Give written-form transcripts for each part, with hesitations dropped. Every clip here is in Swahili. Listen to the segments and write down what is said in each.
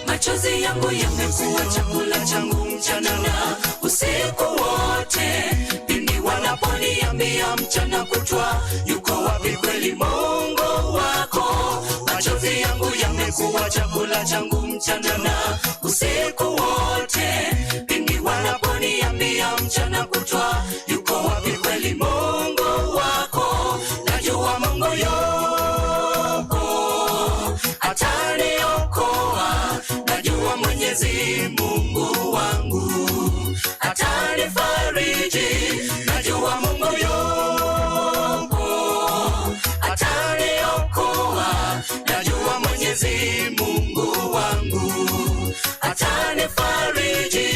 Machozi yangu yamekuwa chakula changu mchana na usiku wote. Pindi wanaponiambia mchana kutwa, yuko wapi kweli Mungu wako? Machozi yangu yamekuwa chakula changu mchana na usiku wote. Pindi wanaponiambia mchana kutwa, yuko wapi kweli Mungu wako? Najua Mungu yupo, ataniokoa. Najua Mwenyezi Mungu wangu atanifariji. Najua Mungu yupo, ataniokoa. Najua Mwenyezi Mungu wangu atanifariji.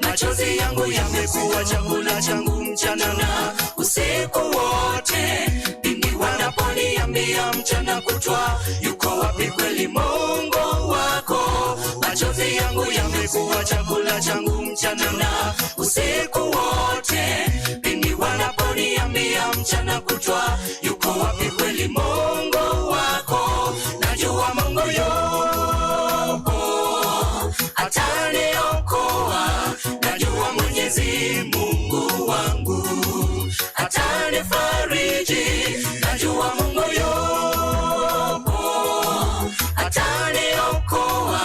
Machozi yangu yamekuwa chakula changu mchana na usiku wote. Pindi wanaponiambia mchana kutwa, yuko wapi kweli Mungu wako? Machozi yangu yamekuwa chakula changu mchana na usiku wote. Pindi wanaponiambia mchana kutwa, yuko wapi kweli Mungu wako? Najua Mungu yupo, ataniokoa. Najua Mwenyezi Mungu wangu atanifariji. Najua Mungu yupo, ataniokoa.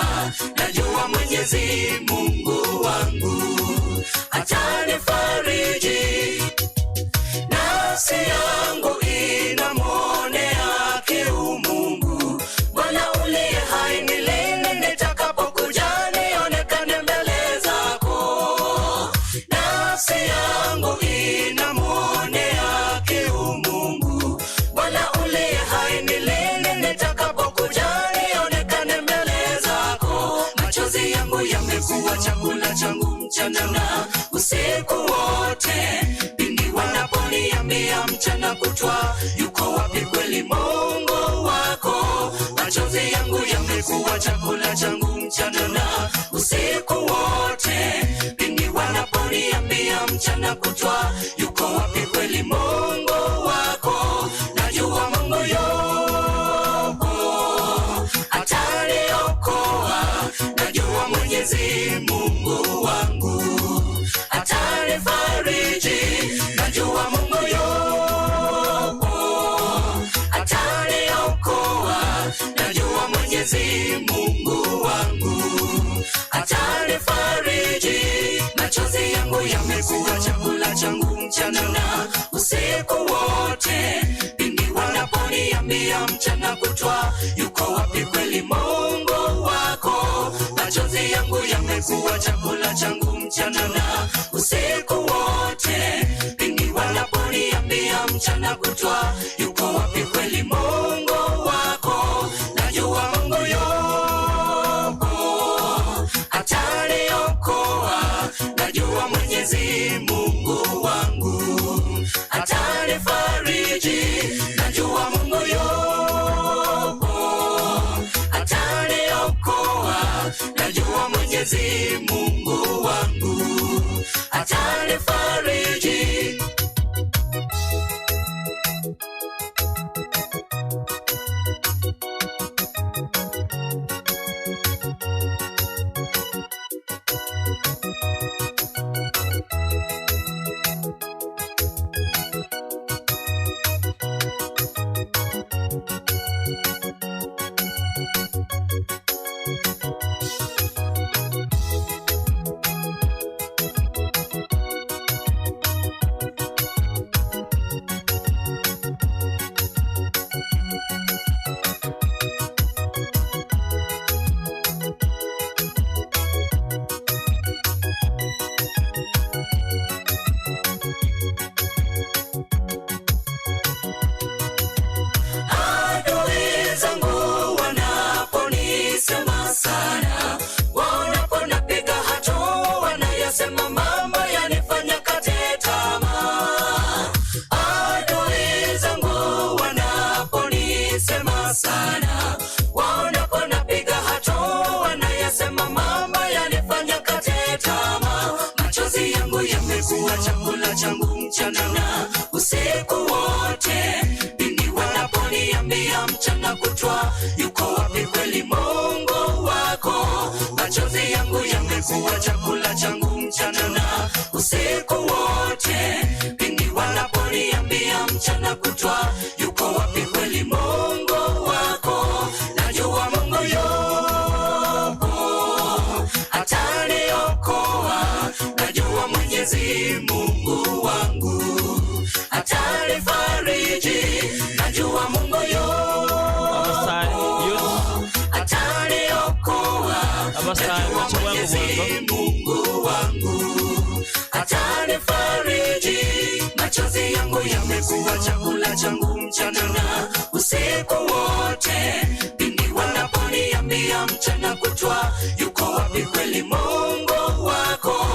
Najua Mwenyezi Mungu wangu atanifariji. Nafsi yangu inamwonea kiu Mungu, Bwana uliye hai milele. Nitakapokuja nionekane mbele zako. Nafsi yangu inamwonea kiu Mungu, Bwana uliye hai milele. Nitakapokuja nionekane mbele zako. Machozi yangu yamekuwa chakula changu mchana na usiku wote. Pindi wanaponiambia mchana kutwa, yuko wapi kweli Mungu wako? Machozi yangu yamekuwa chakula changu mchana na usiku wote. Pindi wanaponiambia mchana kutwa, yuko wapi kweli Mungu wako? Najua Mungu yupo, ataniokoa. Najua Mwenyezi Mungu wangu atanifariji. Najua Mungu yupo, ataniokoa. Najua Mwenyezi Mungu wangu atanifariji. Machozi yangu yamekuwa chakula changu mchana na usiku wote. Pindi wanaponiambia mchana kutwa, yuko wapi kweli Mungu wako? Machozi yangu yamekuwa chakula changu mchana na usiku wote. Pindi wanaponiambia mchana kutwa, yuko wapi kweli Mungu wako? Najua Mungu yupo, ataniokoa. Najua Mwenyezi Mungu wangu atanifariji. Najua Mungu yupo, ataniokoa. Najua Mwenyezi Mungu wangu atanifariji. yamekuwa chakula changu mchana na usiku wote. Pindi wanaponiambia mchana kutwa, yuko wapi kweli Mungu wako? Machozi yangu yamekuwa chakula changu mchana na usiku wote. Pindi wanaponiambia mchana kutwa, yuko wapi kweli Mungu wako? Najua Mungu yupo ataniokoa. Najua Mwenyezi Mungu wangu atanifariji. Najua Mungu yupo ataniokoa. Najua Mwenyezi Mungu wangu atanifariji. Machozi yangu yamekuwa chakula changu mchana na usiku wote. Pindi wanaponiambia mchana kutwa, yuko wapi kweli Mungu wako?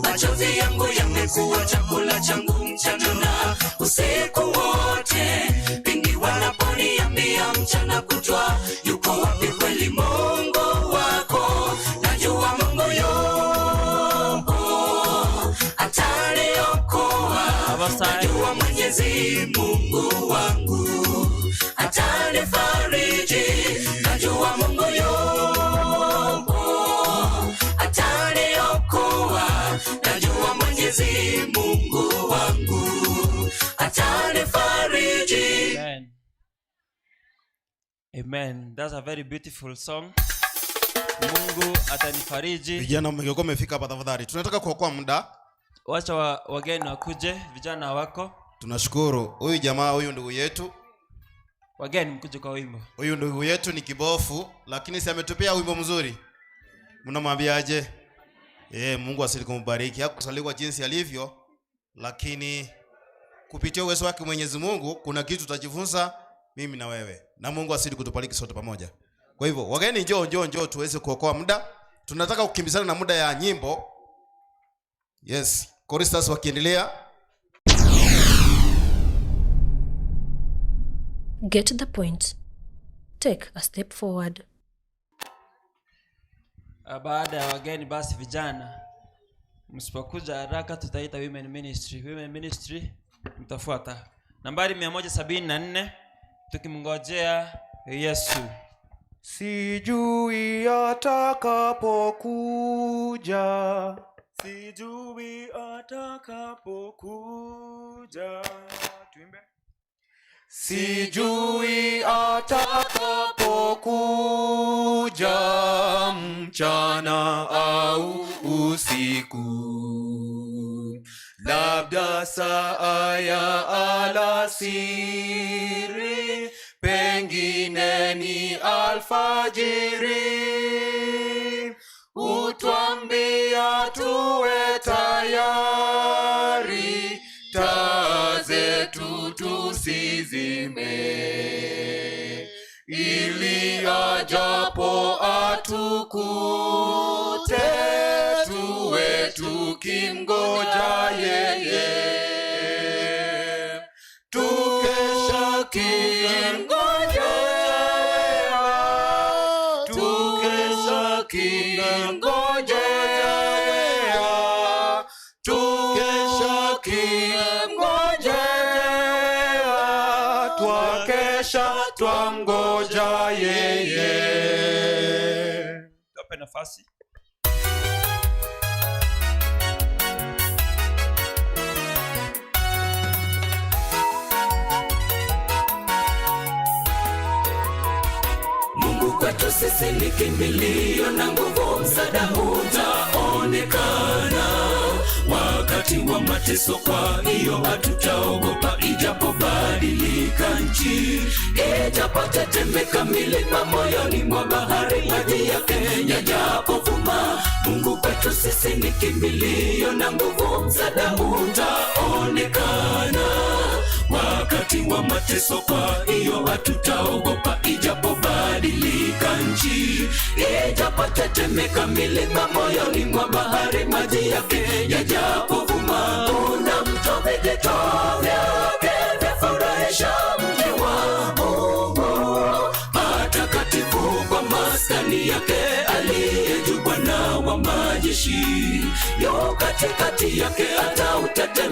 Machozi yangu yamekuwa chakula changu mchana na usiku wote. Pindi wanaponiambia mchana kutwa, yuko wapi kweli Mungu wako? Najua Mungu yupo ataniokoa. Najua Mwenyezi Mungu wangu atanifariji. Najua Mungu yupo ataniokoa. Najua Mwenyezi Mungu wangu atanifariji. Amen. Amen. That's a very beautiful song. Mungu atanifariji. Vijana mmekuwa mmefika hapa tafadhali. Tunataka kuokoa muda. Wacha wageni wakuje, vijana wako. Tunashukuru. Huyu jamaa, huyu ndugu yetu. Wageni mkuje kwa wimbo. Huyu ndugu yetu ni kibofu, lakini si ametupia wimbo mzuri. Mnamwambiaje? Mungu asili kumbariki. Hakusalikwa jinsi alivyo, lakini kupitia uwezo wake Mwenyezi Mungu kuna kitu tutajifunza mimi na wewe. Na Mungu asili kutubariki sote pamoja. Kwa hivyo, wageni njoo tuweze kuokoa muda. Tunataka kukimbizana na muda ya nyimbo. Yes, choristers wakiendelea. Get to the point. Take a step forward. Baada ya wageni basi vijana, msipokuja haraka tutaita women ministry. Women ministry mtafuata. Nambari 174 tukimngojea Yesu. Sijui atakapokuja, sijui atakapokuja. Tuimbe. Sijui atakapokuja, mchana au usiku, labda saa ya alasiri, pengine ni alfajiri. Utwambia tuwe tayari, taa zetu tusizime, ili ajapo atukute, tuwe tukimgoja yeye. Tukesha kimgoja, tukesha kimgoja, tukesha kimgoja, twakesha twamgoja yeye. Tupe nafasi. Mungu kwetu sisi ni kimbilio na nguvu, msaada utaonekana wakati wa mateso. Kwa hiyo hatutaogopa ijapobadilika nchi, ijapotetemeka milima moyoni mwa bahari, maji yake yajapovuma. Mungu kwetu sisi ni kimbilio na nguvu, msaada utaonekana wakati wa mateso. Kwa hiyo hatutaogopa ijapobadilika nchi, ijapotetemeka milima moyoni mwa bahari, maji yake yajapovuma. Kuna mto vijito vyake vyafurahisha mji wa Mungu, patakatifu kwa maskani yake aliye juu, Bwana wa majeshi yu katikati yake.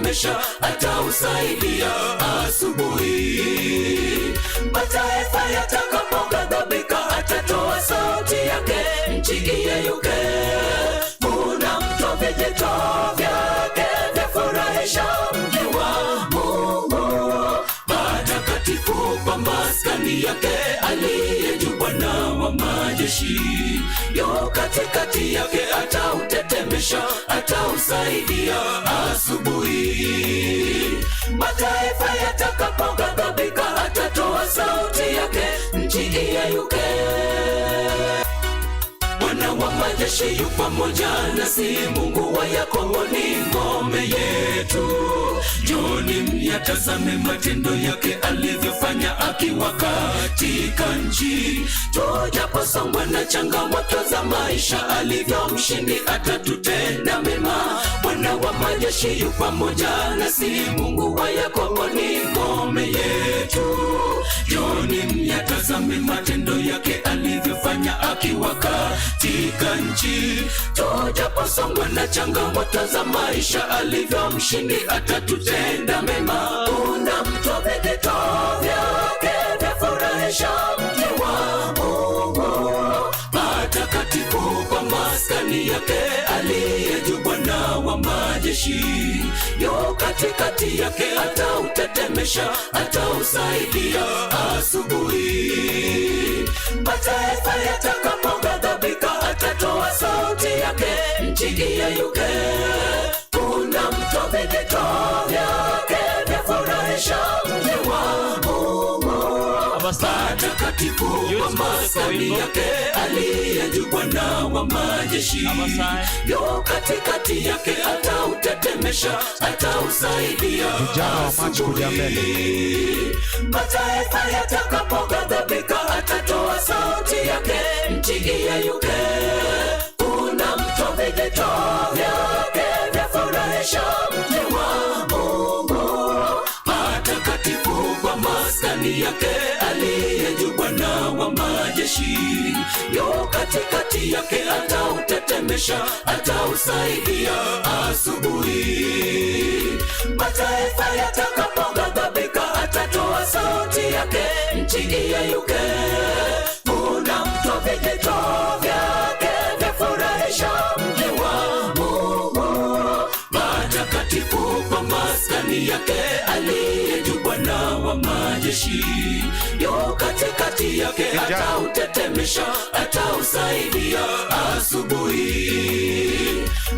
atautetemesha, atausaidia asubuhi. Mataifa yatakapoghadhabika, atatoa sauti yake, nchi iyeyuke. Kuna mto vijito vyake vyafurahisha mji wa Mungu, patakatifu pa maskani yake, aliye juu Bwana wa majeshi. Yu katikati yake, atautetemesha, atausaidia asubuhi. Mataifa yatakapoghadhabika, atatoa sauti yake, nchi iyeyuke. Bwana wa majeshi yu pamoja nasi, Mungu wa Yakobo ni ngome yetu. Njoni myatazame matendo yake, alivyofanya akiwa katika nchi. Tujaposongwa na changamoto za maisha, alivyomshindi atatutenda mema. Bwana wa majeshi yu pamoja nasi, Mungu wa Yakobo ni ngome yetu. Njoni myatazame matendo yake, alivyofanya akiwa katika nchi. Tujaposongwa na changamoto za maisha, alivyomshindi atatutenda mema. Kuna mto vijito vyake vyafurahisha mji wa Mungu, patakatifu pa maskani yake, aliye juu Bwana wa majeshi. Yu katikati yake, atautetemesha, atausaidia asubuhi. Mataifa yatakapoghadhabika, atatoa sauti yake, nchi iyeyuke. Kuna mto vijito vyake vyafurahisha mji wa Mungu, patakatifu pa maskani yake, aliye juu Bwana wa majeshi. Yu katikati yake, atautetemesha, atausaidia asubuhi. Mataifa yatakapoghadhabika, atatoa sauti yake, nchi iyeyuke. Kuna mto vijito vyake vyafurahisha mji wa Mungu, patakatifu pa maskani yake, aliye juu Bwana wa majeshi. Yu katikati yake, atautetemesha, atausaidia asubuhi. Mataifa yatakapoghadhabika, atatoa sauti yake, nchi iyeyuke. Kuna mto vijito vyake vyafurahisha mji wa Mungu, patakatifu pa maskani yake, aliye juu Bwana wa majeshi. Yu katikati yake, atautetemesha, atausaidia asubuhi.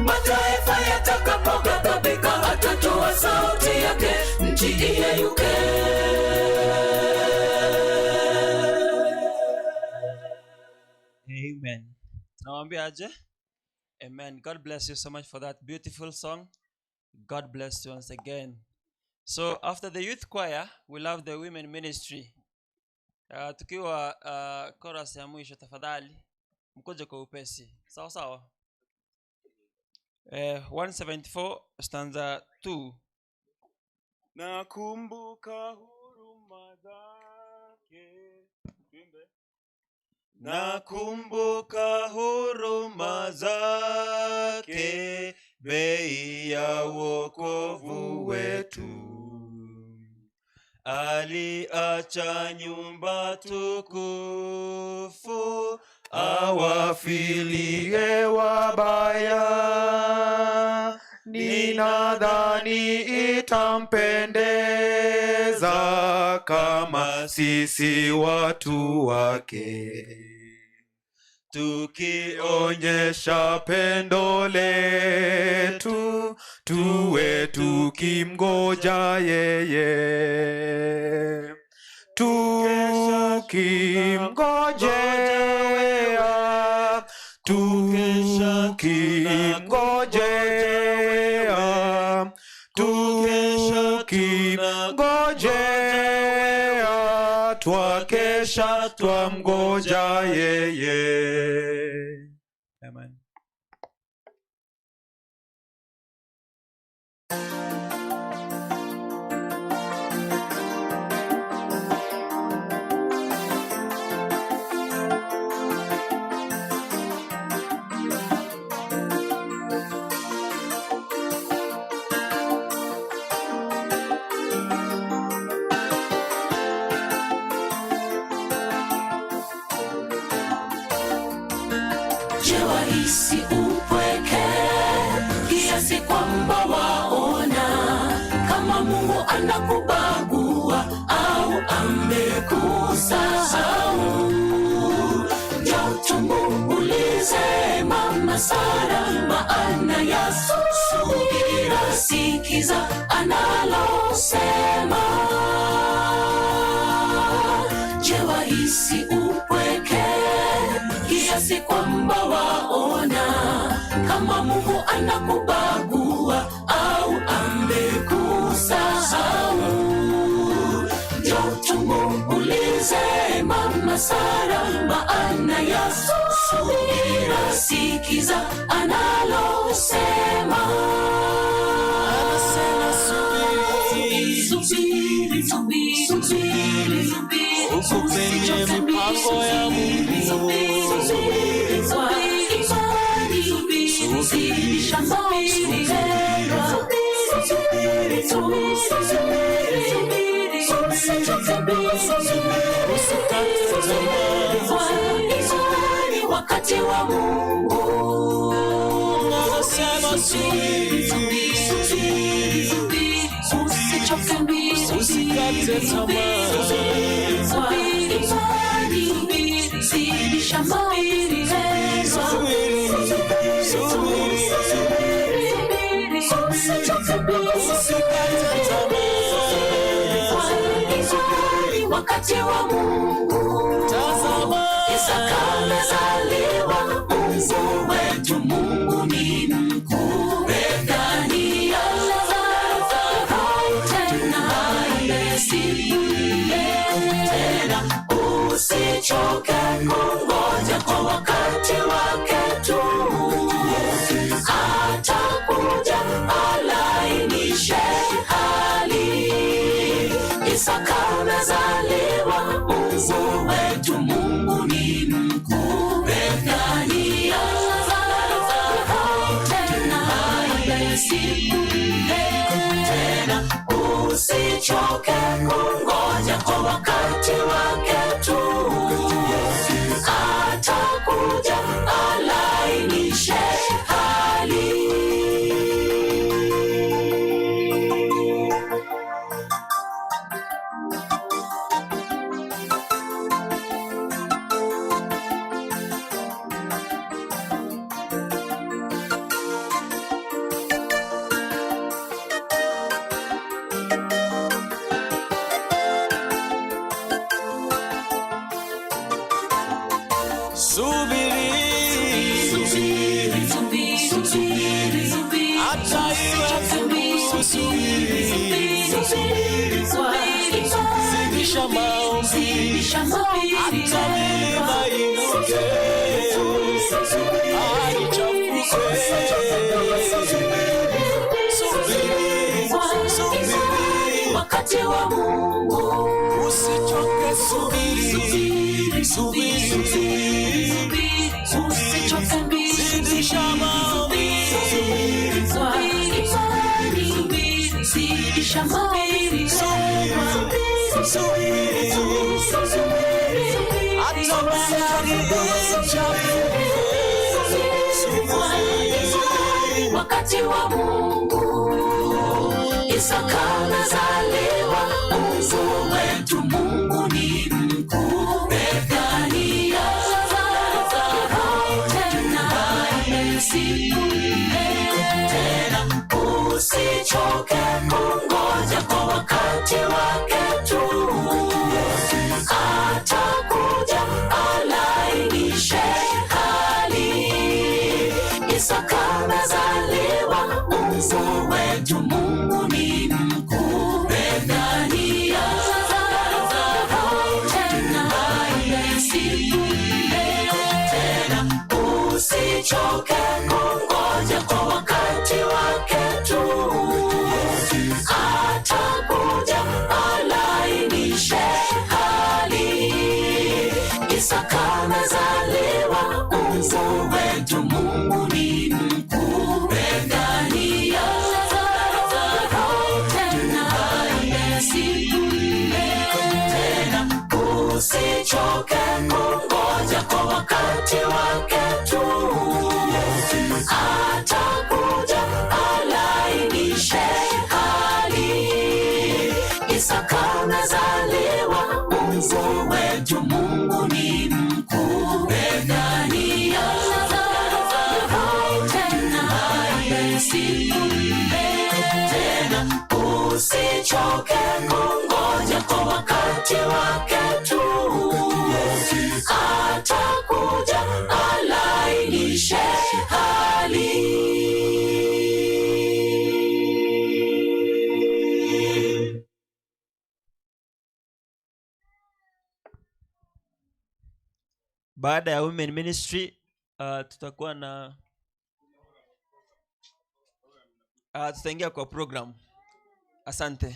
Mataifa yatakapoghadhabika, atatoa sauti yake, nchi iyeyuke. Amen. Tunawambia aje? Amen. God bless you so much for that beautiful song. God bless you once again. So after the youth choir, we'll have the women ministry. Tukiwa chorus ya mwisho, tafadhali mkoje kwa upesi. Sawa sawa. 174 stanza 2. Nakumbuka huruma zake. Nakumbuka huruma zake, bei ya wokovu wetu. Aliacha nyumba tukufu, awafilie wabaya. Ninadhani itampendeza kama sisi watu wake, tukionyesha pendo letu, tuwe tukimgoja yeye, tukimngojea, tukimngojea, tukimngojea, twakesha twamgoja yeye. Amen. Je, wahisi upweke kiasi kwamba waona kama Mungu anakubagua au amekusahau? Njoo tumuulize Mama Sara maana ya subira, sikiza analosema. Je, wahisi upweke kiasi kwamba waona kama Mungu anakubagua au amekusahau? Njoo tumuulize Mama Sara maana ya subira, sikiza analosema. Anasema subiri, subiri, subiri, subiri, subiri, uko kwenye mipango ya Mungu. Wakati wa Mungu anasema subiri, usichoke mbili, usikate tamaa. Zidisha maombi, wakati wa Mungu. Tazama, Isaka amezaliwa, Mungu wetu, Mungu ni mkuu. Bethania tena tena, usichoke kungoja, kwa wakati wake tu atakuja alainishe hali. Isaka amezaliwa, Mungu wetu, Mungu ni mkuu. Bethania tena tena, usichoke kungoja, kwa wakati wake tu atakuja alainishe hali. Zidisha maombi, hata milima inuke, subiri, wakati wa Mungu. Usichoke, subiri, usichoke mbili, zidisha maombi, zidisha maombi, hata bahari wakati wa Mungu. Isaka amezaliwa, Mungu wetu, Mungu ni mkuu. Bethania tena tena, usichoke kungoja, kwa wakati wake tu atakuja alainishe hali. Isaka amezaliwa, Mungu wetu, Mungu ni mkuu. Bethania tena tena, usichoke kungoja, kwa wakati wake tu atakuja alainishe hali. Isaka amezaliwa, Mungu wetu, Mungu ni mkuu. Bethania tena tena, usichoke kungoja, kwa wakati wake tu. Atakuja alainishe hali. Isaka amezaliwa, Mungu wetu, Mungu ni mkuu. Bethania tena, usichoke kungoja kwa wakati wake tu. Atakuja alainishe hali. Baada ya women ministry tutakuwa na tutaingia kwa program. Asante.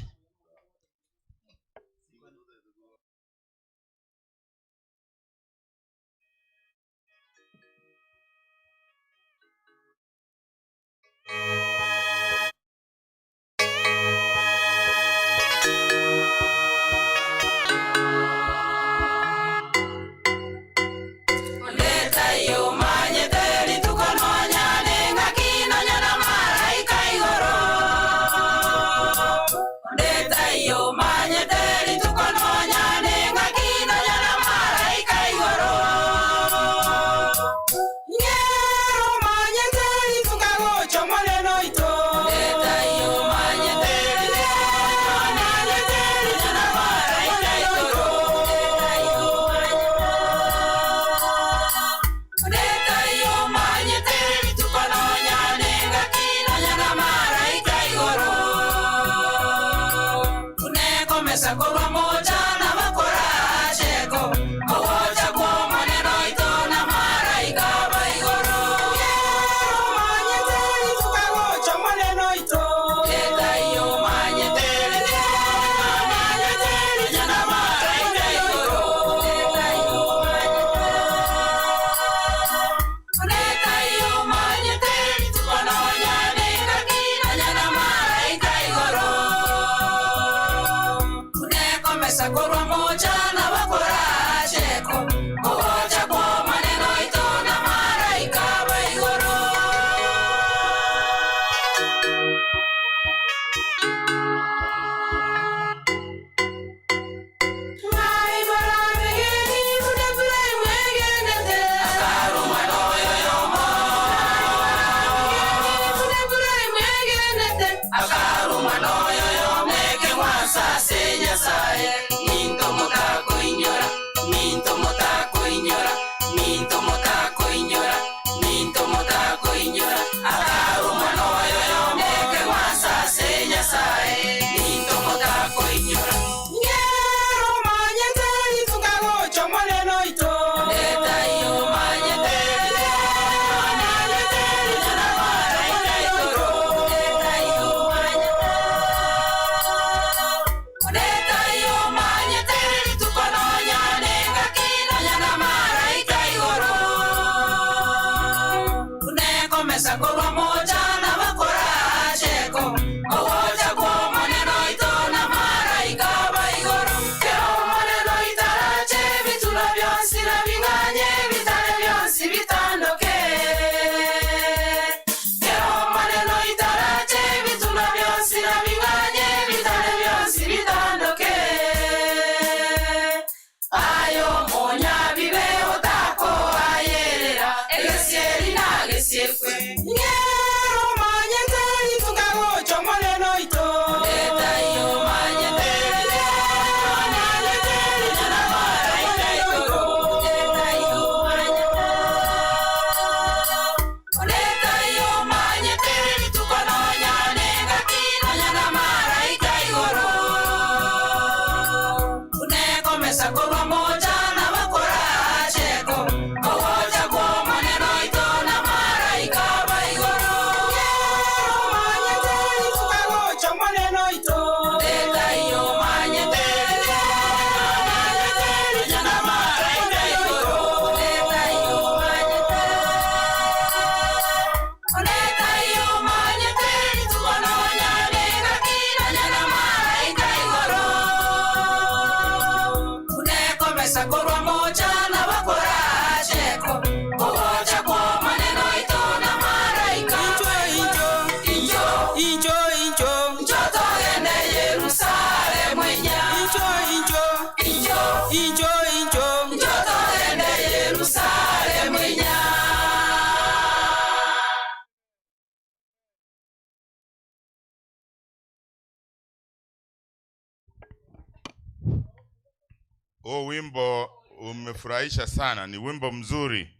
wimbo umefurahisha sana, ni wimbo mzuri.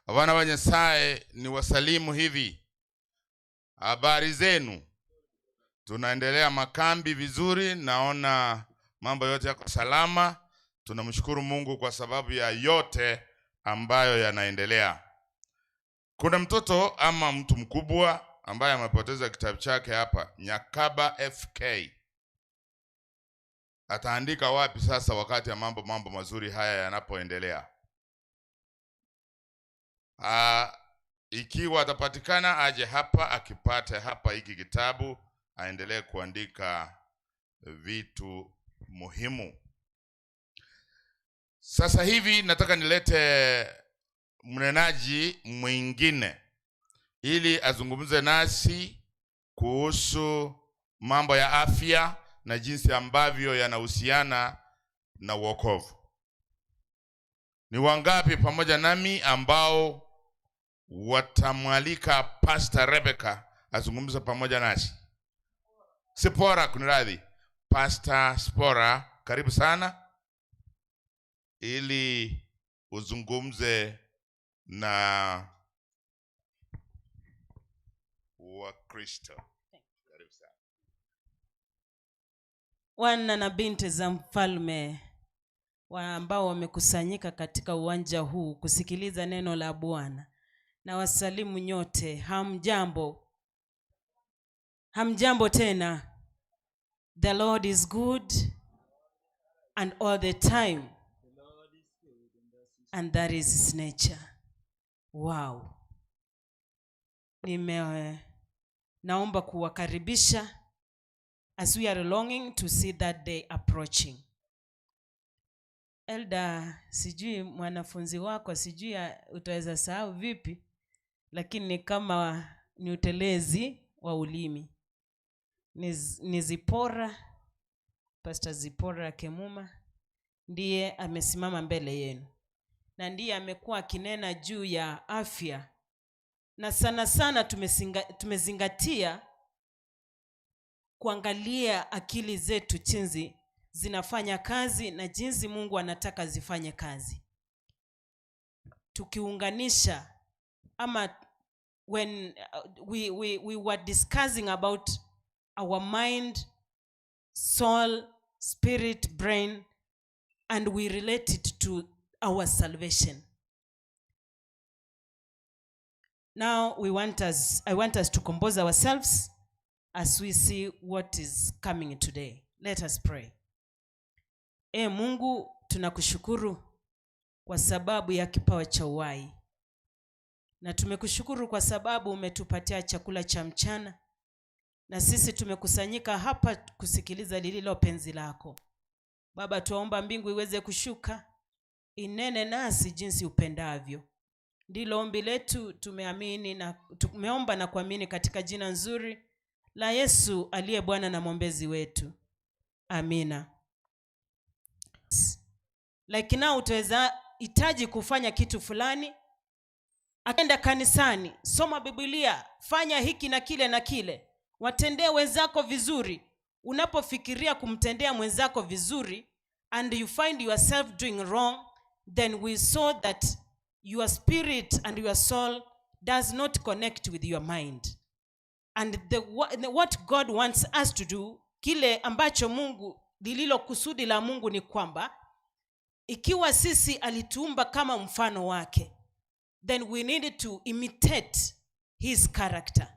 Abana ba Nyasaye ni wasalimu hivi. Habari zenu? Tunaendelea makambi vizuri, naona mambo yote yako salama. Tunamshukuru Mungu kwa sababu ya yote ambayo yanaendelea. Kuna mtoto ama mtu mkubwa ambaye amepoteza kitabu chake hapa, Nyakaba FK. Ataandika wapi sasa wakati ya mambo mazuri haya yanapoendelea? Ikiwa atapatikana aje hapa, akipate hapa hiki kitabu aendelee kuandika vitu muhimu. Sasa hivi nataka nilete mnenaji mwingine ili azungumze nasi kuhusu mambo ya afya na jinsi ambavyo yanahusiana na wokovu. Ni wangapi pamoja nami ambao watamwalika Pastor Rebecca azungumze pamoja nasi? Spora, kuniradhi. Pastor Spora, karibu sana ili uzungumze na Wakristo. Karibu sana. Wana na binti za mfalme ambao wamekusanyika katika uwanja huu kusikiliza neno la Bwana, na wasalimu nyote. Hamjambo? Hamjambo tena. The Lord is good and all the time, and that is his nature. Wow. Naomba kuwakaribisha as we are longing to see that day approaching. Elda, sijui mwanafunzi wako, sijui utaweza sahau vipi, lakini kama ni utelezi wa ulimi. Ni Zipora, Pastor Zipora Kemuma, ndiye amesimama mbele yenu. Na ndiye amekuwa akinena juu ya afya. Na sana sana tumezingatia kuangalia akili zetu jinsi zinafanya kazi na jinsi Mungu anataka zifanye kazi. Tukiunganisha ama when we were discussing about our mind, soul, spirit, brain, and we relate it to our salvation. Now I want us to compose ourselves as we see what is coming today. Let us pray. Mungu, tunakushukuru kwa sababu ya kipawa cha uhai. Na tumekushukuru kwa sababu umetupatia chakula cha mchana. Na sisi tumekusanyika hapa kusikiliza lililo penzi lako. Baba, tuomba mbingu iweze kushuka, inene nasi jinsi upendavyo. Ndilo ombi letu, tumeomba na kuamini katika jina nzuri la Yesu aliye Bwana na mwombezi wetu. Amina. Like now utaweza hitaji kufanya kitu fulani, akenda kanisani, soma Biblia, fanya hiki na kile na kile, watendee wenzako vizuri. Unapofikiria kumtendea mwenzako vizuri and you find yourself doing wrong, then we saw that your spirit and your soul does not connect with your mind. And what God wants us to do, kile ambacho Mungu, lililo kusudi la Mungu ni kwamba ikiwa sisi alituumba kama mfano wake, then we need to imitate his character.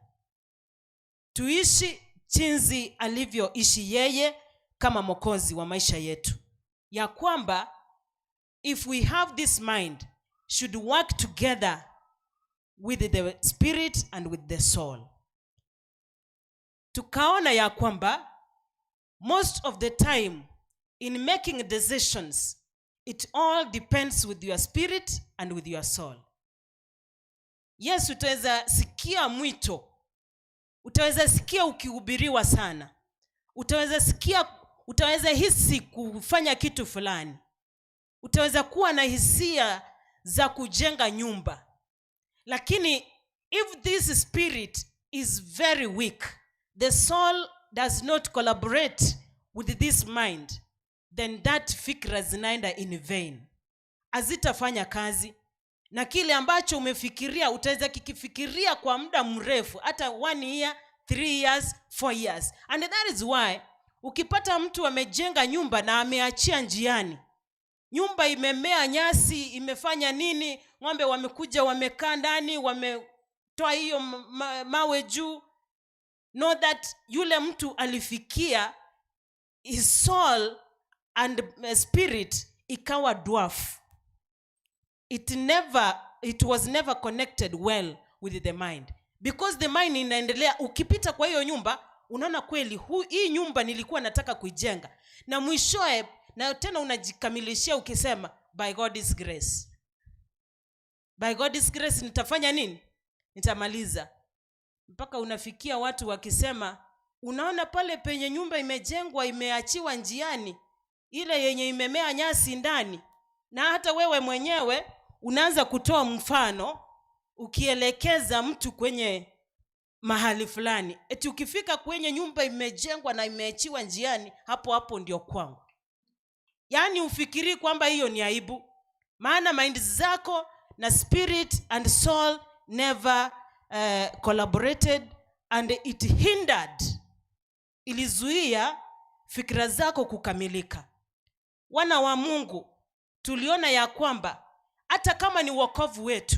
Tuishi jinsi alivyoishi yeye kama mwokozi wa maisha yetu. Ya kwamba if we have this mind, should work together with the spirit and with the soul. Tukaona ya kwamba most of the time in making decisions, it all depends with your spirit and with your soul. Yes, utaweza sikia mwito, utaweza sikia ukihubiriwa sana, utaweza hisi kufanya kitu fulani, utaweza kuwa na hisia za kujenga nyumba. Lakini if this spirit is very weak, the soul does not collaborate with this mind, then that fikra zinaenda in vain, hazitafanya kazi. Na kile ambacho umefikiria utaweza kikifikiria kwa muda mrefu, hata 1 year, 3 years, 4 years. And that is why ukipata mtu amejenga nyumba na ameachia njiani, nyumba imemea nyasi, imefanya nini, ng'ombe wamekuja wamekaa ndani, wametoa hiyo mawe juu, know that yule mtu alifikia his soul and spirit ikawa dwarf. It was never connected well with the mind, because the mind inaendelea. Ukipita kwa hiyo nyumba unaona kweli hii nyumba nilikuwa nataka kuijenga, na mwishoe na tena unajikamilishia ukisema by God's grace, by God's grace nitafanya nini, nitamaliza. Mpaka unafikia watu wakisema, unaona pale penye nyumba imejengwa imeachiwa njiani, ile yenye imemea nyasi ndani. Na hata wewe mwenyewe unaanza kutoa mfano ukielekeza mtu kwenye mahali fulani, eti ukifika kwenye nyumba imejengwa na imeachiwa njiani, hapo ndio kwangu. Yaani ufikiri kwamba hiyo ni aibu, maana mind zako na spirit and soul never collaborated, and it hindered, ilizuia fikra zako kukamilika. Wana wa Mungu, tuliona ya kwamba hata kama ni wokovu wetu,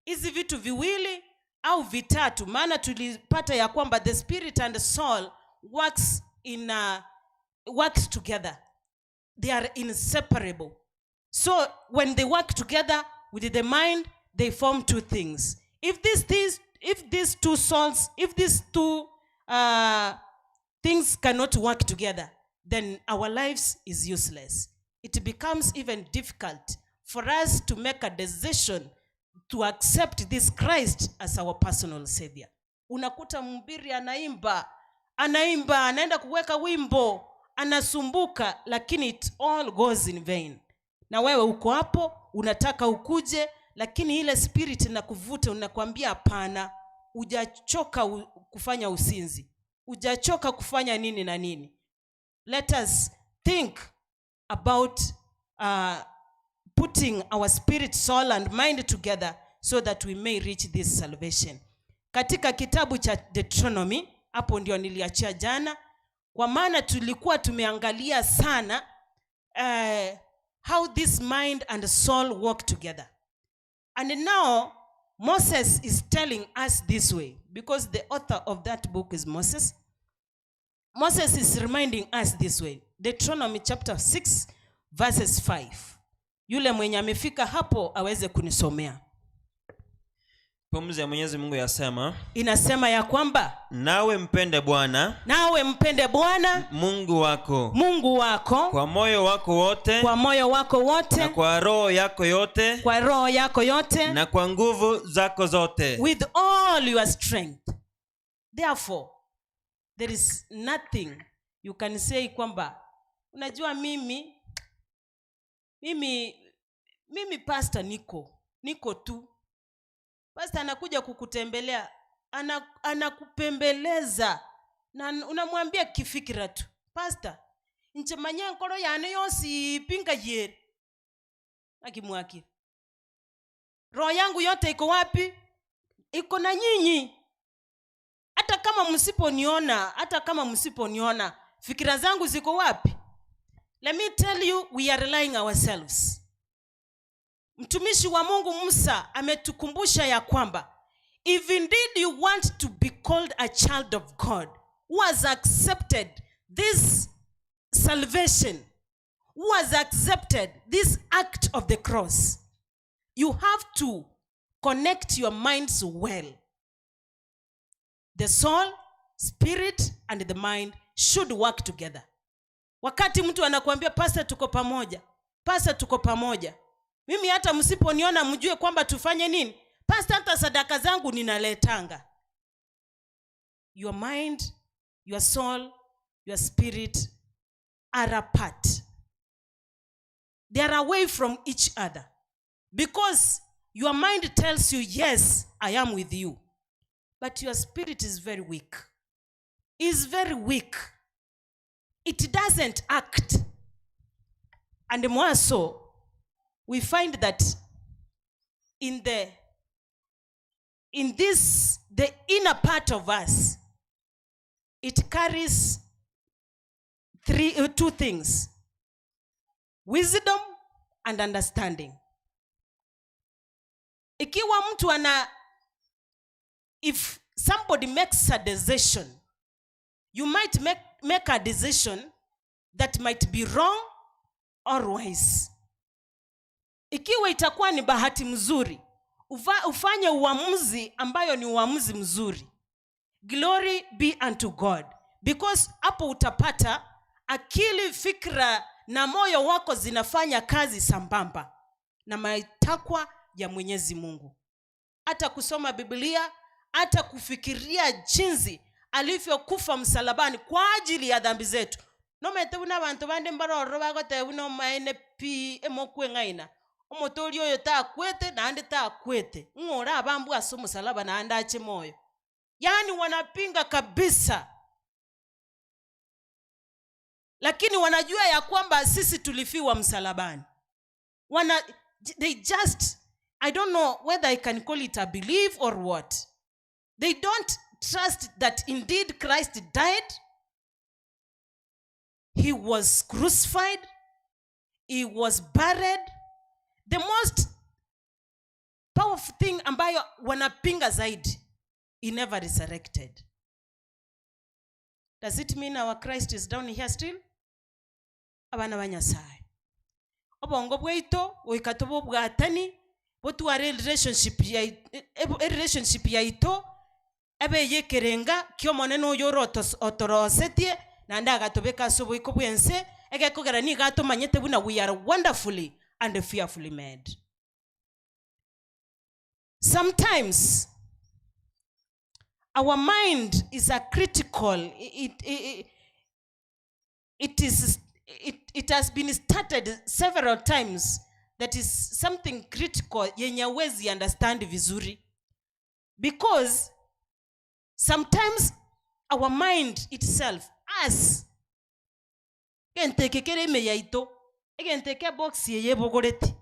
hizi vitu viwili au vitatu, maana tulipata ya kwamba the spirit and the soul works together, they are inseparable. So when they work together with the mind, they form two things. If these two things cannot work together, then our lives is useless. It becomes even difficult for us to make a decision to accept this Christ as our personal savior. Unakuta mhubiri anaimba, anaenda kuweka wimbo, anasumbuka, lakini it all goes in vain. Na wewe uko hapo unataka ukuje, lakini ile spirit inakuvuta, unakwambia hapana, hujachoka kufanya usinzi, hujachoka kufanya nini na nini. Let us think about putting our spirit, soul and mind together so that we may reach this salvation. Katika kitabu cha Deuteronomy, hapo ndio niliachia jana, kwa maana tulikuwa tumeangalia sana how this mind and soul work together. And now Moses is telling us this way, because the author of that book is Moses. Moses is reminding us this way. Deuteronomy chapter 6 verses 5. Yule mwenye amefika hapo aweze kunisomea. Pumzi ya Mwenyezi Mungu yasema, inasema ya kwamba nawe mpende Bwana Mungu wako kwa moyo wako wote, na kwa roho yako yote, na kwa nguvu zako zote, with all your strength. Therefore there is nothing you can say kwamba unajua mimi pastor niko tu. Pastor anakuja kukutembelea, anakupembeleza, na unamwambia kifikira tu, pastor nchemanya nkoro yane yosi pinga yere, akimwaki roho yangu yote iko wapi? Iko na nyinyi. Hata kama msiponiona fikira zangu ziko wapi? Let me tell you, we are relying ourselves. Mtumishi wa Mungu Musa ametukumbusha ya kwamba if indeed you want to be called a child of God, who has accepted this salvation, who has accepted this act of the cross, you have to connect your minds well. The soul, spirit and the mind should work together. Wakati mtu anakuambia pastor tuko pamoja, mimi hata msiponiona mjue kwamba tufanye nini, pastor hata sadaka zangu ninaletanga. Your mind, your soul, your spirit are apart. They are away from each other, because your mind tells you, yes, I am with you, but your spirit is very weak. It doesn't act. And more so, we find that the inner part of us, it carries two things: wisdom and understanding. Ikiwa mtu if somebody makes a decision, you might make a decision that might be wrong or wise. Ikiwa itakuwa ni bahati mzuri, ufanye uamuzi ambayo ni uamuzi mzuri. Glory be unto God. Because hapo utapata akili, fikra na moyo wako zinafanya kazi sambamba na matakwa ya Mwenyezi Mungu. Hata kusoma Biblia, hata kufikiria jinsi alivyokufa msalabani kwa ajili ya dhambi zetu. No metebuna abantu bande mbaroro bagotebuna maene pi emokwe ngaina. Omotori oyo takwete na ande takwete. Ngora abambu aso msalaba na anda ache moyo. Yani wanapinga kabisa. Lakini wanajua ya kwamba sisi tulifiwa msalabani. They just, I don't know whether I can call it a belief or what. They don't trust that indeed Christ died. He was crucified. He was buried. The most powerful thing ambayo wanapinga zaidi, he never resurrected. Does it mean our Christ is down here still? Abana banyasai. Obongo bweito oikatobo bwatani botu are relationship ya ito ebe yekerenga kyo moneno yoro otorosetie na ndaga tobeka sobo ikobwense ege kogera ni gato manyete buna we are wonderfully and fearfully made. Sometimes our mind is a critical, it has been started several times that is something critical yenye wezi understand vizuri, because sometimes our mind itself as gentekekere me yaito egenteke box yeye bogoreti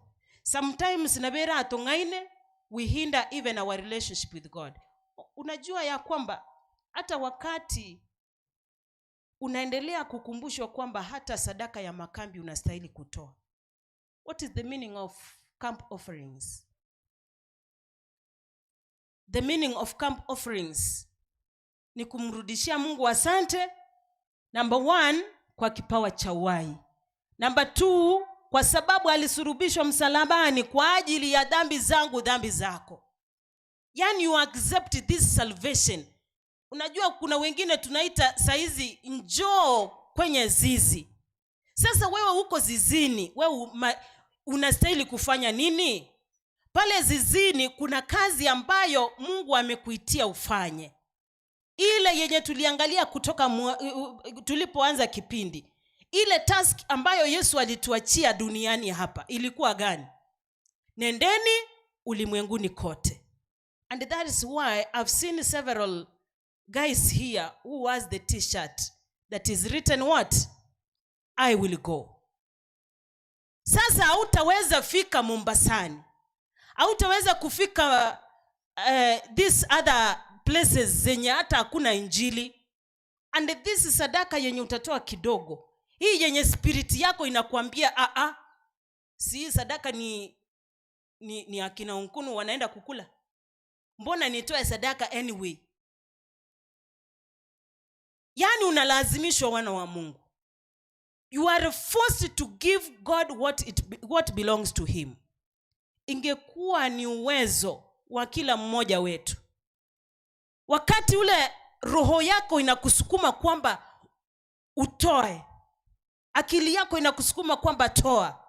sometimes nabera atongaine we hinder even our relationship with God. Unajua ya kwamba hata wakati unaendelea kukumbushwa kwamba hata sadaka ya makambi unastahili kutoa. What is the meaning of camp offerings? The meaning of camp offerings ni kumrudishia Mungu asante. Number 1, kwa kipawa cha uhai. Number 2, kwa sababu alisulubishwa msalabani kwa ajili ya dhambi zangu, dhambi zako. Yani you accept this salvation. Unajua kuna wengine tunaita saizi njoo kwenye zizi. Sasa wewe uko zizini, wewe unastahili kufanya nini? Pale zizini kuna kazi ambayo Mungu amekuitia ufanye. Ile yenye tuliangalia kutoka tulipoanza kipindi. Ile task ambayo Yesu alituachia duniani hapa ilikuwa gani? Nendeni ulimwenguni kote. And that is why I've seen several guys here who has the t-shirt that is written what? I will go. Sasa hautaweza fika Mombasani. Hautaweza kufika these other places zenye hata hakuna injili. And this is sadaka yenye utatoa kidogo. Hii yenye spirit yako inakuambia si sadaka ni akina unkunu wanaenda kukula. Mbona nitoe sadaka anyway? Yani unalazimishwa wana wa Mungu. You are forced to give God what belongs to him. Ingekuwa ni uwezo wa kila mmoja wetu. Wakati ule roho yako inakusukuma kwamba utoe. Akili yako inakusukuma kwamba toa.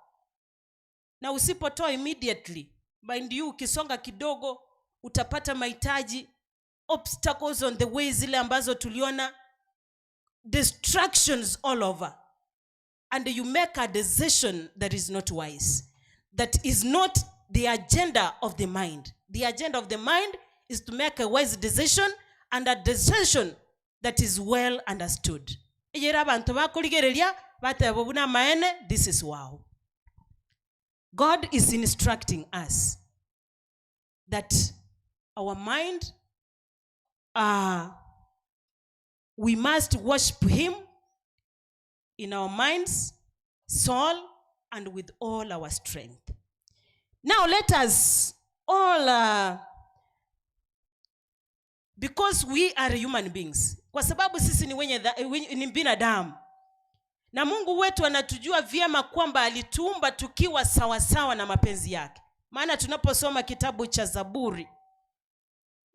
Na usipotoa immediately, mind you ukisonga kidogo utapata mahitaji, obstacles on the way zile ambazo tuliona, distractions all over. And you make a decision that is not wise. That is not the agenda of the mind. The agenda of the mind is to make a wise decision and a decision that is well understood. Ijera abantu bakoligereria batebobuna maene, this is wow. God is instructing us that our mind, we must worship him in our minds, soul, and with all our strength. Now let us all, because we are human beings, kwa sababu sisi ni binadamu, na Mungu wetu anatujua vyema kwamba alituumba tukiwa sawasawa na mapenzi yake. Maana tunaposoma kitabu cha Zaburi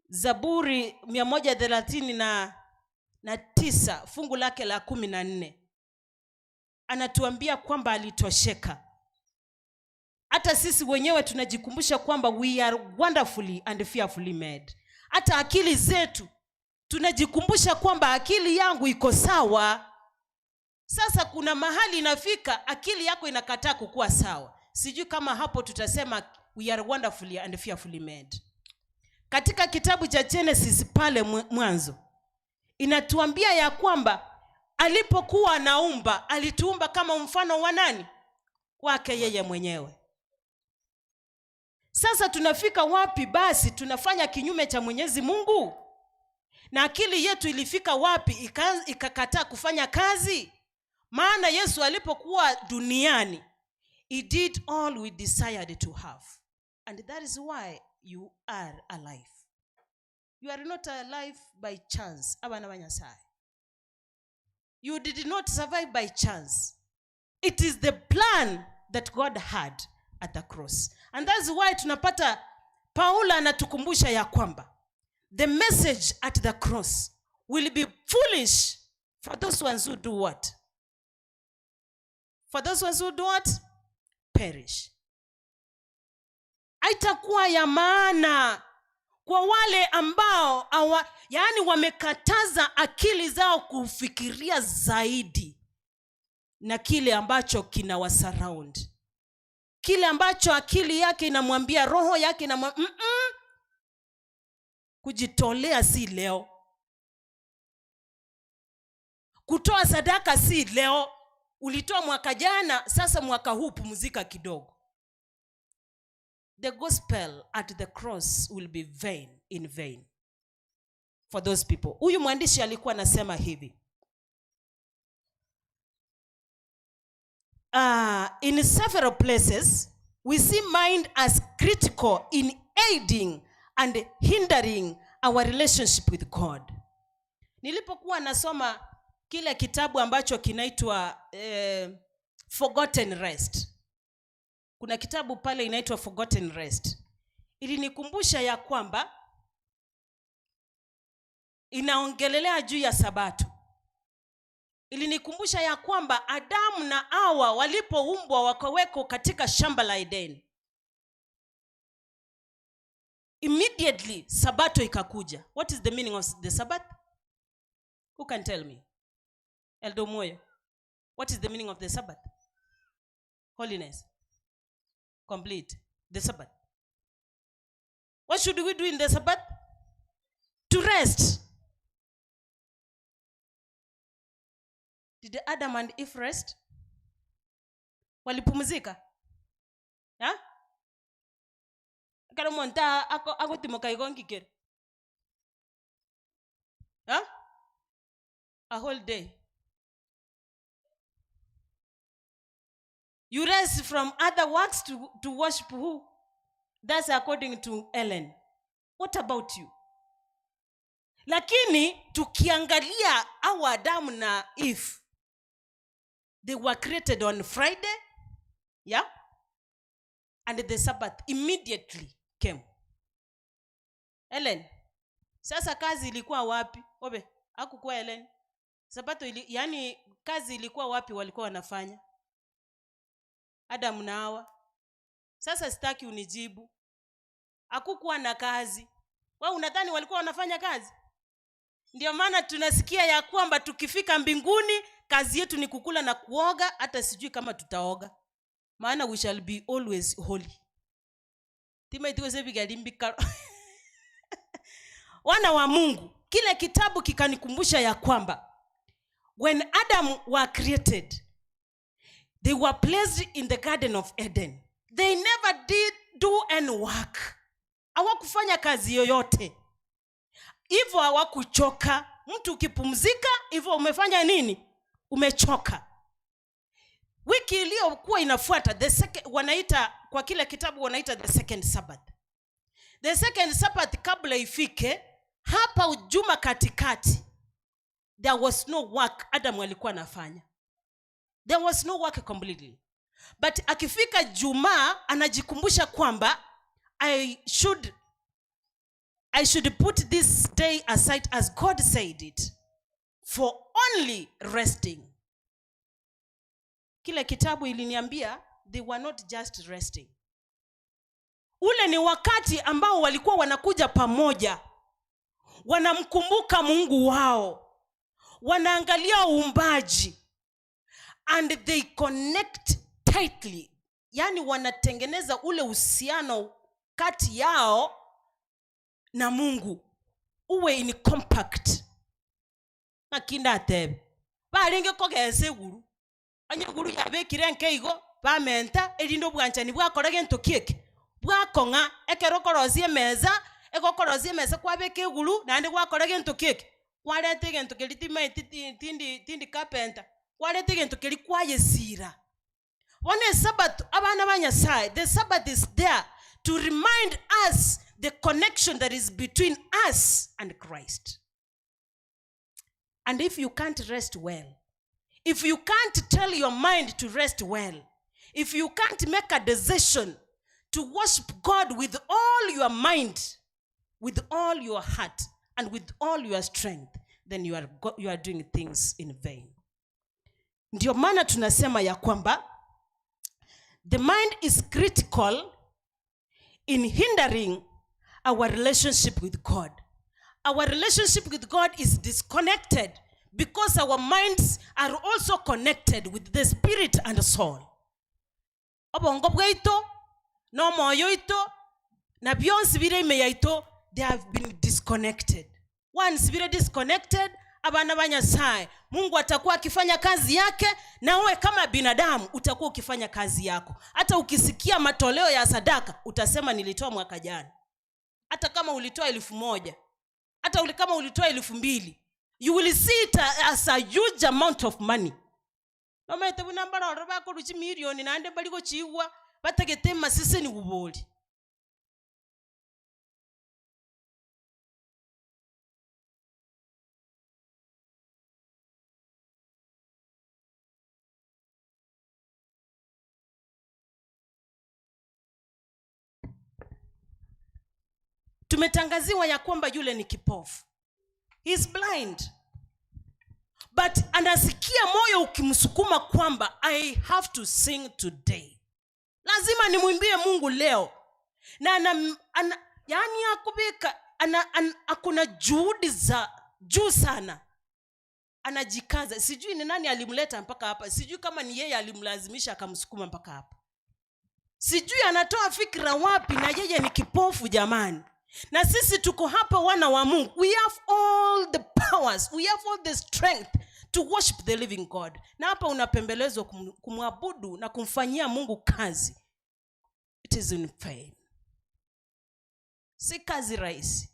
139 fungu lake la 14, anatuambia kwamba alitosheka. Hata sisi wenyewe tunajikumbusha kwamba we are wonderfully and fearfully made. Hata akili zetu tunajikumbusha kwamba akili yangu iko sawa. Sasa kuna mahali inafika akili yako inakataa kukua sawa. Sijui kama hapo tutasema we are wonderfully and fearfully made. Katika kitabu cha Genesis pale mwanzo inatuambia ya kwamba alipokuwa anaumba, alituumba kama mfano wa nani? Wake yeye mwenyewe. Sasa tunafika wapi basi tunafanya kinyume cha Mwenyezi Mungu? Na akili yetu ilifika wapi ikakataa kufanya kazi? Maana Yesu alipokuwa duniani, he did all we desired to have. And that is why you are alive. You are not alive by chance. You did not survive by chance. It is the plan that God had at the cross. And that's why tunapata Paulo anatukumbusha ya kwamba the message at the cross will be foolish for those ones who do what? For those ones who do what? Perish. Haitakuwa ya maana kwa wale ambao yani wamekataza akili zao kufikiria zaidi na kile ambacho kina wasurround. Kile ambacho akili yake inamwambia, roho yake inamwambia kujitolea si leo. Kutoa sadaka si leo. Ulitoa mwaka jana, sasa mwaka huu pumzika kidogo. The gospel at the cross will be in vain for those people. Huyu mwandishi alikuwa anasema hivi. In several places, we see mind as critical in aiding and hindering our relationship with God. Nilipokuwa nasoma kile kitabu ambacho kinaitwa Forgotten Rest. Kuna kitabu pale inaitwa Forgotten Rest. Ilinikumbusha ya kwamba inaongelelea juu ya Sabato. Ilinikumbusha ya kwamba Adamu na Hawa walipoumbwa wakawekwa katika shamba la Edeni. Immediately Sabato ikakuja. What is the meaning of the Sabbath? Who can tell me? Eldo Moyo. What is the meaning of the Sabbath? Holiness. Complete. The Sabbath. What should we do in the Sabbath? To rest. Did Adam and Eve rest? Walipumzika? Ha? Karo monta ako timoka igongi kere. Ha? A whole day. You rest from other works to worship who? That's according to Ellen. What about you? Lakini tukiangalia hawa Adam na Eve, they were created on Friday, yeah? And the Sabbath immediately came. Ellen, sasa kazi ilikuwa wapi? Obe, hakukuwa Ellen. Sabato yani kazi ilikuwa wapi walikuwa wanafanya? Adam na Hawa. Sasa sitaki unijibu. Hakukuwa na kazi. Wewe unadhani walikuwa wanafanya kazi? Ndio maana tunasikia ya kwamba tukifika mbinguni kazi yetu ni kukula na kuoga, hata sijui kama tutaoga. Maana we shall be always holy. Tima itiweze bigalimbika. Wana wa Mungu, kile kitabu kikanikumbusha ya kwamba when Adam were created, they were placed in the Garden of Eden. They never did do any work. Hawakufanya kazi yoyote. Hivyo hawakuchoka. Mtu ukipumzika, hivyo umefanya nini? Umechoka. Wiki iliyokuwa inafuata, wanaita kwa kile kitabu wanaita the second Sabbath. The second Sabbath kabla ifike, hapa juma katikati, there was no work Adam alikuwa anafanya. There was no work completely. But akifika Juma anajikumbusha kwamba I should put this day aside as God said it, for only resting. Kile kitabu iliniambia they were not just resting. Ule ni wakati ambao walikuwa wanakuja pamoja, wanamkumbuka Mungu wao, wanaangalia uumbaji, and they connect tightly. Yani wanatengeneza ule uhusiano kati yao na Mungu uwe in compact. Nakinda tebe barenge kogese guru anyaguru yabekire nkeigo bamenta erindo bwanchani bwakorege ntokieke bwakonga ekerokorozie meza egokorozie meza kwabeke guru nande bwakorege ntokieke kwaretege ntokeri tindi carpenter kwaretege ntokeri kwayesira. One Sabbath abana banyasai, the Sabbath is there to remind us the connection that is between us and Christ. And if you can't rest well, if you can't tell your mind to rest well, if you can't make a decision to worship God with all your mind, with all your heart, and with all your strength, then you are doing things in vain. Ndio maana tunasema ya kwamba the mind is critical in hindering our relationship with God. Our relationship with God is disconnected because our minds are also connected with the spirit and the soul. Obongo bwaito no moyo ito na byonsi bire imeyaito, they have been disconnected. Once bire disconnected, abana banyasai, Mungu atakuwa akifanya kazi yake na wewe kama binadamu utakuwa ukifanya kazi yako. Hata ukisikia matoleo ya sadaka utasema nilitoa mwaka jana. Hata kama ulitoa 1,000, hata kama ulitoa 2,000, you will see it as a huge amount of money. Nomete bunambara roba ko ruchi milioni nande bali ko chiwa batagete masese ni uboli. Tumetangaziwa ya kwamba yule ni kipofu. He is blind. But anasikia moyo ukimsukuma kwamba I have to sing today. Lazima nimwimbie Mungu leo. Na yani akubika akuna juhudi za juu sana. Anajikaza. Sijui ni nani alimleta mpaka hapa. Sijui kama ni yeye alimlazimisha akamsukuma mpaka hapa. Sijui anatoa fikra wapi na yeye ni kipofu jamani. Na sisi tuko hapa wana wa Mungu. We have all the powers. We have all the strength to worship the living God. Na hapa unapembelezwa kumwabudu na kumfanyia Mungu kazi. It is in vain. Si kazi rahisi.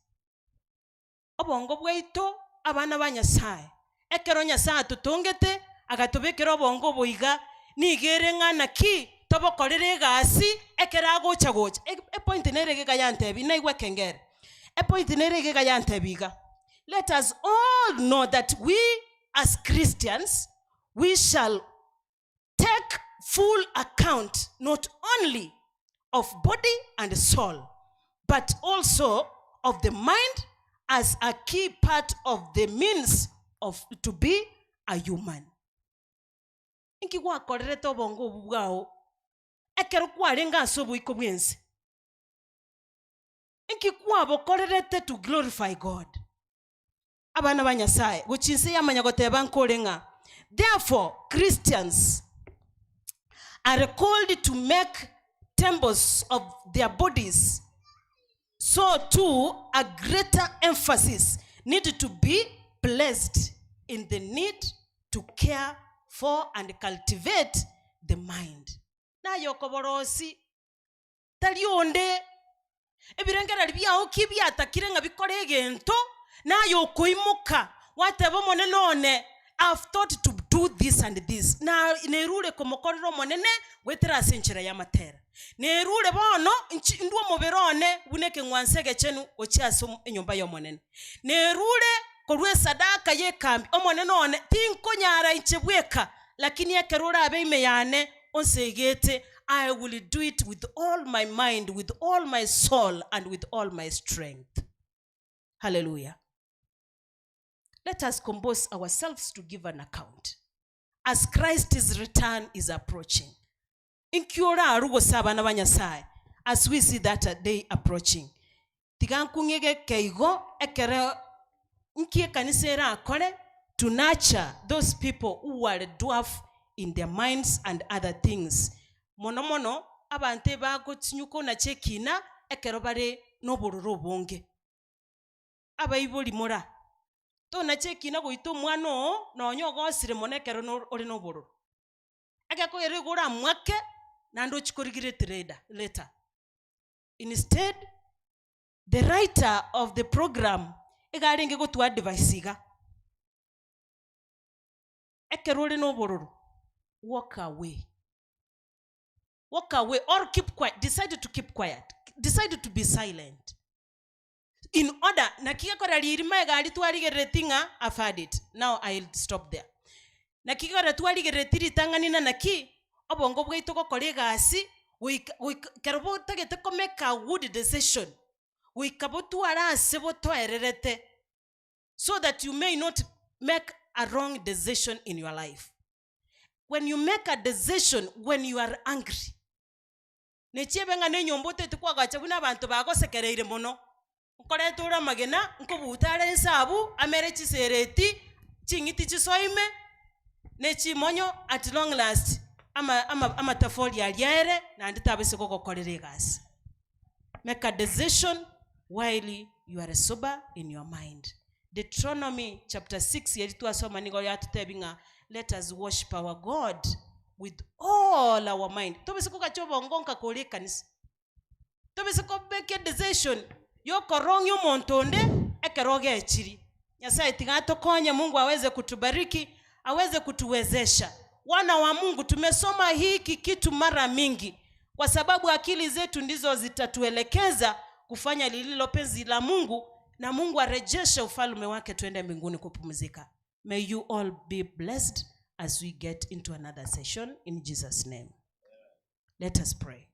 Obongo bwaito abana banyasai. Ekero nyasaye tutongete agatobekera obongo boiga nigere ngana ki tobokorere gasi ekera gocha gocha e point nerege gayantebi naigwe kengere e point nerege gayantebiga. Let us all know that we as Christians, we shall take full account not only of body and soul, but also of the mind as a key part of the means of to be a human. Inki kwa korere to bongo bwao ekero kwa renga asobo iko bwense. Inki kwa bokorerete to glorify God. Abana banyasai guchinse yamanya goteba nkorenga. Therefore Christians are called to make temples of their bodies. So too a greater emphasis needed to be placed in the need to care for and cultivate the mind. Na yokoborosi tari onde ebirengera byaho kibyatakire nga bikore egento nayo kuimuka watebo monene one I've thought to do this and this na nerule komokorero monene wetera senchera ya matera nerule bono ndwo muberone buneke ngwansege chenu ochiaso enyumba yo monene nerule korwe sadaka yekambi omonene one tinkonyara inchebweka lakini yakerura abeime yane onsegete I will do it with all my mind, with all my soul, and with all my strength. Hallelujah. Let us compose ourselves to give an account as Christ's return is approaching. As we see that day approaching. To nurture those people who are dwarf in their minds and other things. Mono abante bagotinyuko na chekina ekero bare nobororo bonge abayiboli mora to na chekina goito mwano no nyogosire monekero no ori nobororo agako ere gora mwake nando chikorigire trader later. Instead, the writer of the program egarenge go to advise ga ekero ori nobororo walk away or keep quiet. Decided to keep quiet, decided to be silent in order nakiga kora lirima gali twaligerere tinga. I've had it, now I'll stop there. Nakiga kora twaligerere tiri tanganina naki obongo bwaito ko kolega asi we kerbo tagete ko make a good decision we kabotu ara sebo toererete so that you may not make a wrong decision in your life. When you make a decision when you are angry, nechibenga nenyombote tukwaga buna abantu bagosekereire mono ukoretura magena nkobutare nsabu amere chisereti chingiti chisoime nechimonyo at long last ama tafoli aliere na nditabese kokokorere gas. Make a decision while you are sober in your mind. Deuteronomy chapter 6 yeritu asoma nigo yatutebinga, let us worship our God with all our mind. Tobese ko kachobo ngonka kole kanisa. Tobese ko make a decision yo korong yo montonde ekeroge echiri. Nyasaye tingato konye Mungu aweze kutubariki, aweze kutuwezesha. Wana wa Mungu tumesoma hiki kitu mara mingi kwa sababu akili zetu ndizo zitatuelekeza kufanya lililo penzi la Mungu na Mungu arejeshe ufalme wake tuende mbinguni kupumzika. May you all be blessed as we get into another session in Jesus' name. Let us pray.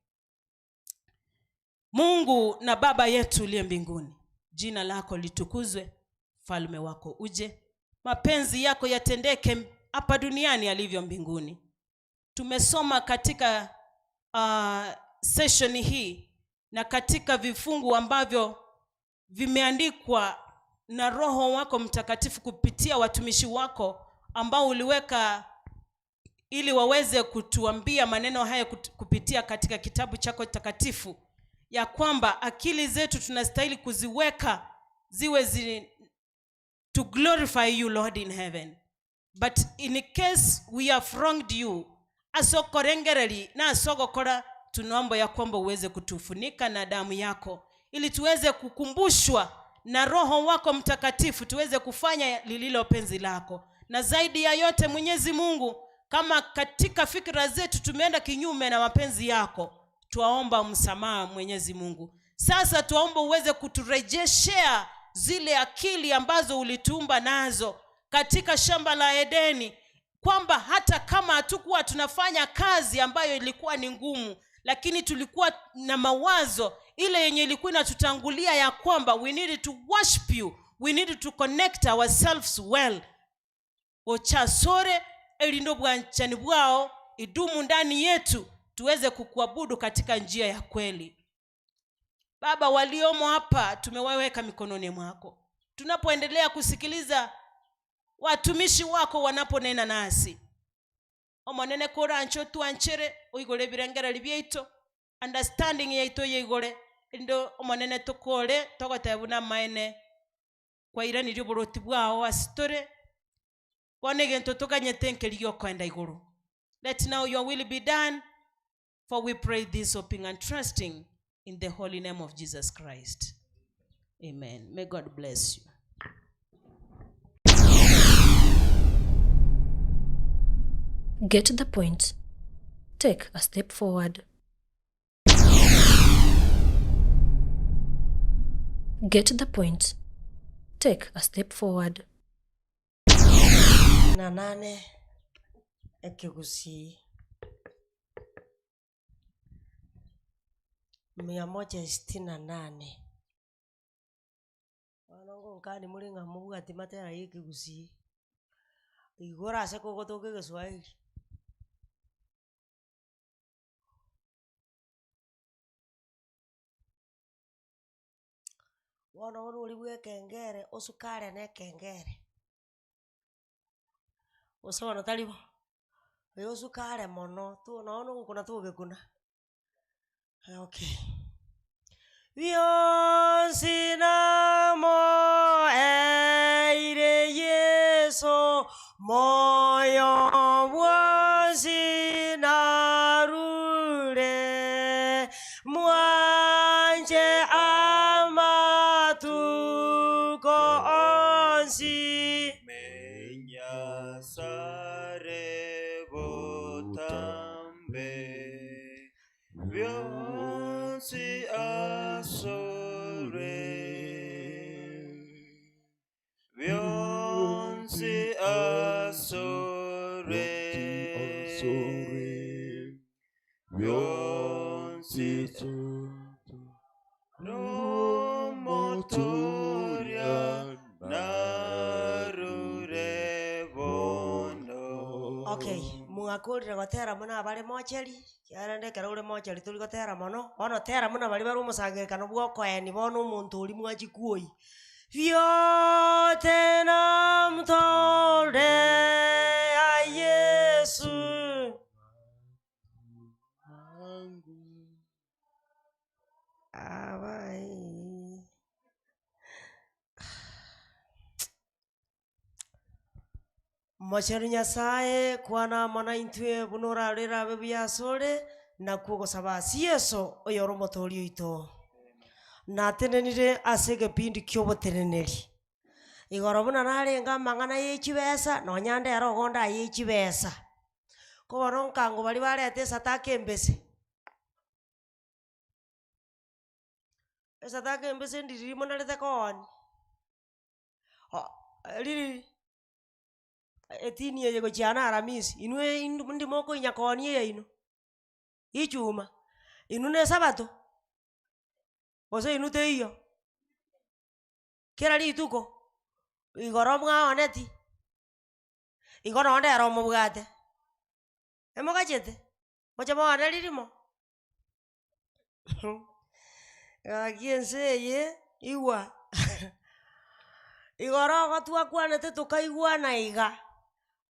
Mungu na Baba yetu uliye mbinguni, jina lako litukuzwe, ufalme wako uje, mapenzi yako yatendeke hapa duniani yalivyo mbinguni. Tumesoma katika session hii na katika vifungu ambavyo vimeandikwa na Roho wako Mtakatifu kupitia watumishi wako ambao uliweka ili waweze kutuambia maneno haya kupitia katika kitabu chako takatifu, ya kwamba akili zetu tunastahili kuziweka ziwe to glorify you Lord in heaven. But in case we have wronged you, asokorengereri na asogokora, tunaomba ya kwamba uweze kutufunika na damu yako ili tuweze kukumbushwa na Roho wako Mtakatifu, tuweze kufanya lililo penzi lako. Na zaidi ya yote Mwenyezi Mungu, kama katika fikra zetu tumeenda kinyume na mapenzi yako, tuaomba msamaha Mwenyezi Mungu. Sasa tuaomba uweze kuturejeshea zile akili ambazo ulituumba nazo katika shamba la Edeni, kwamba hata kama hatukuwa tunafanya kazi ambayo ilikuwa ni ngumu, lakini tulikuwa na mawazo ile yenye ilikuwa inatutangulia ya kwamba we need to worship you, we need to connect ourselves well. Ochasore elindo bwanchani bwao idumu ndani yetu, tuweze kukuabudu katika njia ya kweli. Baba, waliomo hapa tumewaweka mikononi mwako. Tunapoendelea kusikiliza watumishi wako wanaponena nasi, omonene korancho tuanchere oigole birengera libyeito, understanding yaito yegole ndo omonene tokole togotabuna maene kwa irani ryoboroti bwao asitore bonegento tokanyete liyo kwenda iguru. Let now your will be done, for we pray this hoping and trusting in the holy name of Jesus Christ. Amen. May God bless you. Get the point. Take a step forward. Get the point. Take a step forward. Nanane ekigusi 168 wanongo nkani mulinga mubuga ati matera yekigusi igora se kogotoke Kiswahili wana uri bwe kengere osukare ne kengere osona talibo yo sukare mono tu naona kuna tu gekuna okay Vyonsi namo eire Yeso moyo wansi narure mwanje amatu ko onsi Menya sare botambe Vyonsi asore Vyonsi asore Vyonsi no motoria narure bono. Okay, muakurira gotera muna abale mocheri kiara ndekera ure mocheri tuli gotera mono ono tera muna bali baru musangirikano bwoko eni bono umuntu uri mwachikuoi vyote namtore a Yesu Abai Mocheri Nyasaye kwana mana intwe bunora rera bebya sore na kugo sabasi Yesu oyoro motori ito na tenenire asege pindi kyobo teneneri igoro buna narenga mangana yechibesa no nyande yaro gonda yechibesa ko baronka ngo bali barete satake mbese satake mbese ndiri mona lete kon lili etini yego jana aramisi inwe ndi moko inyakoni ye ino ichuma inune sabato ose inute iyo kera lituko igoro mga oneti igoro onde aro mubugate emoga chete mocha mwana lirimo akiense ye iwa igoro gatua kwanete tukaiguana iga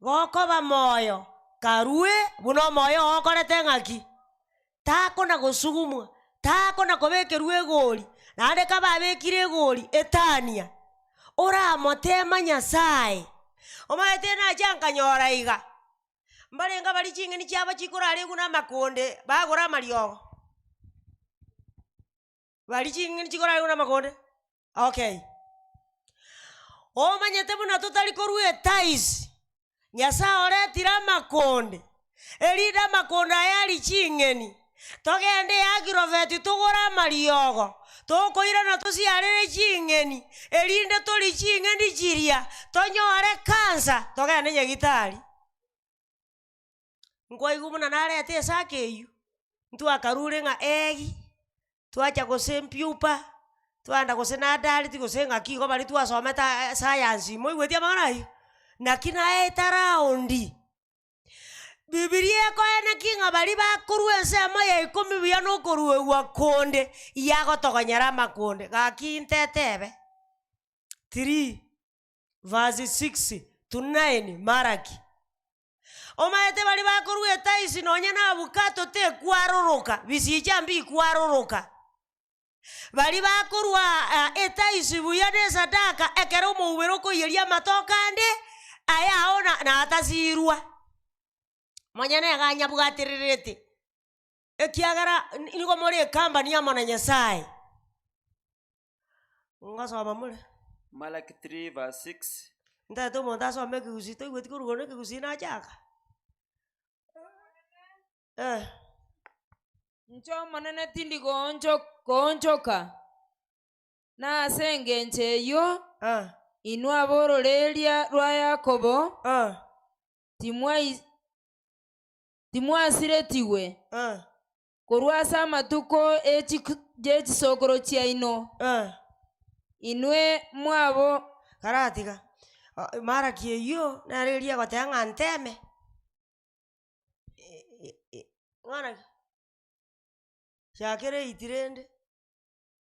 goko ba moyo karue buno moyo okorete ngaki tako na gusugumwa tako na kobekerwe gori nande kaba bekire gori etania ora motema Nyasaye omaete na janka nyora iga mbalenga bali chingeni cyaba chikora ale kuna makonde bagora mariogo bali chingeni chikora ale kuna makonde okay omanyete buna tutali korwe tais Nyasaye oretira makonde elida makonde ayali chingeni togende agroveti tugora mariogo tokoira na tusiarere chingeni elinde toli chingeni chiria tonyore kansa togende nyagitari ngoi gumuna narete sakeyu ntu akarure nga egi twacha gosempiupa twanda gosena dali tigosenga kigo bali twasometa science moigwetia mangana na kina etaraundi Biblia ko ena kinga bali bakurwe sema ya 10 bya no kurwe wakonde yago togonyara makonde gakintetebe 3 verse 6 to 9 Maraki omaete bali bakurwe taisi nonya na bukato te kwaroroka bisijambi kwaroroka bali bakurwa etaisi buyane sadaka ekero muwero ko yeria matokande aya ona na atasirwa Monyane ganya bugatirerete ekiagara niko muri company ya mwana Nyasaye ngasoma mule Malachi 3 verse 6. ndato monta some kigusi to igweti kurugone kigusi na chaka ncho monene tindi gonjoka na asengenche yo inwa bororeria rwa Yakobo timwasiretiwe korwasa amatuko echisokoro chiaino inwe mwabo karatiga mara kieyo nareria gotenga nteme ngana shakere itirende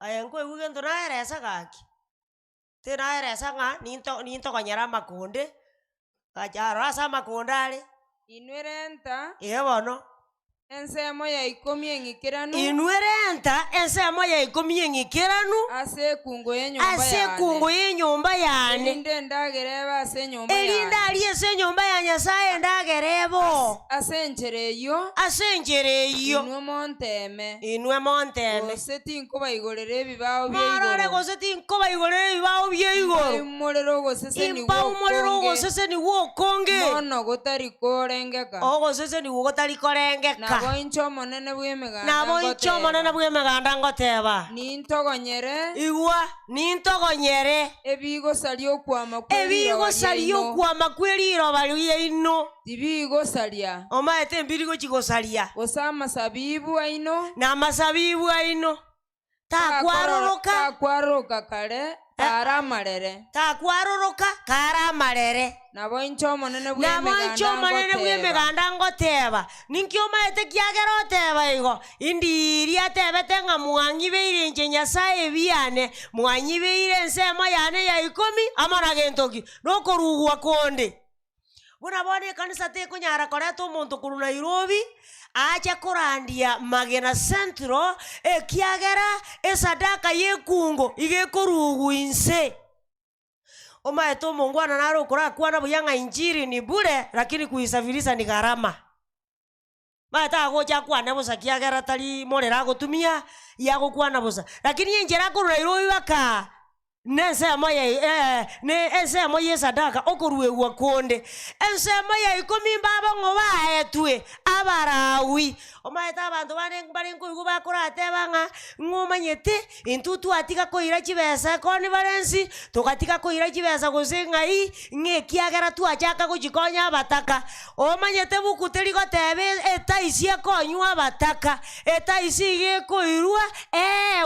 ayengo ugendo naeresa gaki tena eresa nga ninto konyara makonde kajara sa makondale inwerenta bono ensemo ya 10 engikiranu inwerenta ensemo ya 10 engikiranu ase kungo yenyumba yane elinde ndagereba ase nyumba yane elinde ali ase nyumba ya Nyasaye ndagerebo asenjereyo inwe monteme goseti nkoba igorere ebibao bye marare goseti nkoba igorere ebibao bye igoro umuriro gosese ni wokonge nono gotari korengeka gosese ni gotari korengeka nabo incho monene bw'emiganda ngoteba nintogonyere igwa nintogonyere ebigosaria okwama kw'eriroba lyaino tibigosaria omaete embirigo chigosaria gosa amasabibu aino n'amasabibu aino takwaroroka kare karamarere nabo incho monene bw'emiganda ngoteba ninkio maete kiagera oteba igo indiri atebete nga mwanyi beire nche Nyasaye biane mwanyi beire ensemo yane ya 10 amara gentoki nokorugwa konde buna bone kanisa tekonyara koreta omonto kuru Nairobi acha korandia Magena Central ekiagera esadaka yekungo igekorugu inse omaeto mongwana naro kora buyanga injiri ni bure lakini kuisafirisha ni gharama mata gocha kwana bosa kiagera tali morera gotumia yago kwana bosa lakini yenjera ko Nairobi baka ensemo ya sadaka okoruwe gwa konde ensemo ya 10 baba ngoba etwe abarawi omaeta abantu bari nkuigu bakorate banga ngomanyete intutu atika koira chibesa koni barensi tokatika koira chibesa gosenga ngekiagera tu achaka kujikonya abataka omanyete bukuteri gotebe etaisia konywa abataka etaisi gekoirwa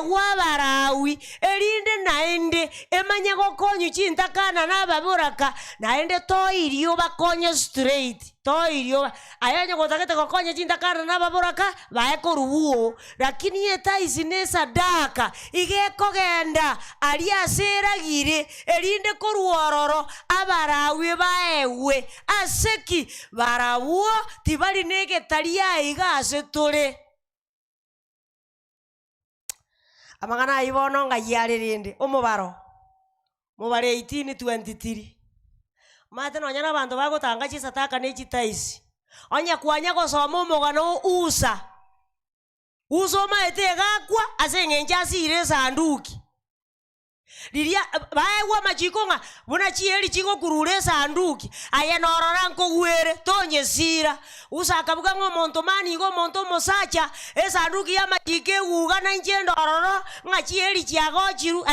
wabarawi erinde naende emanye gokonyu chintakana nababuraka naende toirio bakonye straight toirio ayanye gotakete gokonye chintakana nababuraka baekorubuo lakini etaisi ne sadaka igekogenda ali aseragire erinde koruororo abarawe baewe aseki barabuo tibali negetaria igase tore amagana ibono ngayarerinde omubaro mubare 1823 mate nonyana abantu bagotanga chisataka nechitaisi onya kwanya gosoma omogano usa maete gakwa asengenja asire sanduki liria baewa machikonga buna chieli chiko kurure sanduki ayenorora nkogwere tonyesira usakabuka ngomonto mani ngomonto mosacha esanduki ya machike uga na njendo ororo ngachieli chiago chiru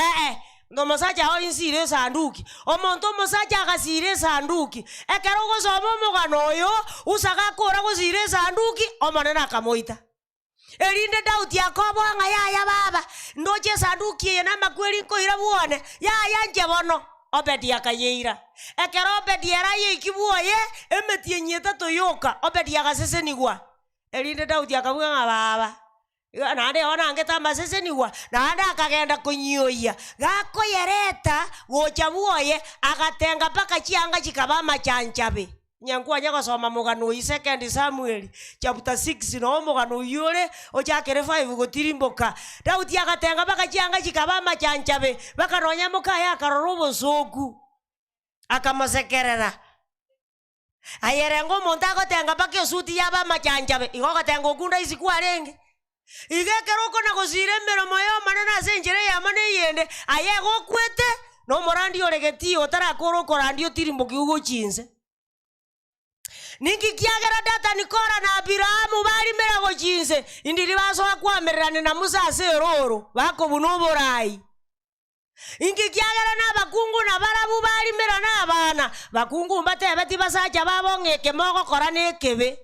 ndo mosacha ho insire sanduki omonto mosacha agasire sanduki ekero gosoma omogano oyo usagakora gosire sanduki omonena kamoita erinde dauti Yakobo nga yaya baba ndoche sanduki ye na makweli nkoira buone yaya njebono obedi akayeira ekero obedi era ye ikibuoye emetie nyeta toyoka obedi agasesenigwa erinde dauti akabuga nga baba nande ona ngeta masesenigwa nande akagenda kunyoya gako yereta gocha buoye agatenga paka chianga chikaba machanchabe nyankwa nyaka soma mogano 2 Samuel chapter 6 no mogano yore ochakere 5 gotirimboka Daudi akatenga baka chianga chikaba machanchabe baka ronya moka ya karorobo soku akamasekerera ayerengo monta gotenga baka suti yaba machanchabe igo gatenga okunda isikwarenge igekero kona gosire mirimo yo manana senjere ya mane yende aye gokwete no morandi oregeti otarakoro korandi otirimbo kiugo chinse ningi kiagera data nikora na Abirahamu bari merago chinse indiri baso akwamererane na Musa aseroro bako bunoborai ingi kiagera na bakungu na barabu bari mera na abana bakungu mbate beti basaja babongeke mogo korane kebe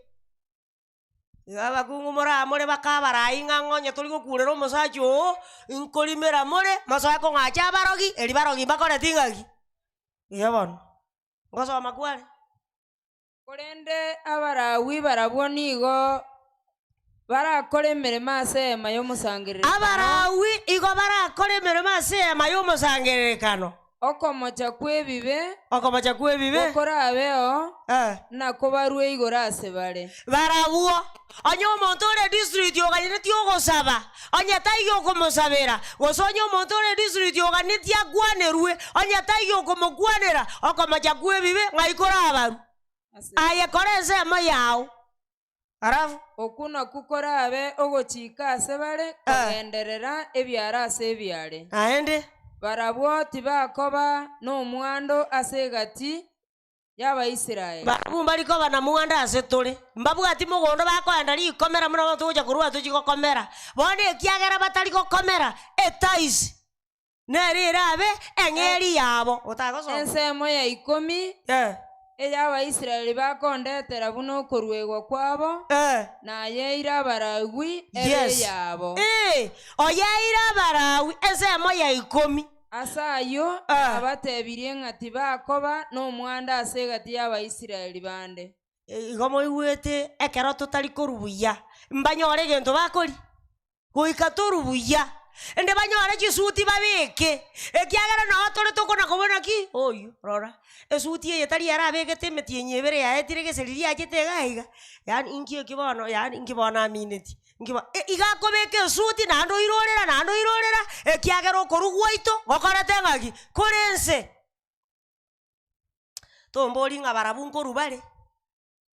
ya bakungu mora amore bakabarai ngangonye tuli gokurero musajo inkolimera more masako ngacha barogi eli barogi bakore tingagi yabon ngoso makwale Korende Abarawi barabwonigo barakora emirimo asema y'omusangiririkano. Abarawi igo barakora emirimo asema y'omusangiririkano. Okomocha kwebibe. Okora abeo. Nako barwe igoro ase bare. Barabwo. Onye omonto ore district yoganeti ogosaba. Onye tayo okomosabera. Gosonye omonto ore district yoganeti agwanerwe. Onye tayo okomogwanera. Okomocha kwebibe ngaikora abaru. Aye koreze mayao. Arafu okuna kukora abe ogochika asebare kugenderera ebyara ase ebyare. Aende barabwo tibakoba no mwando asegati yaba Israeli. Babumba likoba na mwanda ase tole. Mbabu ati mugondo bakwenda likomera muno tuja kurua tujikokomera. Bone kiagera batali kokomera etaisi. Nerira abe engeri yabo. Otagoso. Ensemo ya 10. Eyaba Israeli bakondetera buno korwegwa kwabo na yeira Abarawi ebe yabo oyeira Abarawi ensemo ya 10 asayo abatebirie ngati bakoba no mwanda asegati yaba Israeli bande igomo iwete ekero tutali korubuya mbanyore gento bakori goika torubuya ende banyore chisuti babeke ekiagera no tole tokona kobona ki oyu rora esuti yetari yarabegete metienye ya etire geseriri agitega iga yani inkio kibono yani inkibona mineti ngiba igakobeke esuti nando irorera ekiagera okorugwaito gokorete ngaki korense tomboli ngabarabu nkorubare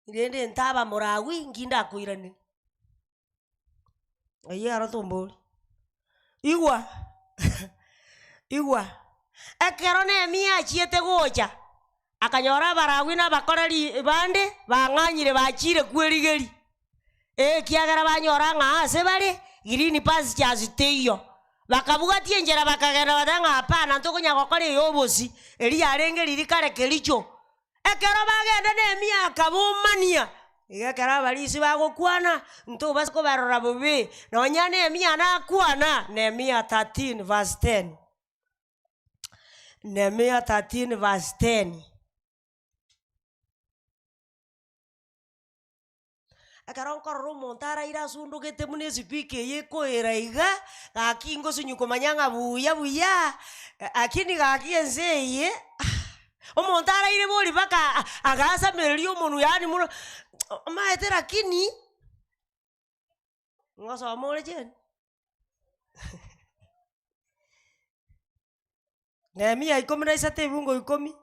irende ntaba Morawi nginda kuirane ayara tomboli igwa ekero Nehemia achiete gocha akanyora Abarawi na bakoreri bande banganyire bachire kwerigeri kiagera banyora nga ase bare green pastures teyo bakabuga tienjera bakagera badanga hapana ntokonya gokore yobosi eri yarenge riri kare kericho ekero bagenda Nehemia akabumania igakara balisi bagokwana nto basko barora bobe nonya Nehemia nakwana Nehemia 13 verse 10 Nehemia 13 verse 10 akaronkoro montara ira sundo kete munezi pike yeko eraiga akingo sunyuko manyanga buya akini gakienzeye omontara ire boli baka agasa merio monu yani muno maetera kini ngoso mole jen Nehemia 17 bungo 10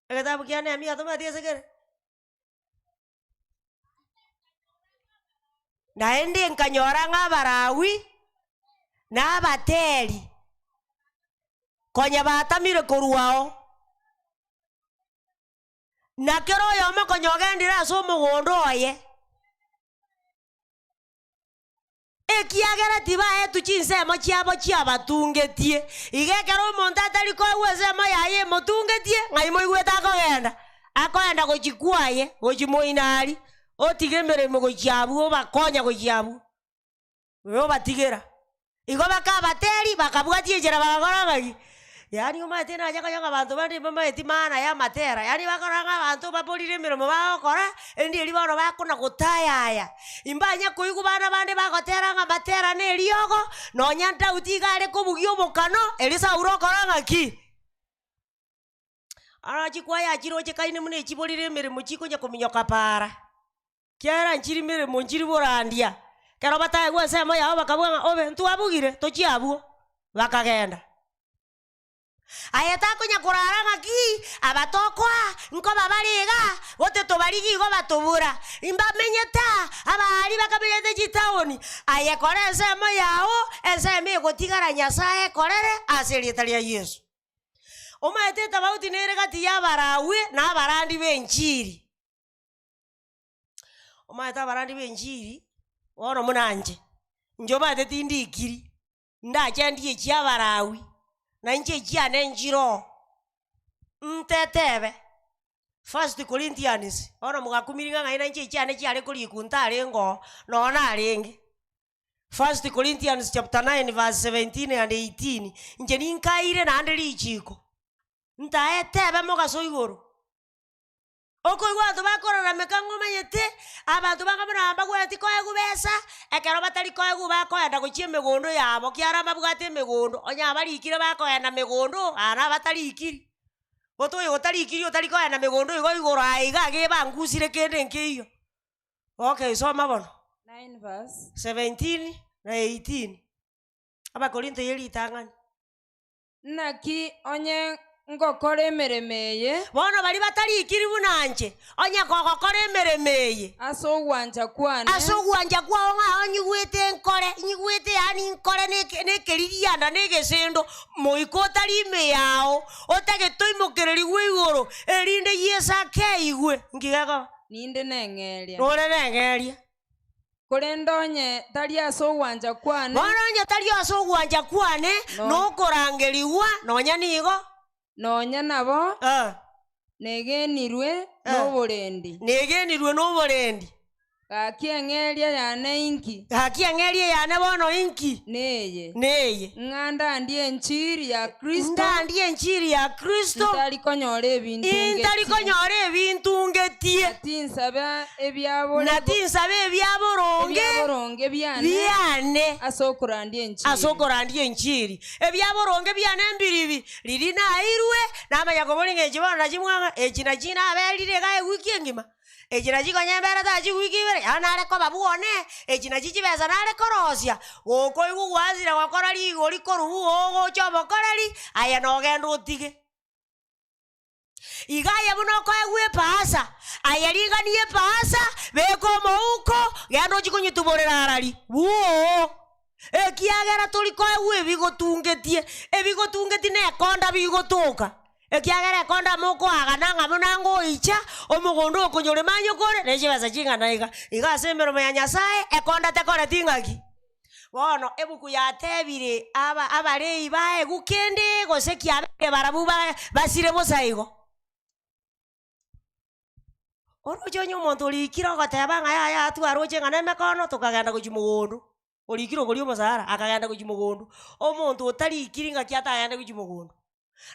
ekatabu kia Nehemia toma tie segere naende nkanyora ng'Abarawi n'Abateri konya batamire koruao na kero yome konyogendira so mugondo oye ekiagera tiba etu chinsemo chiabo chiabatungetie igekero omonto atari koigwesemo yaye motungetie ng'aimo igweta akoenda gochikwaye gochimoinari otige mirimo gochiabu bakonya gochiabu yo batigera igo bakabateri bakabwatie jera bagorangagi yani umate na jaka jaka bantu bandi mama etimana ya matera yani bakoranga bantu bapolire mirimo bakora endi eri bono bakona gotayaya imbanya kuigu bana bandi bagoteranga matera ne riogo no nyanta utigare kobugio bokano elisa urokoranga ki ara chikwaya chiroche kaine mune chipolire mirimo chikonya kominyoka para kiara nchiri mirimo nchiri borandia kero bataye gwesemo yao bakabwanga obe ntu abugire tochiabuo bakagenda ayeta kunya kurara ngaki abatokwa nko babariga gote tobarigi go batubura imba menyeta abari bakamenyete chitaoni ayekora ensemo yao ensemo gotigara Nyasaye korere asirita ria Yesu omaeteta bauti nere gati ya barawe na barandi benjiri omaeta barandi benjiri wono munanje njoba tetindi ikiri ndachendie chia barawi na nje chia nenjiro ntetebe 1 Corinthians ono mugakumiringa ngai na nje chia ne chia rekuri kunta rengo nona arengi 1 Corinthians chapter 9 verse 17 and 18 nje ninkaire na ndiri ichiko ntaetebe mugaso iguru oko igwantu bakorora mekango menyete abantu bakamuramba gwati koye gubesa ekero batari koye gubakoyenda guchie megondo yabo kiara mabugate megondo onya barikire bakoyenda megondo ara batarikiri otoye otarikiri otarikoyenda megondo igo igoro aiga geba ngusire kende nkiyo. Okay, soma bono 9 verse 17 na 18 aba Korinto yeli tangani naki onye ngokore meremeye bono bali batarikiri bunanje onya kokokore meremeye aso gwanja kwane kwao nga onyigwete nkore nyigwete yani nkore nekeriria negesendo moiko tarime yao otage toimokereri gwigoro erinde Yesa keigwe ngigako ninde nengeria nore nengeria kurendonye tari aso gwanja kwane bono tari aso gwanja kwane no korangeriwa nonya nigo nonya nabo negenirwe n'oburendi gakiengeria yane inki bono inki neye nganda ndiye enchiri ya Kristo ntari konyora ebintu ngetie natinsabe ebyaboronge byane asokorandie enchiri ebyaboronge byane mbiribi liri nairwe namanya kobolinga ekibono nakimwanga ekina aberire gae wiki engima ejina jikonya mbere ta jiwikibere yanare ko babuone ejina jijibeza nare korosia goko igu gwazira gwakora ligo likoru ogo chobo korari aya no gendo utige igaya buno ko egwe pasa aya liganie pasa beko mouko gendo jikunyituborera arari buo ekiagera tuliko egwe bigotungetie ne konda bigotoka ekiagera konda moko agananga munango icha omugondo okonyore manyokore nechibaza chingana iga sembero ya Nyasaye ekonda tekore tingaki bono ebuku yatebire abarei bae gukende gosekia barabu basire bosaigo orojo nyomonto likira goteba ngaya atwaroche ngana mekono tukagenda kuchimugondo olikiro gori omosara akagenda kuchimugondo omonto otari ikiringa kiatagenda kuchimugondo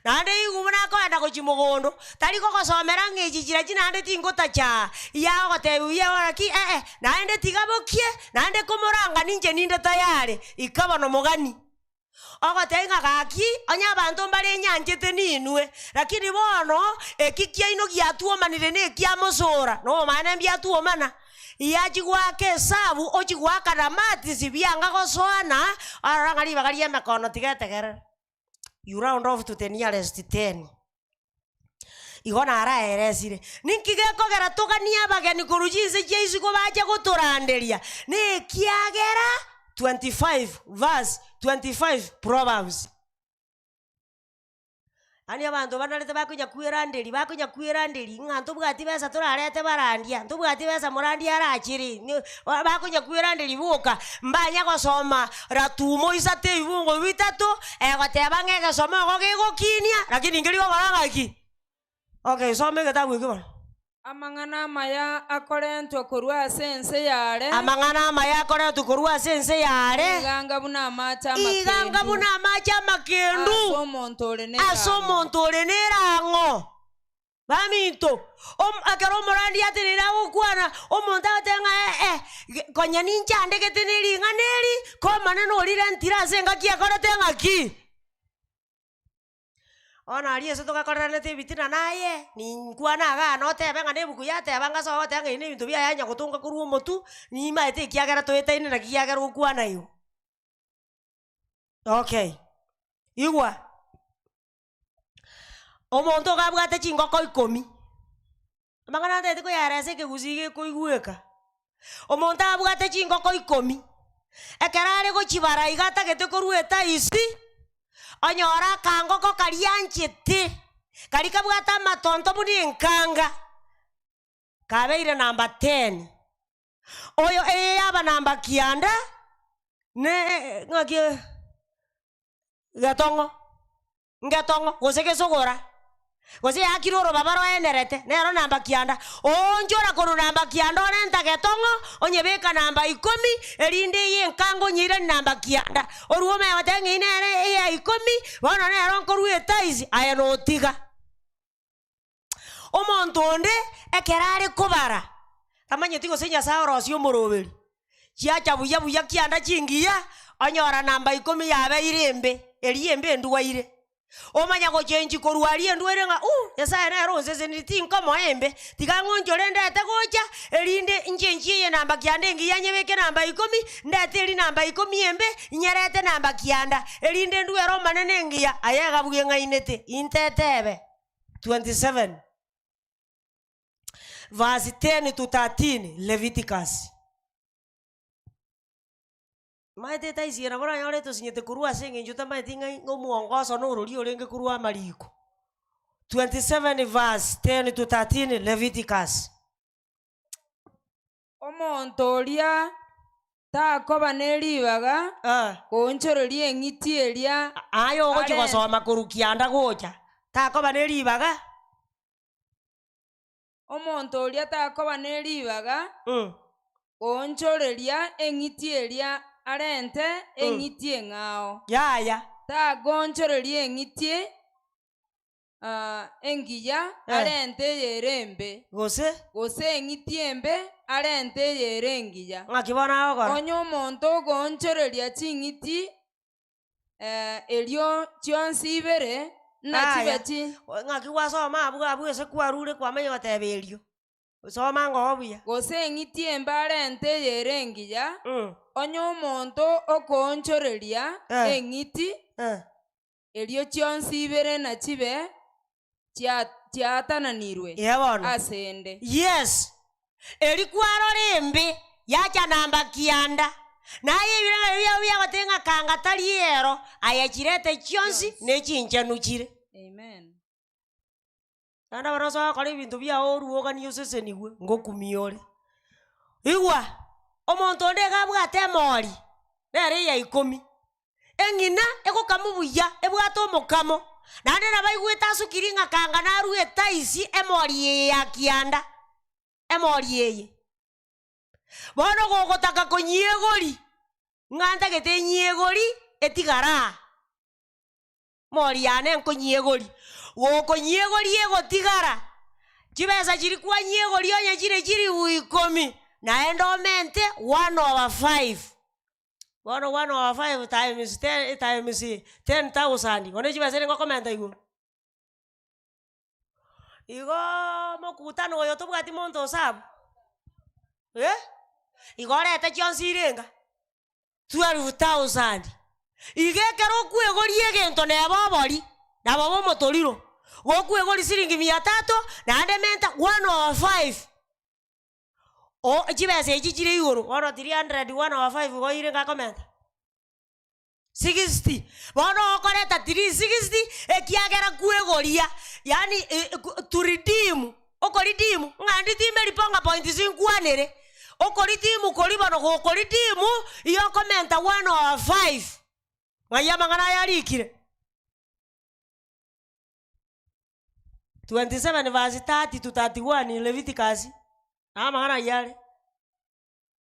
nande igubuna kwenda kuchimugondo tari kokosomera ngejijira kinande tingotacha ya gotebuye oraki nande tigabokie nande komoranga ninje ninde tayari ikabano mogani ogotenga gaki onya bantu mbare nyanjete ninwe lakini bono ekikia ino giatuomanire ne kiamosora no mana mbiatuomana yaji gwake sabu oji gwaka ramati sibianga gosoana arangari bagari emekono tigetegere you round off to the nearest 10 igona ara eresire ninkigekogera tugania abageni kurujinse Jesu ko baje guturanderia ne kiagera 25 verse 25 Proverbs ani abantu banalete bakunya kwiranderi ngantu bwati besa turarete barandia ntubwati besa murandia arachiri bakunya kwiranderi buka mbanya gosoma ratumo isate ibungo bitatu egoteba ngege soma gogigokinia lakini ngiri barangaki okay some getabu ikibona amang'ana maya akorentwe korwa sense yare iganga buna amacha makendu asomonto ore nerango baminto akero morandi atirira gukwana omonta atenga konya ninja ndegete neringa neri ko maneno orire ntira senga kiakora tenga ki ona ali eso tokakorana te bitina naye ni nkwana ga no tebe nga nebuku ya tebe nga so tenge ni bintu bya yanya gutunga kuru motu ni maite kiagera toetaine na kiagera gukwana yo okay igwa omonto gabwate chingoko 10 amangana ndete ko yarese ke gusige ko igweka omonto abwate chingoko 10 ekerare go chibara igata gete ko rueta isi onyora kangoko karianchete kari kabwata matonto buni enkanga kabeire namba 10 oyo aba namba kianda ne ngakie ngatongo goseke sogora gose yakiroro babaro enerete nero namba kianda onjora koru namba kianda onenta getongo onyebeka namba 10 erinde ye nkango nyire namba kianda oruome watengi inere ya 10 bono nero nkoru etaizi aya no tiga omontonde ekerare kubara tamanye tigo senya saorosio moroberi chiacha buya kianda chingiya onyora namba 10 yabe irembe eriembe nduwaire omanya go change korwari endwere nga yesa nero nsese niti nkomo embe tigangonjore ndete gocha erinde njenji ye namba kianda ngiya nyebeke namba 10 ndete eri namba 10 embe nyerete namba kianda erinde ndwero manene ngiya ayaga buye ngainete intetebe 27 verse 10 to 13 Leviticus maite taisiera bora yore to sinyete kurua senge njuta maite ngai ngomuongoso no ruri orenge kurua mariko 27 verse 10 to 13 Leviticus omontoria takoba neribaga konchorori eng'iti eria ayo gochi gosoma kurukianda gocha takoba neribaga omontoria takoba neribaga konchoreria eng'iti eria arente eng'iti eng'ao yaya tagonchoreria eng'iti engiya arente yerembe gose eng'iti embe arente yerengiya ng'akibona ogora onyo omonto ogonchoreria ching'iti erio chionsi ibere nachibeti ng'akiwasoma abu ase kwarure kwamenya goteberio soma ngobuya gose eng'iti embe arente yerengiya onyo omonto okonchoreria eng'iti erio chionsi ibere nachibe chiatananirwe asende yes eri kwarorembe yacha namba kianda naye ibiranga bya gotenga kanga taliero ayachirete chionsi nechinchanuchire amen anda baroso akore bintu bya oruoga niyo sese niwe ngokumiore igwa omonto ndega bwate mori nere ya 10 engina ekokamubuya ebwate omokamo nande nabaigweta sukiringa kanga naru etaisi emori ya kianda emori eye bono gogotaka konyiegori ng'anta gete nyiegori etigara mori yane nkonyiegori gokonyiegori egotigara chibesa chiri kwa nyiegori onye chiri 10 naende omente 1/5 bono 1/5 times 10 times 10,000 one chibesa ngo komenta igo mokutano oyo tobwati monto osabu igorete chionsi irenga 12,000 igekero kwegori egento nebobori nabo bomotoriro gokwegori siringi 300 naende menta 1/5 chibesa echi chiri igoro bono 300 1/5 goirenga komenta 60 bono okoreta 360 ekiagera kwegoria yani turidimu okoridimu ng'andi time liponga pointi zinkwanere okoridimu koribono gokoridimu iyo komenta 1/5 ng'ayama ng'ana yarikire 27 verse 30 to 31 Leviticus amang'ana yare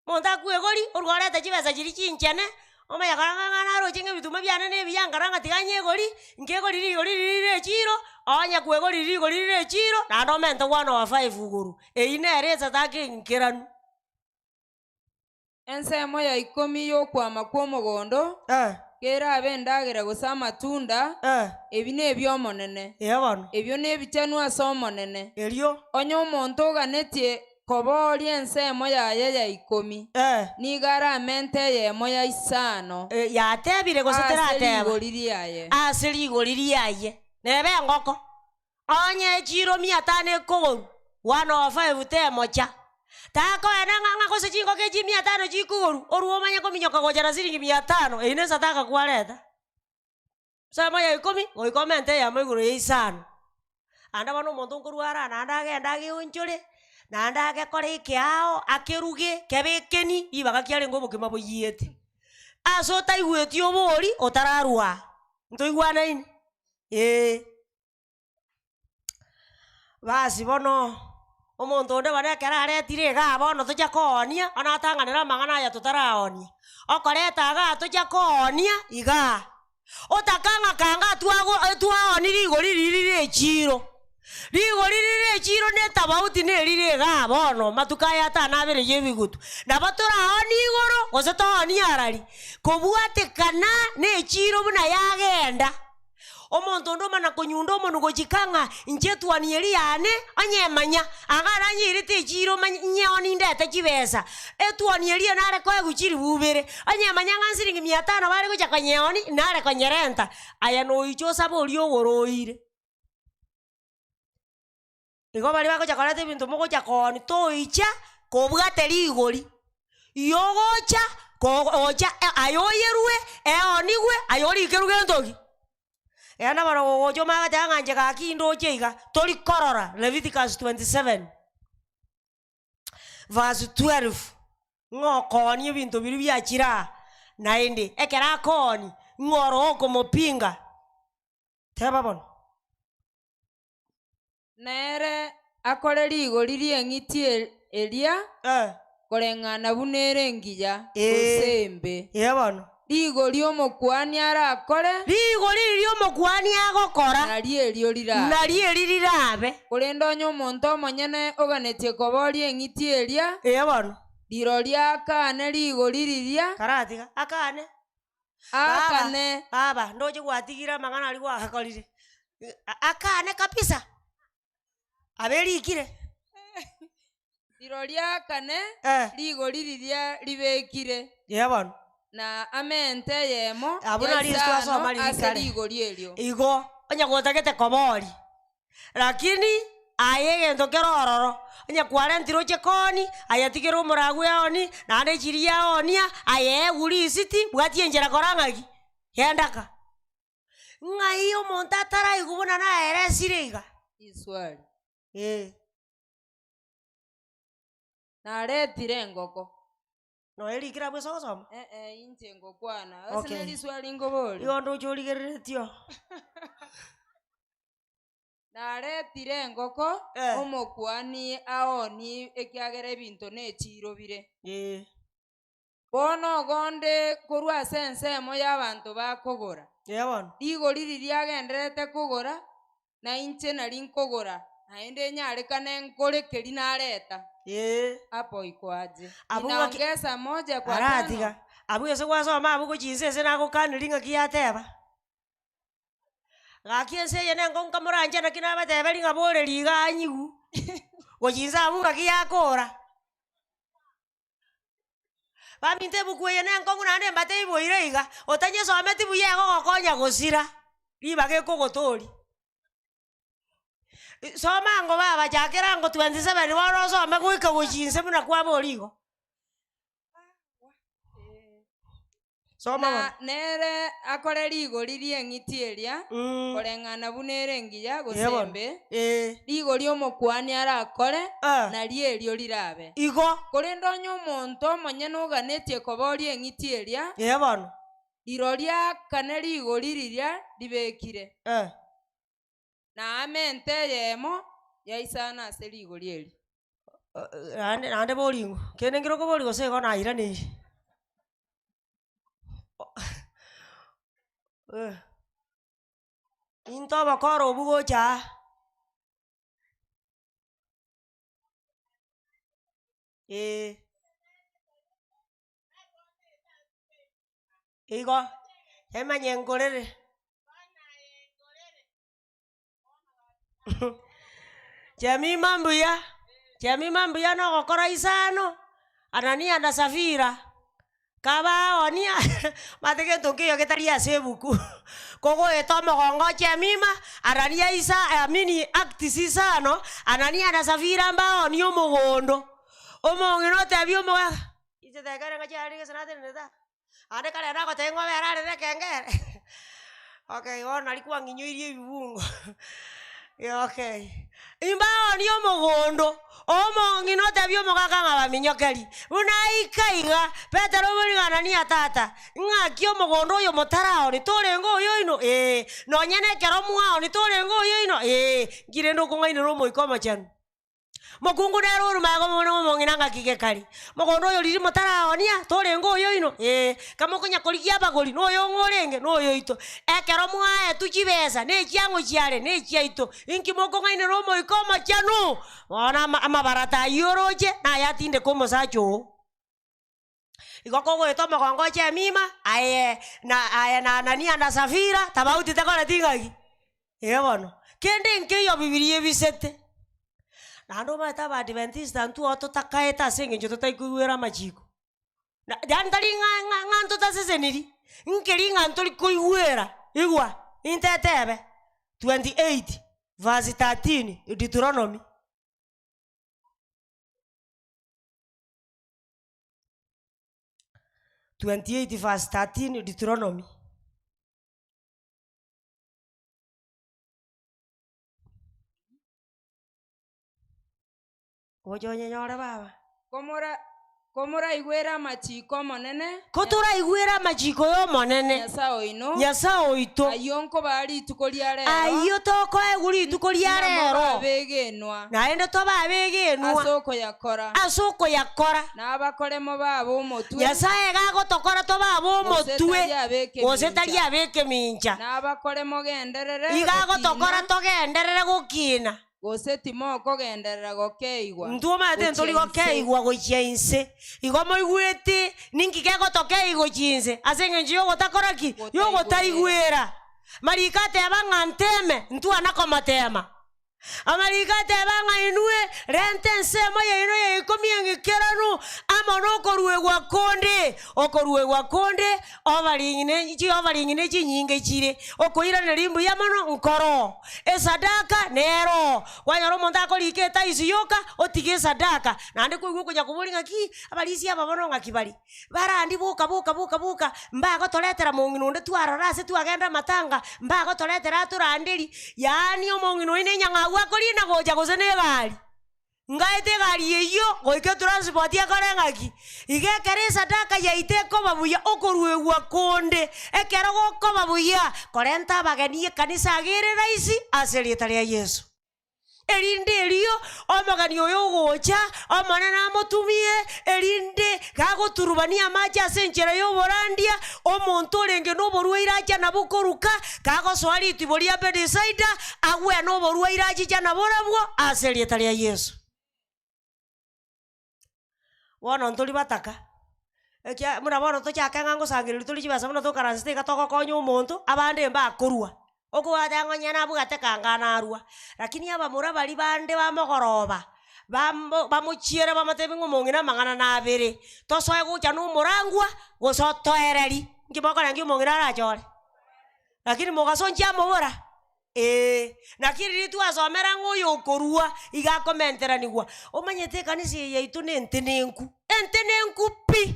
monta kwegori orwarete chibesa chiri chinchene omanya karang'ang'ana arochinge bituma byane nebiyangaranga tiganyegori nkegori rigori chiro onya kwegori rigori chiro nando omente 1/5 uguru einere take nkeranu ensemo ya 10 yokwama kwa omogondo kera abe endagera gose amatunda ebi nebyo omonene ebyo nebichanu ase omonene erio onye omonto oganetie koboria ensemo yaye ya 10 nigara amente yemo ya 5 yatebire gose terateba rigori riaye ase rigori riaye nebe ngoko onye chiro 500 kogoru 105 te mocha tako enanga kose chingo ke ji 500 chikogoru oruo manya kominyoka gojara siringi 500 ine sataka kwaleta sama ya 10 oikomente ya meguru isano anda bano monto nkoruara nanda agenda giunchore nanda agekore kiao akeruge kebekeni ibaga kiare ngobo kimabo yete aso taigweti obori otararwa ntoigwana ini basi bono omonto onde barekera aretire ga bono toja konia anatanganira mangana ya tutaraonia okoreta ga toja konia iga otakanga kanga tuaoni rigori chiro ne tabauti ne rire ga bono matukaya ta na bere yebigutu na baturaoni igoro osetooni arari kobuatekana ne chiro buna yagenda omonto ndo mana konyundo omono gojikanga injetwani eliane anyemanya agara nyirite chiro manyoni ndete kibesa etwani elia nare ko guchiri bubere anyemanya ngansiringi 500 bari gocha kanyoni nare konyerenta aya no ichosa bori ogoroire igo bari bagocha korete bintu mogocha koni toicha kobwate rigori yogocha ocha ayoyerwe eonigwe ayorikerwe ntogi yana bana wojo maga tanga nje ka kindo cheiga tori korora Leviticus 27 verse 12 ngokoni bintu biri byachira naende ekera koni ngoro komopinga teba bon nere akore rigori rieng'itie elia koreng'ana bunere ngiya osembe yebono rigori omokwani arakore rigori riomokwani agokora nari rirabe korende onye omonto omonyene oganetie koboria eng'iti eria bono riro riakane rigori riria karatiga akane baba ndoje gwatigira mang'ana ari gwakorire akane kabisa aberikire riro riakane rigori riria ribekire bono na amente yemo abuna listo asoma ase rigori erio igo onya gotagete kobori lakini ayegento kerororo onya kwarentiro chekoni ayatigero moragu yaoni nande chiri yaonia aye uri city bwati njera korangaki yendaka ngai omonto atara igubona na eresiriga iswali naretire ngoko no eri kira bwe sosoma inche ngokwana ase neri swali ngobori yondo chorigeretio naretire ngoko omokwani aoni ekiagere binto nechiro bire bono gonde korwa ase ensemo y'abanto bakogora bono rigori riria agenderete kogora na inche nari nkogora naende nyarekane nkorekeri nareta hapo ikwaje inaongeza moja kwa tano abu ese gwasoma abu kuchinse ese nagokanira kiyateba gakiense yene ngonka moranje na kinaba teberi ngabore liga anyigu gochinsa abu gakiyakora baminte bukwe yene ngongu nande mbate iboire iga otanye someti buye gokonya gosira ribage kogotori soma ngo baba jakera ngo 27 waro soma gwika gochinse muna kwa borigo soma nere akore rigori rieng'iti eria koreng'ana bunere ngiya gosembe rigori omokwani arakore na rierio rirabe igo korende onye omonto omonyene oganetie koboria eng'iti eria bono riro riakane rigori riria ribekire na amente yemo yaisana ase rigori eri nande boringo kende ngiro koborigo sego naira nei into bakoro bugocha igo emanye ngorere Chemi mambuya no gokora isano Anania na Safira kaba onia mateke tonke getaria sebuku kogo etomo gongo chemima arania isa amini acti sano anania na Safira mbao ni omogondo omongino tabio moga ite tekare ngachari sanate neta ande kale na gotengo berare de kengere okay ona alikuwa nginyoirie bibungo okay imbao ni omogondo omongino tabio moga kanga baminyokeri unaikaiga Petero burigana ni atata ngaki omogondo oyo motarao ni torengo oyo ino no nyene kero mwao ni torengo oyo ino ngire ndo kungaine ro moikoma chanu mokungu nero rumago mono mongina ngakige kali mogondo oyo liri motarao nia torengo oyo ino kamokonya koligia bagoli no yo ngorenge no yo ito ekero mwae tukibesa ne kyango chiare ne chiaito inki mokongaine ro moikoma chanu ona amabarata yoroje na yatinde komo sacho igoko etomo gongo che mima na nania na Safira tabauti takona tingagi bono kende nkeyo bibilie bisete nando mata ba Adventista ntu oto takaeta senge njoto taikuwera majiko na dandali nganto taseseniri nkeri nganto likuiwera igwa intetebe 28 verse 13 Deuteronomy 28 verse 13 Deuteronomy. Ojo nyanyora baba. Komora igwera machiko monene. Kotura igwera machiko yo monene. Nyasao ino. Nyasao ito. Ayonko bali tukolyarero. Ayo toko eguri tukolyarero. Abegenwa. Naende toba abegenwa. Asoko yakora. Na abakolemo babo motwe. Nyasaye gago tokora toba abo motwe. Osetali abeke mincha. Na abakolemo genderere. Igago tokora togenderere gukina. Goseti moko genderera gokeigwa. Nduma ate ntoli gokeigwa gochiense. Igomo igwete ninki kego tokeigwa chinse. Asenge njiyo gotakoraki. Yo gotaigwera. Marikate abanga nteme ntu anakomatema. Amarikate abanga inue rente nsemo ya ino ya ikomi ngikeranu amono okoruwe gwa konde ovaringine chinyinge chire okoira na limbu ya mono nkoro esadaka nero wanyaro monta akoliketa isiyoka otige sadaka nande kuigwa kunya kubulinga ki abalisi ababono ngakibali barandi buka mbago toletera mongino nde twararase twagenda matanga mbago toletera turandiri yani omongino ine nyanga wakolina goja gozene gari ngaite gari yeyo goike transport ya karengaki igekere sadaka ya iteko babuya okoruwe gwa konde ekero goko babuya korenta bagani kanisa agere raisi aserita ya Yesu erinde eliyo omagani oyo gocha omanana motumie erinde gago turubania macha senchera yo borandia omonto renge no borwe iracha na bukoruka gago swali tiboria bedesaida agwe no borwe iracha na borabwo aserita ya Yesu wono ntoli bataka ekia muna bono to chaka ngango sangiri tuli chibasa muna to karansite gatoko konyo omonto abande mba korua okuwata ngonyana bugate kangana arua lakini aba mura bali bande bamogoroba bamuchiera bamatebi ngomongina mangana na abere tosoe gucha no murangwa gosotoereri ngibokora ngi mongina arachore lakini mogasonja mobora nakiri ritu asomera ngoyo korua igakomentera nigwa omanyete kanisa yaitu nentenenku pi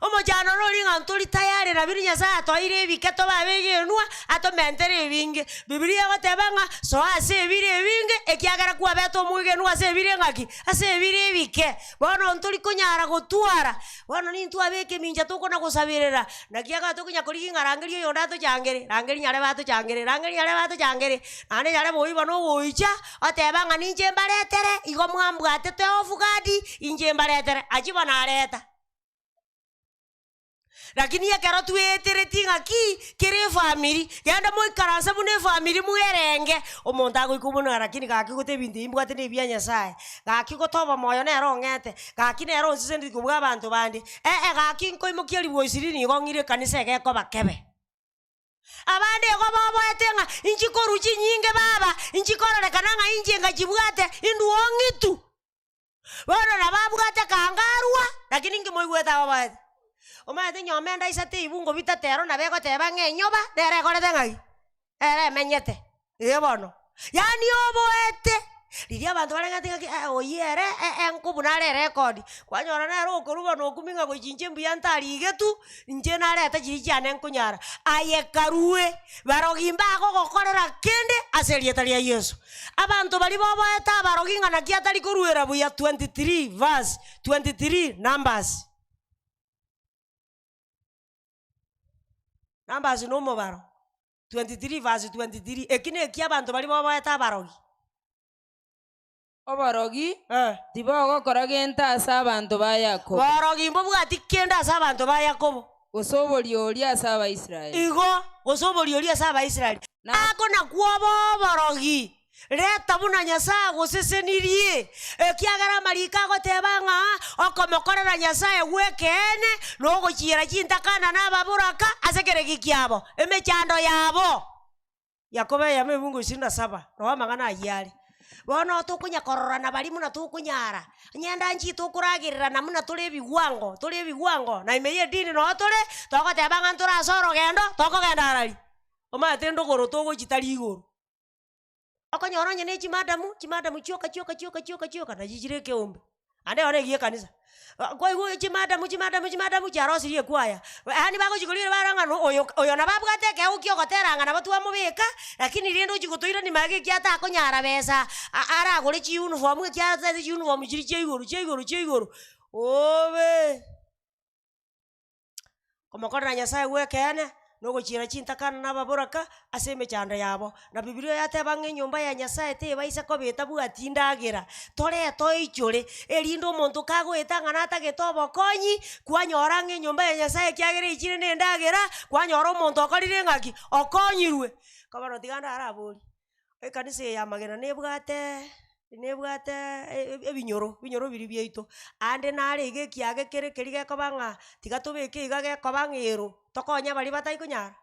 omojano rori ngantoli tayari na biri Nyasaye toire biketo babegenwa atomentere binge Biblia gotebanga so ase bire binge ekiagara kwa beto mugenwa ase bire ngaki ase bire bike bono ntoli konyara gotwara bono ni ntu abeke minja tokona gosabirira nakiaga tokunya kuri ngarangeri yo ndato changere rangeri nyare bato changere ane nyare boyi bano boicha otebanga ninje mbaretere igo mwambwate te ofugadi inje mbaretere achibana areta lakini ya kero tuetere tinga ki kere family yanda moi karansa bune family muerenge omonta go ikubona lakini gaki gote bindi imbwate ne bya Nyasaye gaki gotoba moyo ne rongete gaki ne ronse sendi kubwa abantu bandi gaki nko imokiali boisiri ni gongire kanisa geko bakebe abande go babo etenga inchikoru chinyinge baba inchikorore kananga inje ngachibwate indu ongitu bana na babwate kangarwa lakini ngimoigweta baba Omaete nyomenda isate ibungo bitatero na beko teba ng'enyoba nere korete ng'ai ere menyete bono yani oboete riria abantu bareng'atigaki oyere enkubu nare rekodi kwanyora nere okoruba nokuminga goichinche mbuya ntarigetu inche narete chiri chiane nkunyara ayekarue barogi mbagogokorera kende ase erieta ria Yesu abantu bari boboete abarogi ng'ana kiatari koruera buya 23 verse 23 Numbers nomobaro 23 verse 23 ekine ekia abantu bari boboete abarogi oborogi tibogokora gento ase abanto ba Yakobo borogi mbobwati kende ase abanto ba Yakobo gose oboria ase Abaisiraeli igo gose oboria ase Abaisiraeli ako nakwo borogi reta buna Nyasaye gosesenirie ekiagera marika agoteba ng'a okomokorera Nyasaye gwekene nogochiera chintakana nababuraka ase keregi kiabo emechando yabo Yakobo yame bungu 27 no magana ayari bono tukunyakororana bari muna tukunyara nyenda nchi tukuragirira na muna tuli ebigwango na imeye dini no tuli togoteba ng'a nturasoro gendo tokogenda arari omate ndogoro togochitari igoro okonyora nyene chimadamu chioka na jichire keombe ande ore gie kanisa kwa hiyo chimadamu charosirie kwaya hani bagochikolire barangano oyo na babwate ke ukiogoteranga na batu amubika lakini riendo chikotoira ni mage kiata akonyara besa ara gore chi uniform kiata chi uniform chiri cheigoro obe komakorera Nyasaye gwekene nogochira chintakana nababoraka ase emechando yabo na Biblia yateba ng'enyomba ya Nyasaye tebaisa kobeta bwatindagira tore toichore erindo omonto kagoeta ng'ana atagete obokonyi kwanyora ng'enyomba ya Nyasaye kiagere ichire nendagira kwanyora omonto okorire ng'aki okonyirwe kabano tiganda arabori ekanisa ya magena nebwate ebinyoro biri byaito ande nare ige kiage kere kerige kobanga tigatobeke igage kobangero tokonya bari batai kunyara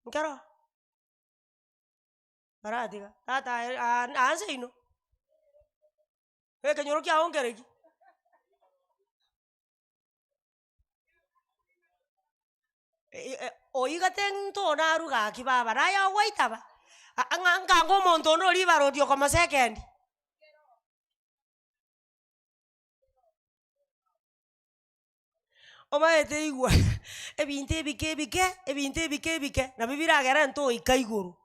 nkero aradiga tata anse ino kenyoro kia ongereki oigateng to naruga kibaba nayo waitaba ngango omonto ono ribarodio koma second omaete igwa ebinto ebike na bibiragera nto ikaiguru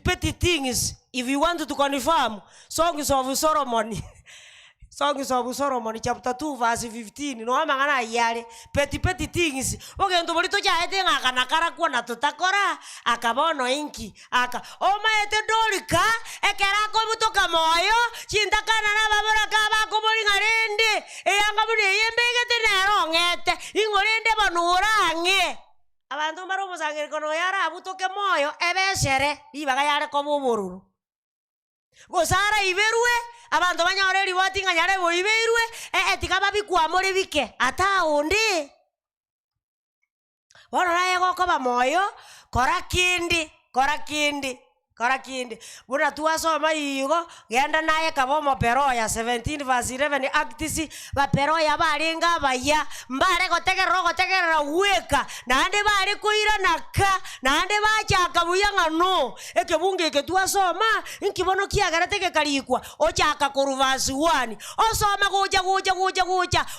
petty things if you want to confirm Songs of Solomon chapter 2 verse 15 no amangana yale petty things ogento bolito chaete ngakana karakwa na tutakora akabono inki aka omaete dorika ekera ko butoka moyo chintakana na babora kaba ko bori ngarende eyanga buri yembegete nero ngete ingorende banurange abantu baro musangere kono yara butoke moyo ebesere ibaga yare ko bubururu gosara iberwe abantu banyore riboti nganyare boibeirwe tikaba bikwamore bike ata undi bono naye gokoba moyo kora kindi buna tuwasoma igo genda naye kabomo Peroya 17 verse 11 actisi ba Peroya baringa baya mbare gotegerera weka nande bari kuira naka nande bachaka buyanga no ekebunge ke tuwasoma inkibono kiagarate ke karikwa ochaka ku verse 1 osoma goja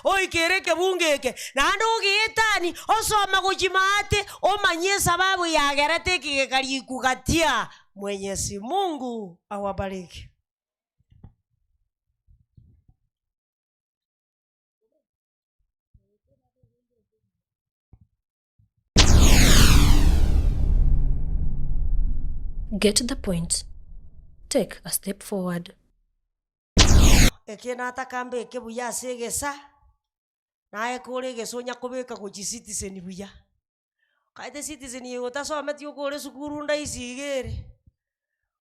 oikere kebunge ke nande ugietani osoma gojimate omanye sababu yagarate ke kariku gatia. Mwenyezi Mungu awabariki. Get the point. Take a step forward. Ekena atakambe kebuya segesa. Nae kore gesonya kubeka ku Citizen buya. Kaite Citizen yotasoma tyo kore sukuru ndaizigere.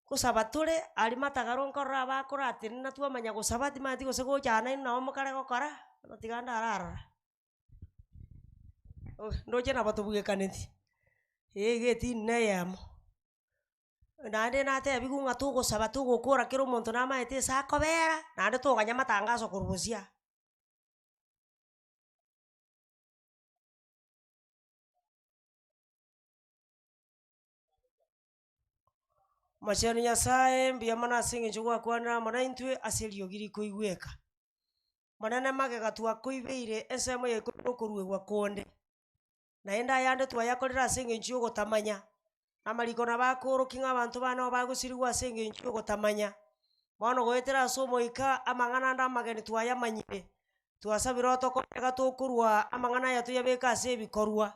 Kusabatule alimatagaro nkora bakora atina twamanya gusabati mati gosego cyana na omukare gokora batiganda arara ndoje nabatubuge kaneti geti neyamo nande nate bigunga tugusaba tugukura kiro muntu namaete sakobera nande tuganya matangazo kurubusia machani Nyasaye mbia mana singe chugwa kwana mana intwe aselio giri kuigweka manene magega twakuibeire ensemo ye kuruwe gwa konde na enda yande twayakorera singe nchuo gotamanya amariko na bakoro kinga abantu bana bagusirwa singe nchuo gotamanya bono goetera somo ika amangana nda mageni twayamanyire twasabira tokotega tokurwa amangana ya tuyabeka ase bikorwa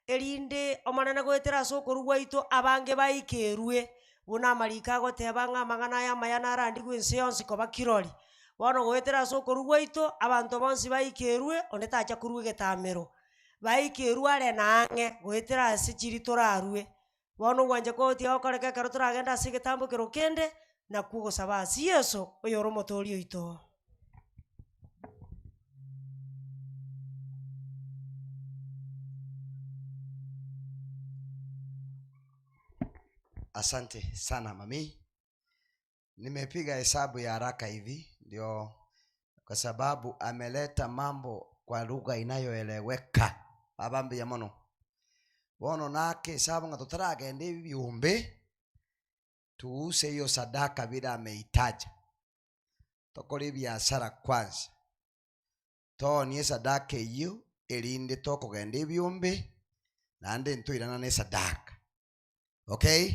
erinde omanene goetera sokorwa ito abange baikerwe buna marika goteba nga amangana ya mayana arandi gwense yonsi koba kirori bono goetera sokorwa ito abantu bonsi baikerwe onde tacha kurwe getamero baikerwe are nange goetera ase chiri torarwe bono gwanje koti okoreka karo turagenda ase getambo kero kende na kugosaba ase Yesu oyoro motori oito. Asante sana mami. Nimepiga hesabu ya haraka hivi ndio kwa sababu ameleta mambo kwa lugha inayoeleweka. Abambi ya mono. Bono nake hesabu nga tutaragende biumbe tuuse hiyo sadaka bila ameitaja. Tokore biashara kwanza. Tonie sadaka hiyo elinde toko gende biumbe na ande ntuirana ne sadaka. Okay?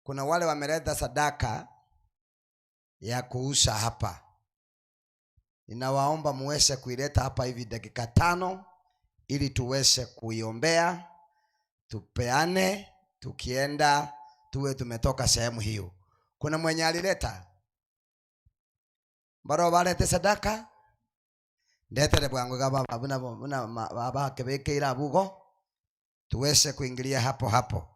Kuna wale wameleta sadaka ya kuuza hapa. Ninawaomba muweze kuileta hapa hivi dakika 5 ili tuweze kuiombea, tupeane, tukienda tuwe tumetoka sehemu hiyo. Kuna mwenye alileta? Baro balete sadaka? Ndetere bwangu gaba baba kebeke ira bugo tuweze kuingilia hapo hapo.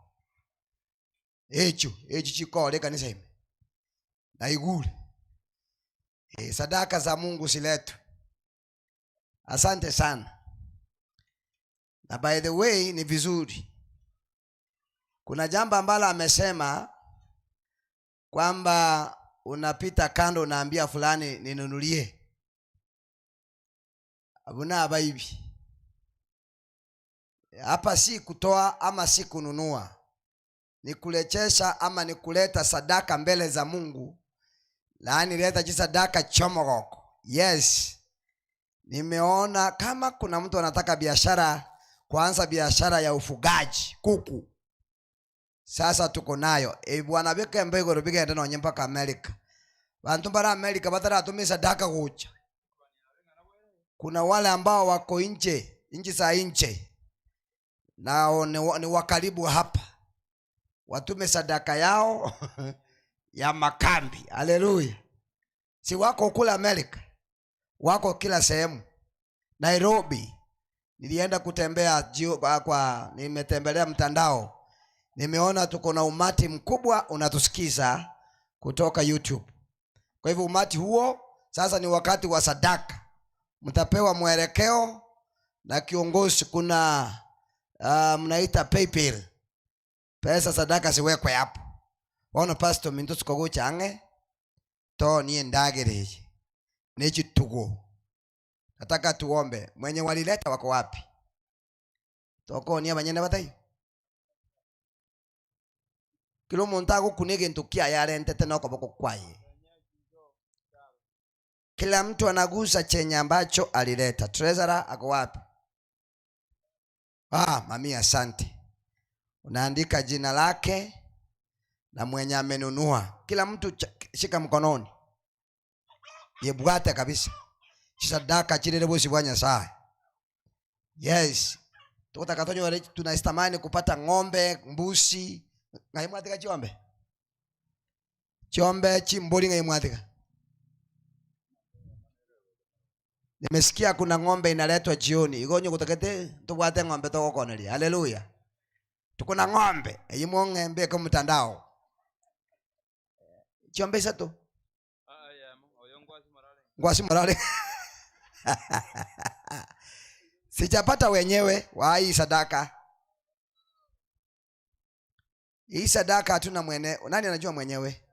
Echo chikole kanisa hili. Na igule. Sadaka za Mungu siletu. Asante sana. Na by the way ni vizuri. Kuna jambo ambalo amesema kwamba unapita kando unaambia fulani ninunulie. Abuna abaibi. Hapa si kutoa ama si kununua. Ni kulechesha ama ni kuleta sadaka mbele za Mungu. Laani leta jisadaka chomogoko. Yes. Nimeona kama kuna mtu anataka biashara, kuanza biashara ya ufugaji kuku. Sasa tuko nayo. Bwana beke mbego rubige ndano mpaka Amerika. Bantu bara Amerika batara atumia sadaka kucha. Kuna wale ambao wako nje za nje. Na ni wakaribu hapa. Watume sadaka yao ya makambi. Haleluya. Si wako kula Amerika. Wako kila sehemu. Nairobi. Nilienda kutembea nimetembelea mtandao. Nimeona tuko na umati mkubwa unatusikiza kutoka YouTube. Kwa hivyo umati huo sasa ni wakati wa sadaka. Mtapewa mwelekeo na kiongozi. Kuna mnaita PayPal. Pesa sadaka siwekwe hapo. Ono pastor minto sikogo change to nie ndagereje. Nechi tugo. Nataka tuombe. Mwenye walileta wako wapi? Toko ni abanyenda batai. Kilo montago kunege ntukia yale ntete na okoboko kwaye. Kila mtu anagusa chenye ambacho alileta. Treasurer ako wapi? Mami asante. Unaandika jina lake na mwenye amenunua. Kila mtu shika mkononi. Yebwate kabisa. Sadaka chirere bosi bwanya saa. Yes. Tutakatonyo tunaistamani kupata ng'ombe, mbuzi. Ngaimwatika chombe. Chombe chimboli ngaimwatika. Nimesikia kuna ng'ombe inaletwa jioni. Igonyo kutakete tubwate ng'ombe toko koneli. Haleluya. Tuko na ng'ombe. Yimo ng'ombe kwa mtandao. Chombe sato. Ngwasi morale. Sijapata wenyewe wa hii sadaka. Hii sadaka hatuna mwene. Nani anajua mwenyewe?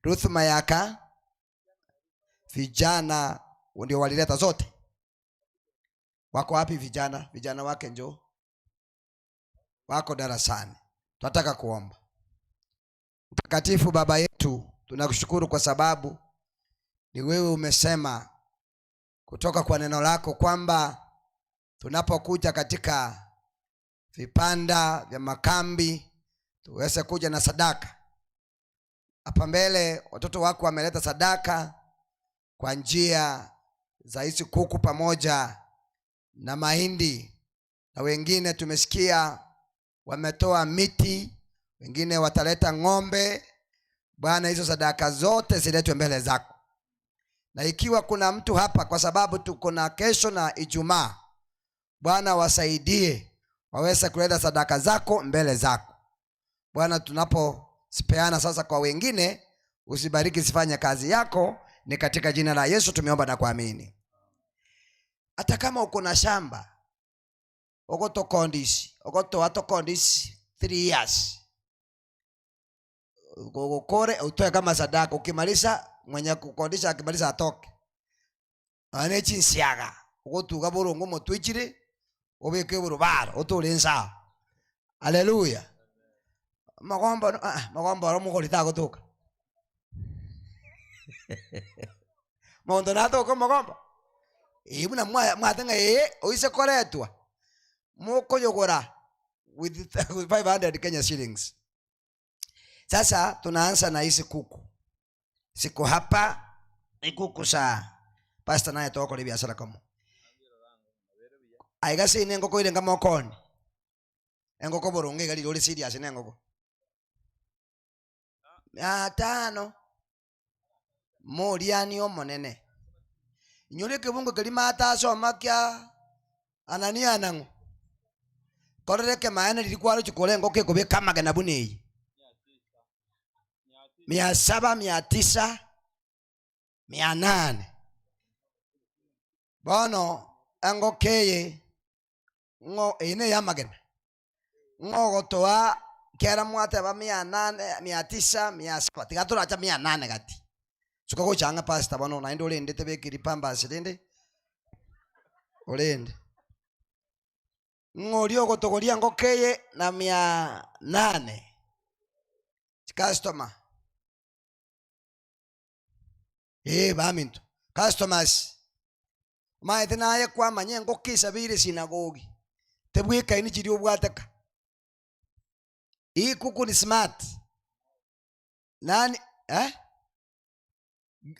Ruth Mayaka. Vijana ndio walileta zote. Wako wapi vijana? Vijana wake njoo. Wako darasani. Tunataka kuomba. Mtakatifu Baba yetu, tunakushukuru kwa sababu ni wewe umesema kutoka kwa neno lako kwamba tunapokuja katika vipanda vya makambi tuweze kuja na sadaka. Hapa mbele watoto wako wameleta sadaka kwa njia za hizi kuku pamoja na mahindi, na wengine tumesikia wametoa miti, wengine wataleta ng'ombe. Bwana, hizo sadaka zote ziletwe mbele zako. Na ikiwa kuna mtu hapa, kwa sababu tuko na kesho na Ijumaa, Bwana wasaidie waweze kuleta sadaka zako mbele zako. Bwana, tunaposipeana sasa kwa wengine, usibariki sifanye kazi yako, ni katika jina la Yesu tumeomba na kuamini. Hata kama uko na shamba, uko to kondisi 3 years, ukore utoe kama sadaka. Ukimaliza mwenye kukondisha akimaliza atoke. Ane chinsiaga uko tuga burungu mutwikire ubeke burubaro utulinsa. Haleluya. Magomba ro mugori ta gutuka. Mondo nato ko magomba. Ibuna mwatenga oise koretwa. Muko yogora with 500 Kenya shillings. Sasa tunaanza na hizi kuku. Siku hapa ni kuku sa pastor naye toko libia sala kamo. Aiga si nengo ko irenga mokoni. Engo ko boronge gali dole serious nengo ko. 500 moriani omonene. Nyole ke bungo kali mata so makya anania nango. Korere ke maana lilikuwa chukole ngo ke kobe kama gana bunei. 700, 900, 800. Bono engo keye ngo ine yamagena. Ngo gotoa kera mwate ba 800, 900, 700. Tigatura acha 800 gati. Suko go changa pastor bono na ndo lende tebe kiripamba silende. Olende. Ngo lio gotogoria ngo keye na 800. Customer. Baminto. Customers. Maete naye kwa manyengo kisa bire sinagogi. Tebweka ini chiri obwataka. Hii kuku ni smart. Nani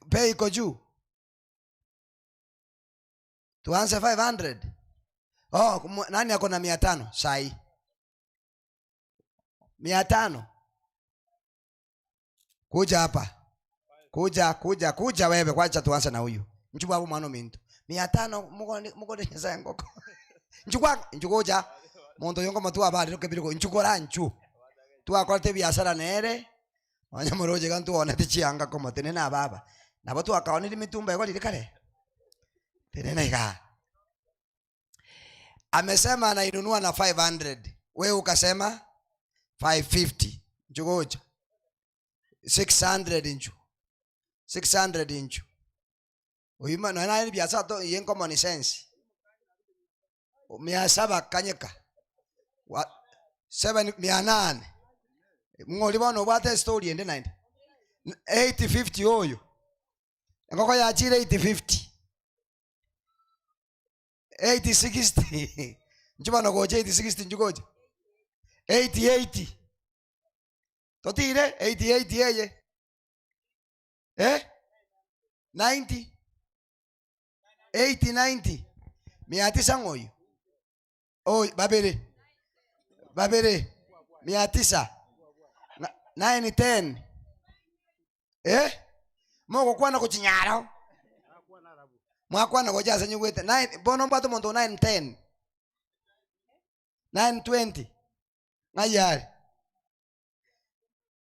bei iko juu. Tuanze 500. Nani ako na 500 sai? 500. Kuja hapa. Kuja wewe, kwacha tuanze na huyu. Nchukua hapo mano minto. 500 mugone nyesa ngoko. Nchukoja. Mondo yongo matu abali rokebiriko nchukora nchu. Tu akwate biashara nere. Wanyamoroje kantu one tichianga koma tenena baba. Na batu akaoni limitumba yako lilikale. Tenena ika. Amesema anainunua na 500. Wewe ukasema 550. Nchukoja. 600 inchu. 600 inchu. Uima no na biasa to yen common sense. 700 kanyeka. 700. Ngoli bono bwate story ende 90. 850 oyo. Ngoko ya chire 850. 860. Njuba no goje 860 njugoje. 80. Totire 88 yeye. 90. 80, 90. Ngoyo. Babere. 900. 9, 10. Moko kwana kuchinyara. Mwakwana gojaza nyugwete 9 bono mbato mondo 9, 10. 9, 20. Ngayari.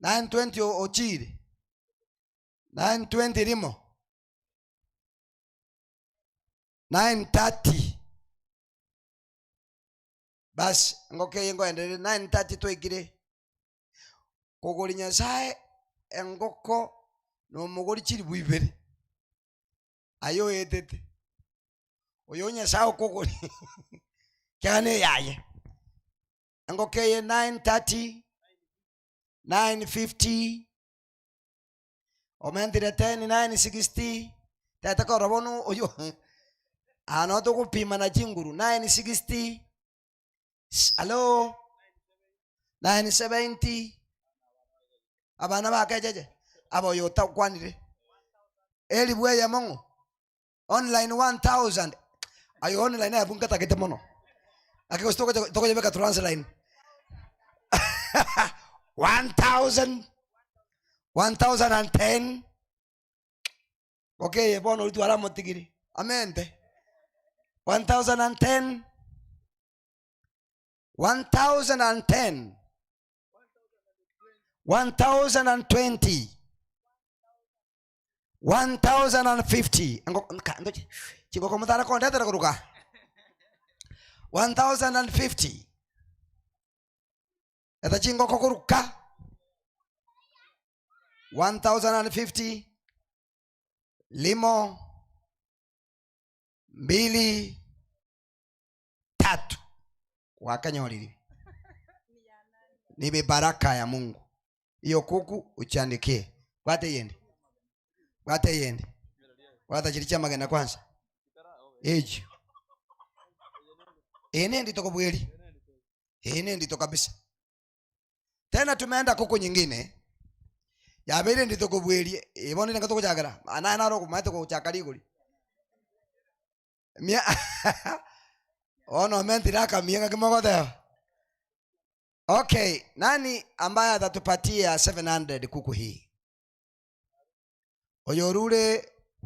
9, 20 ochire. 9, 20 rimo. 9:30. Bas ngoke yengo endele 9:30 to igire. Kogori nyasaye engoko no mugori chiri buibere. Ayo etete. Oyo nyasaye kogori. Kyane yaye. Ngoke ye 9:30 950 omendire 10 960 tata ko robonu oyo anoto kupima na chinguru 960 hello 970 abana bakejeje abo yota kwanire eli bwe ya mongo online 1000 ayo online abunga takete mono akiko toko jebeka translate 1000 1010 okay bono ulitu ala motigiri amente 1010 1010 1020 1050 chiko komutara konde tara kuruka 1050 eta chingo kokuruka 1050 limo 2 3 wakanyolili ni baraka ya Mungu. Iyo kuku uchandikie kwate yende kwata chilicha magana kwanza ejo ene ndito kubweli ene ndito kabisa. Tena tumeenda kuku nyingine ya bere ndito kubweli ibone ngato kuchagara ana naro kumato kuchakali guli mia ono mentira kamianga kimogoda. Okay, nani ambaye atatupatia 700 kuku hii? Oyorure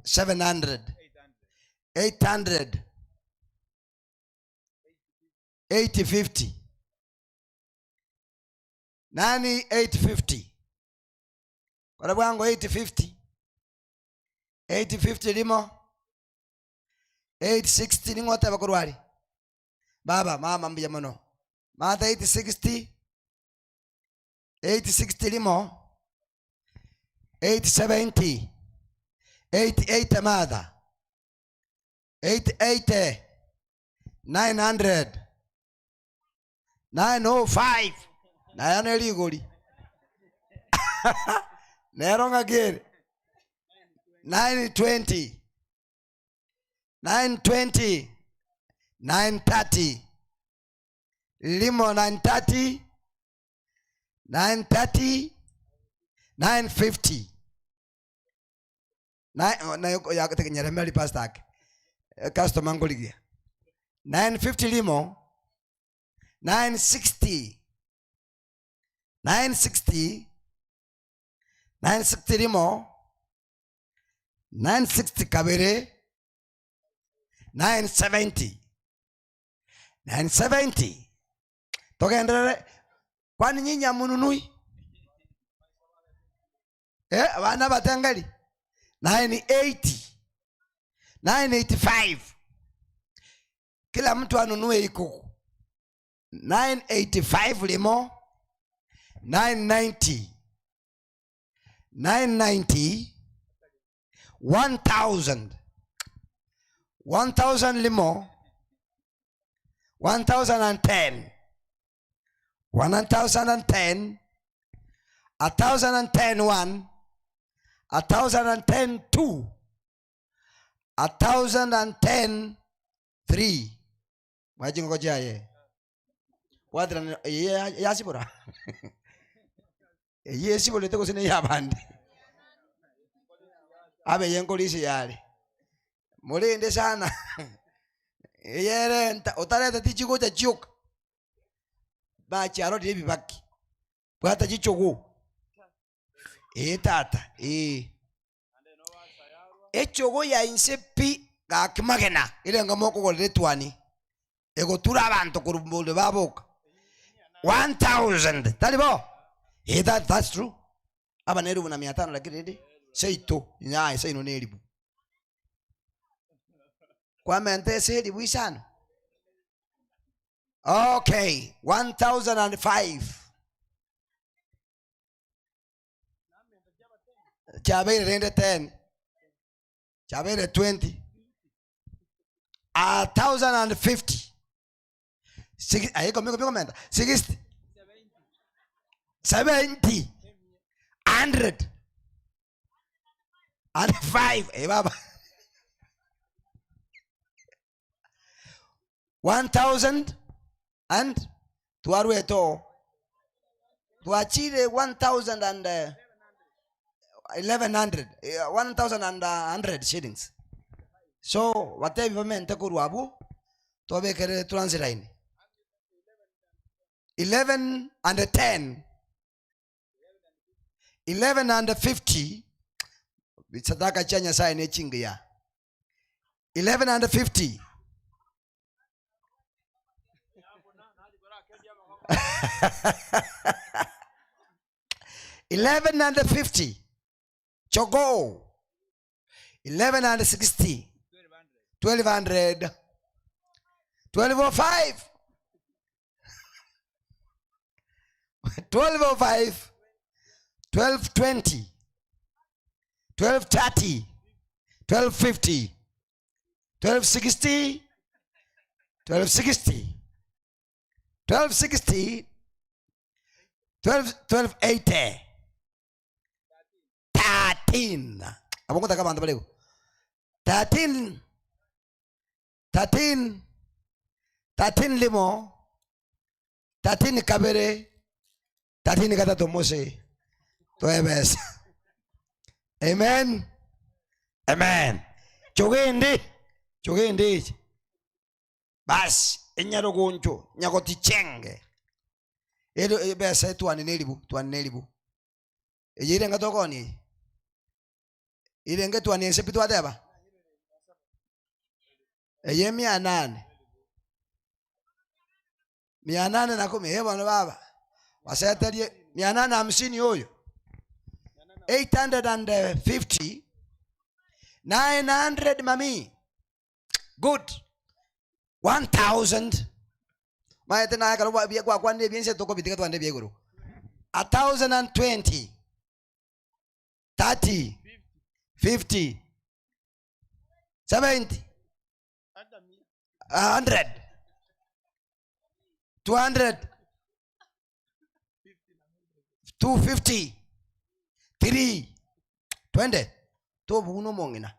700 800 850 nani 850 kwa bwango 850 limo 860 ni ngote bakurwali baba mama mbija mono mata 860 limo 870 88 mada 880 900 905 nayane ligoli neronga gere 920 920 930 limo 930 930 950 na ya kutekenyera mali pastor customer ngoligia 950 limo 960 limo 960 kabere 970 togendere kwani nyinya mununui bana batangali 985 kila mtu anunue ikuku 985 limo 990 1000 limo 1010 1010 1010 1010 2 1010 3 mwajingo kojaye wadra yasibura yesibule teko sine yabandi abe yenkolisi yale mulinde sana yere otareta tichiko cha chioka ba charo de bibaki bwata chichogo tata echogo ya insepi ga kimagena ile ngamoko golere twani ego tura abantu kurumbole baboka 1000 talibo that's true aba neru na 500 lakini seito nyai seino neribu kwa mente seribu isano. Okay, 1005 chabere rende 10 chabere 20 1050 ayiko miko menda 60 70, 100 and 5. Baba. 1,000 and tuarueto tuachile 1,000 and 1,100 1,100 shillings. So whatever mente kuruabu tobe kere transline 11 and 10 11 and 50 bitsadaka chanya sai ne chingia 11 and 50 11 and 50 chogo 11 and 60 1,200 1205 1205 1220 1230 1250 1260 1260 1260 1280 13 abongo taka bantu balego 13 limo 13 kabere 13 kata tomose toebes. Amen. Amen. Chogende bas enyaro gonjo nyakoti chenge edo ebesa tuanelibu ejire ngatokoni irenge tuanense pitu ateba eyemi 800 na 10 hebona baba wasetalie 850 oyo 850 900 mami good 1,000 maete na kalo bia kwa kwande biense toko bitika twande biegoro 1,020 30 50 70 100 200 250 3 20 to buno mongina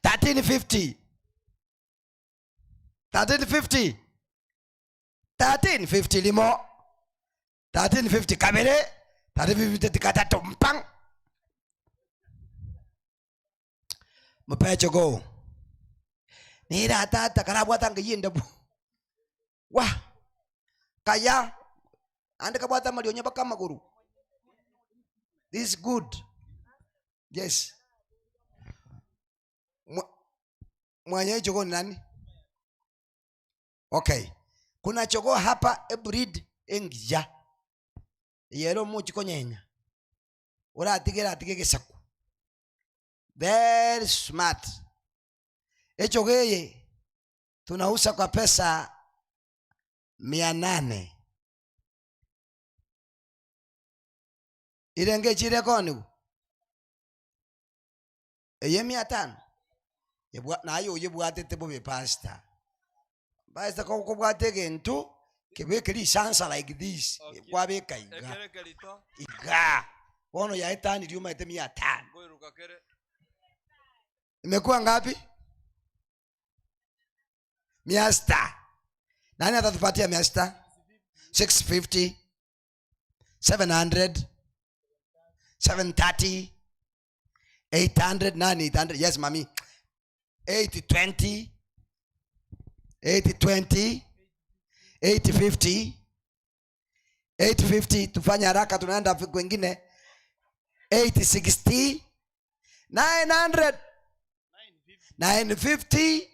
1350 limo 1350 kamere 1350 tikata tompang mapecho go nira tata karabwa tanga yinda bu wa kaya ande kabwata malionya bakama guru. This is good. Yes. Mwenye chogo nani? Okay. Kuna chogo hapa a breed engija. Yero mu chikonyenya. Ora atige saku. Very smart. Echogeye tunauza kwa pesa 800. Irenge chire koni. Eye 500. Yebwa nayo yebwate tebo be pastor. Pastor ko bwate gento kebe kiri sansa like this. Kwa be kaiga. Iga. Bono ya etani riuma ete 500. Imekuwa ngapi? 100. Nani atatupatia 100? 650 700 730 800 900. Yes mami. 80-20 80-20 80-50 850. Tufanya haraka tunaenda kwingine. 80-60 900 950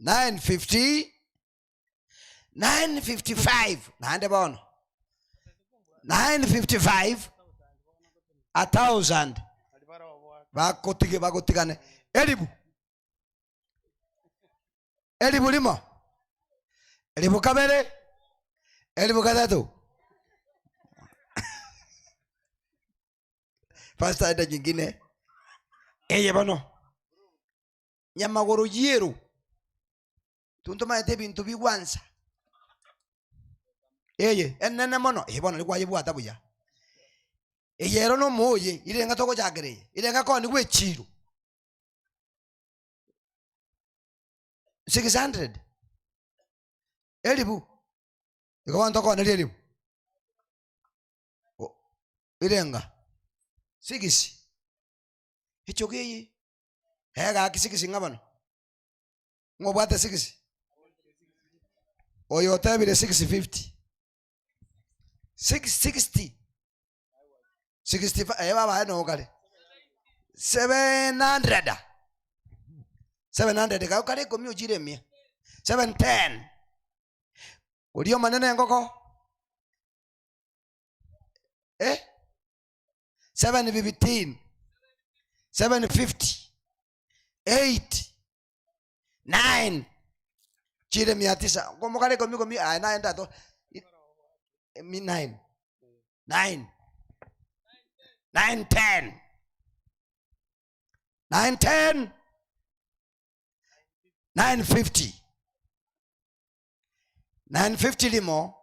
950 955. Naende bono 955 1,000. Bakotigane elibu limo elibu kamere elibu kadatu. Pastor ada nyingine eye bono nyamagoro yeru tuntuma ete bintu bigwanza eye enene mono ibono ni kwaye bwata buya eyero no moye irenga toko jagere irenga ko ni gwechiro 600 elibu iko ntoko na elibu irenga 6 ichogeyi hega kisikisi ngabano ngobwate 6 oyo tabire 650 660 65 baba no kale 700 ka kale komi ujire 100 710 udio manene ngoko 715 750 8 9 chire 900 komo kale komi naenda to 9 9 10 950 limo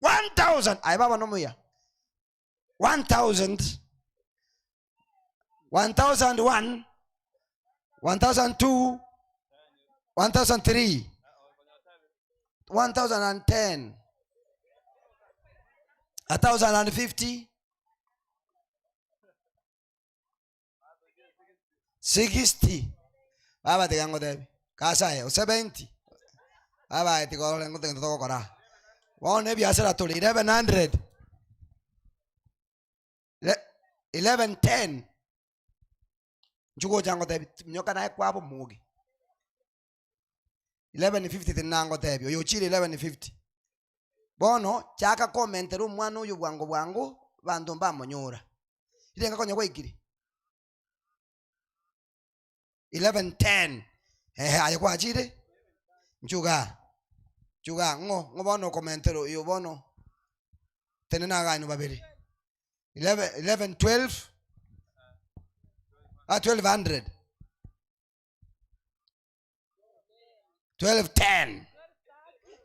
1000 ay baba no muya 1000 1001 1002 1003 1010 1050 60 baba tigango debi kasa e 70 baba tikolo lengo tengo to kora wone biashara to 1100 1110 jugo jango debi nyoka na kwa hapo mugi 1150 tinango debi oyo chiri 1150 bono chaka komentero mwana uyu bwangu bantu mbamonyora irenga konya kwikiri 1110 ayo kwa chire nchuga ngo bono komentero yo bono tenena ga ino babiri 11 12 1200 1210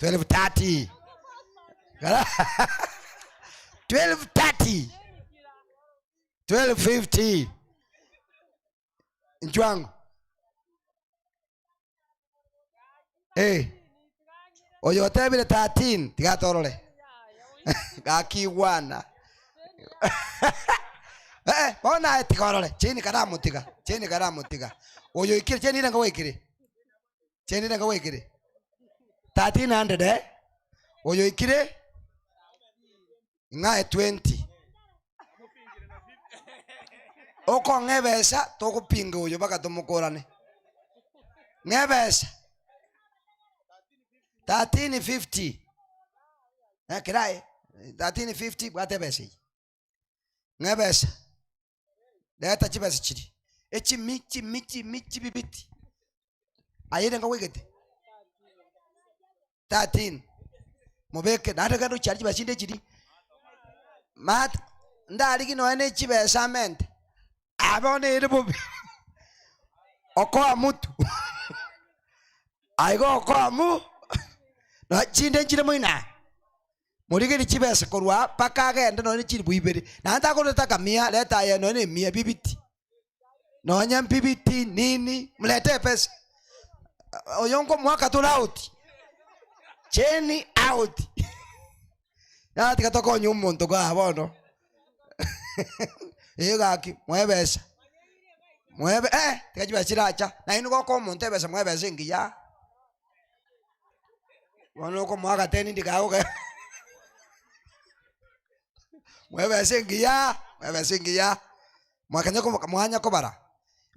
1230 1230 1250 nchwangu oyo tebile 13 tigatorole gakiwana bona tikorole chini karamutiga oyo ikire chini nanga wekire 1300 oyo ikire ngae 20 oko ngebesa tokupinga oyo baka tumukorane ngebesa 1350 kirai 1350 bwate besi ngebesa data chibesi chiri michi bibiti ayire nga wegete 13 mubeke nataka no charge bashinde chiri mat ndali kino ene chibesa mente abone ire bobi okoa mutu aigo okoa mu na chinde chire moina murigiri chibesa korwa paka agenda no ni chiri buibere na ntako leta mia leta ye no ni mia bibiti no nya bibiti nini mlete pesa oyongo mwaka tu out cheni out na tikatoka nyumuntu kwa bono egaki mwebesa mwebe tikajiba chiracha na inu ko muntu ebesa mwebesa ngiya wono ko mwaka teni ndikago mwebesa ngiya mwakanya ko mwanya ko bara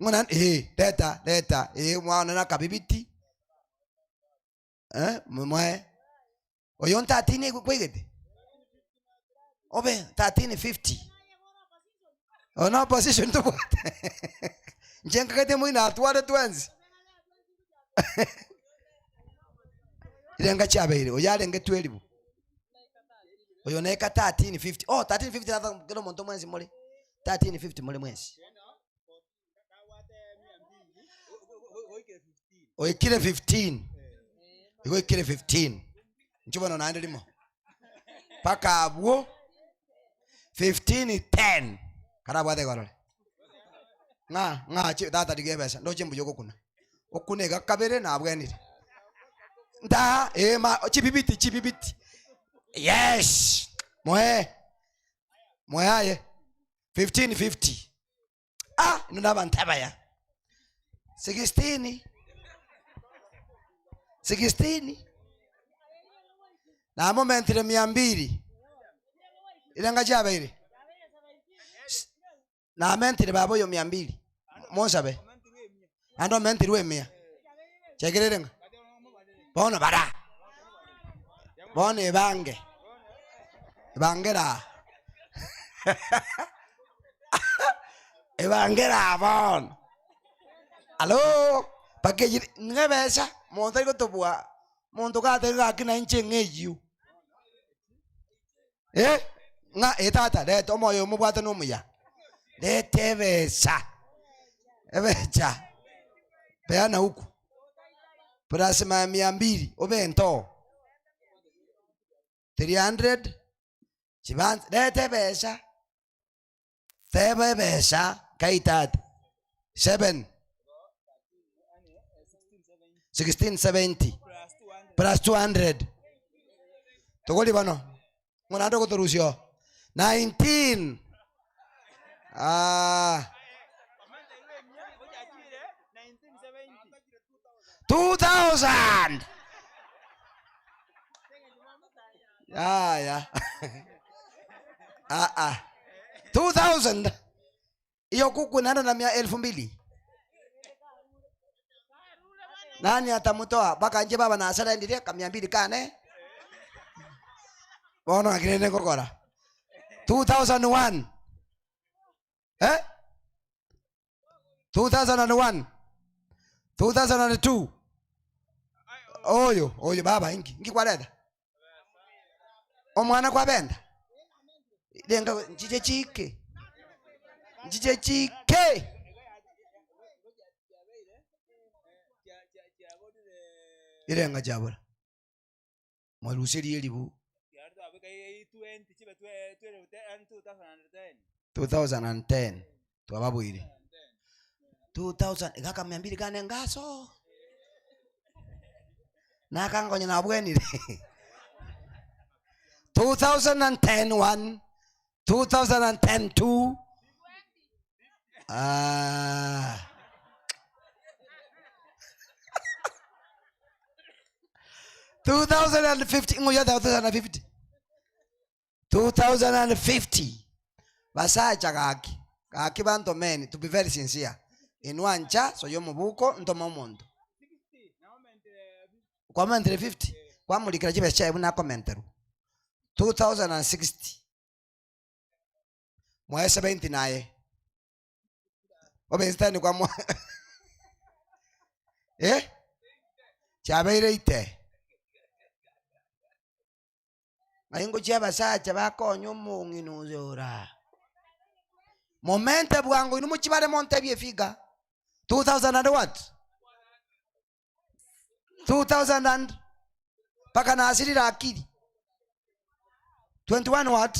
ngona leta mwana na kabibiti mwe oyo 13 kwegete obe 1350 ona position to what njenga kete mwina atware twenzi irenga chabere oyarenge 12 oyo neka 1350 1350 natha kilo monto mwenzi mole 1350 mole mwenzi oikire 15 iko ikire 15 nchubano naende limo paka abwo 15:10 karabwa de gorole nga chi data digebesa ndo chimbu yoko kuna okunega kabere na abwenire nda ma chibibiti yes moe aye 15:50 nuna bantaba ya 16 na moment ile 200 ile ngajabe ile na mentire babo yo 200 monsabe ando mentire we 100 chekererenga bona bara bona ibangera ibangera bon alo pakeji ngebesa monta ko tobua monto ka te ga kina inche ngeyu nga etata le tomo yo mubwata no muya le tebesa ebecha peana huku prasima 200 obento 300 chibanza le tebesa kaitat 7 1670 plus 200 tokoli bano ngona ndo kotorusio 19 2000 2000 iyo kuku nanda na 2,000 nani atamutoa baka nje baba na asara ndiye ka 200 kane bono akirene kokora 2001 2001 2002 oyo baba ingi kwaleda omwana kwa benda denga njije chike irenga jabura mwalusiri elibu 2010 twababu ile 2000 ikaka 200 kane ngaso nakangonya na bwenire 2010 1 2010 2 2050 ngoja 2050 basacha kaki banto men to be very sincere inwancha so yo mubuko ntoma mondo comment 50 kwa mulikira chibe cha ibuna commentero 2060 mwa 70 naye obenstani kwa mwa chabeire ite Aingo chaba sacha bakonyo mungi nuzora. Momente bwangu inu muchibare monte biefiga. 2000 and what? 2000 and paka na asiri la akili. 21 what?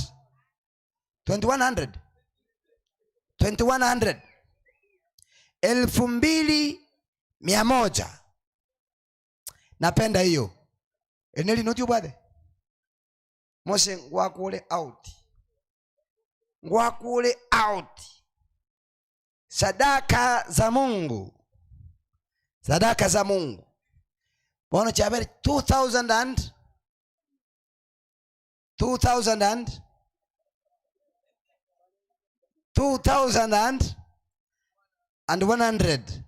2100. 2100. 2100. Napenda hiyo. Eneli noti ubade. Mose ngwakule out sadaka za Mungu bono chabere 2000 and 100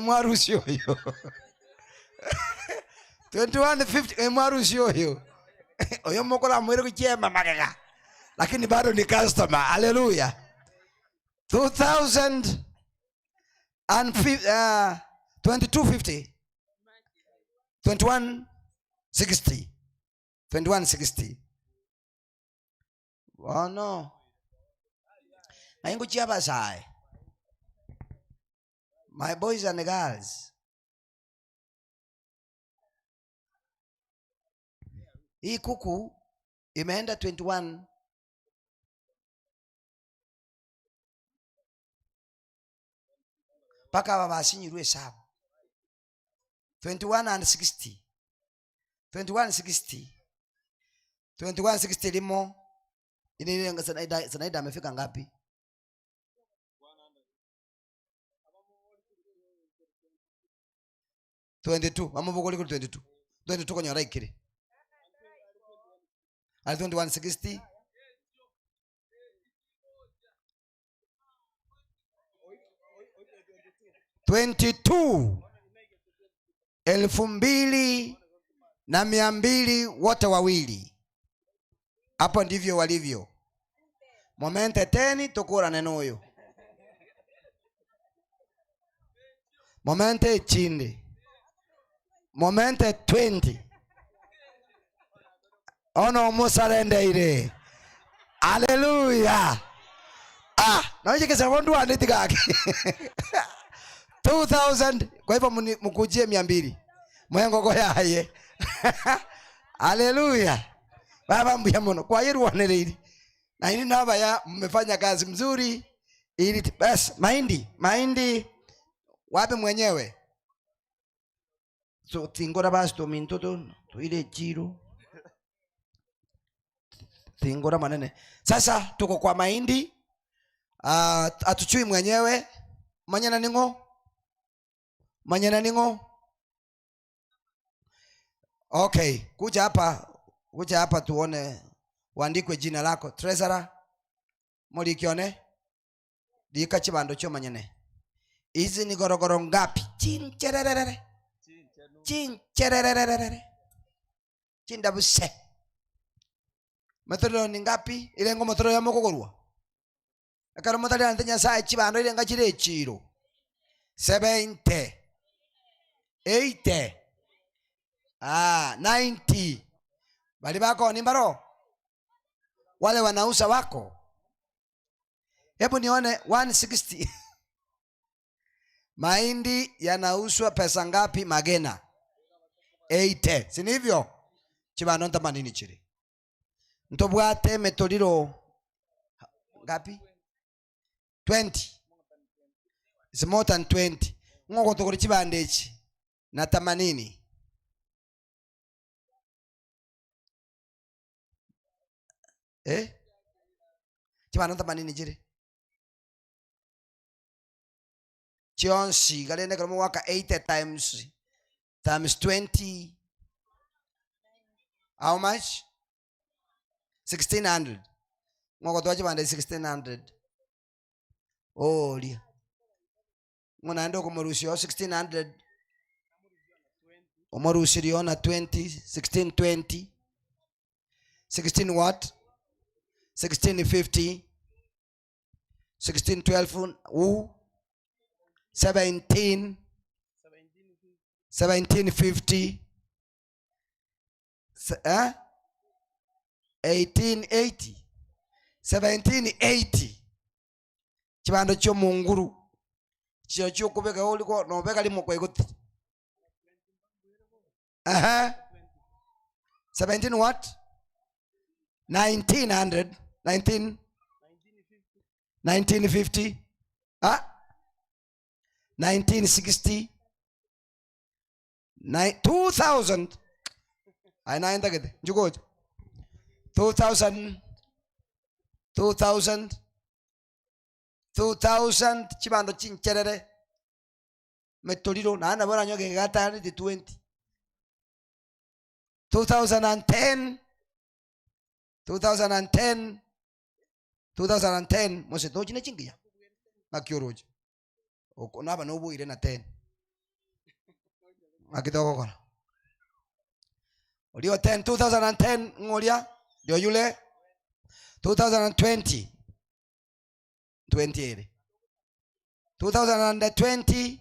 Mwarusi oyo 2150 mwarusi oyo oyo mokola mwere kuchema magega lakini bado ni customer. Hallelujah. 2000 and 2250 2160 oh no aingu chiaba sai. My boys and girls, Hii kuku imeenda 21. Paka babashinyirwe sabu. 21 and 60. 2160. 2160 limo. Ini Sanaida amefika ngapi? 22. Amaboko liko 22. 22 kwenye raikiri. Ali 2160. $2,200 wote wawili. Hapo ndivyo walivyo. Momente 10 tukura neno huyo. Momente chinde. Momente 20. Ono musarende ile. Hallelujah. Naje kesa wondu anitikaki. 2000 kwa hivyo mkujie 200. Mwengo kwa yaye. Hallelujah. Baba mbia mono kwa yeru wanereri. Na hini naba ya mmefanya kazi mzuri ili basi mahindi wapi mwenyewe. So tingora basi to mintoto to ile jiro. Tingora manene. Sasa tuko kwa mahindi. Atuchui mwenyewe. Manyana ningo. Okay, kuja hapa tuone, uandikwe jina lako. Treasurer Murikione dika chibando cho manyene. Hizi ni gorogoro ngapi? Chincherere. Chindabuse. Metoro ni ngapi? Ile ngo metoro ya mokogorwa. Akaro motari antenya sai chibando ile ngachire chiro. 70. 80. 90. Bali bako ni mbaro. Wale wanauza wako. Hebu nione 160. Mahindi yanauzwa pesa ngapi Magena? 80. Si hivyo? Chibano ntamanini chiri. Ntobwate metoliro ngapi? 20. It's more than 20. Ngoko tokori chibandechi na 80. Chibano 80 jiri. Chionsi galende kama waka 80 times 20. How much? 1600. Ngoko tochi bande 1600. Oh lia. Mwana ndo kumurusio 1600. Umurusio na 20, 1620. 16 what? 1650. 1612 17 1750 1880 1780 chibando cho munguru cho kubeka oliko no beka limo kwa iguti 17 what? 1900 1950 1960 2000 ainaenda kete njukoje 2000 chibando chincherere metoliro na bora nyoke gata ni 20 2010 mose tochi ne chingia makioroje okona bana obuire na 10 makitoko kona olio 10 2010 ngolia ndio yule 2020 20 2020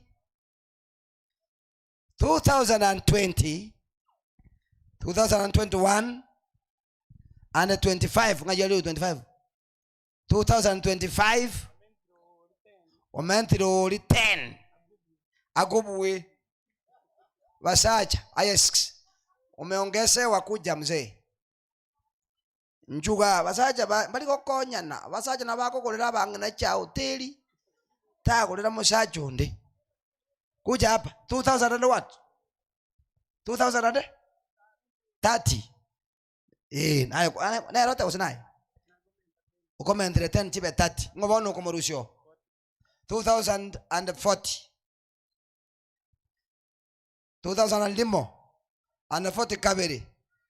2021 and 25 ngajali 25 2025 omentiro li 10 agobuwe wasacha ayes umeongeze wakuja mzee njuga basaja bali gokonyana basaja na bakogorera bang'ina cha hoteli tagorera mushaja undi kuja hapa 2000 and what 2030 naye rote usinaye ukomendere 10 chibe 30 ngobono komorusho 2040 2000 limo and 40 kabiri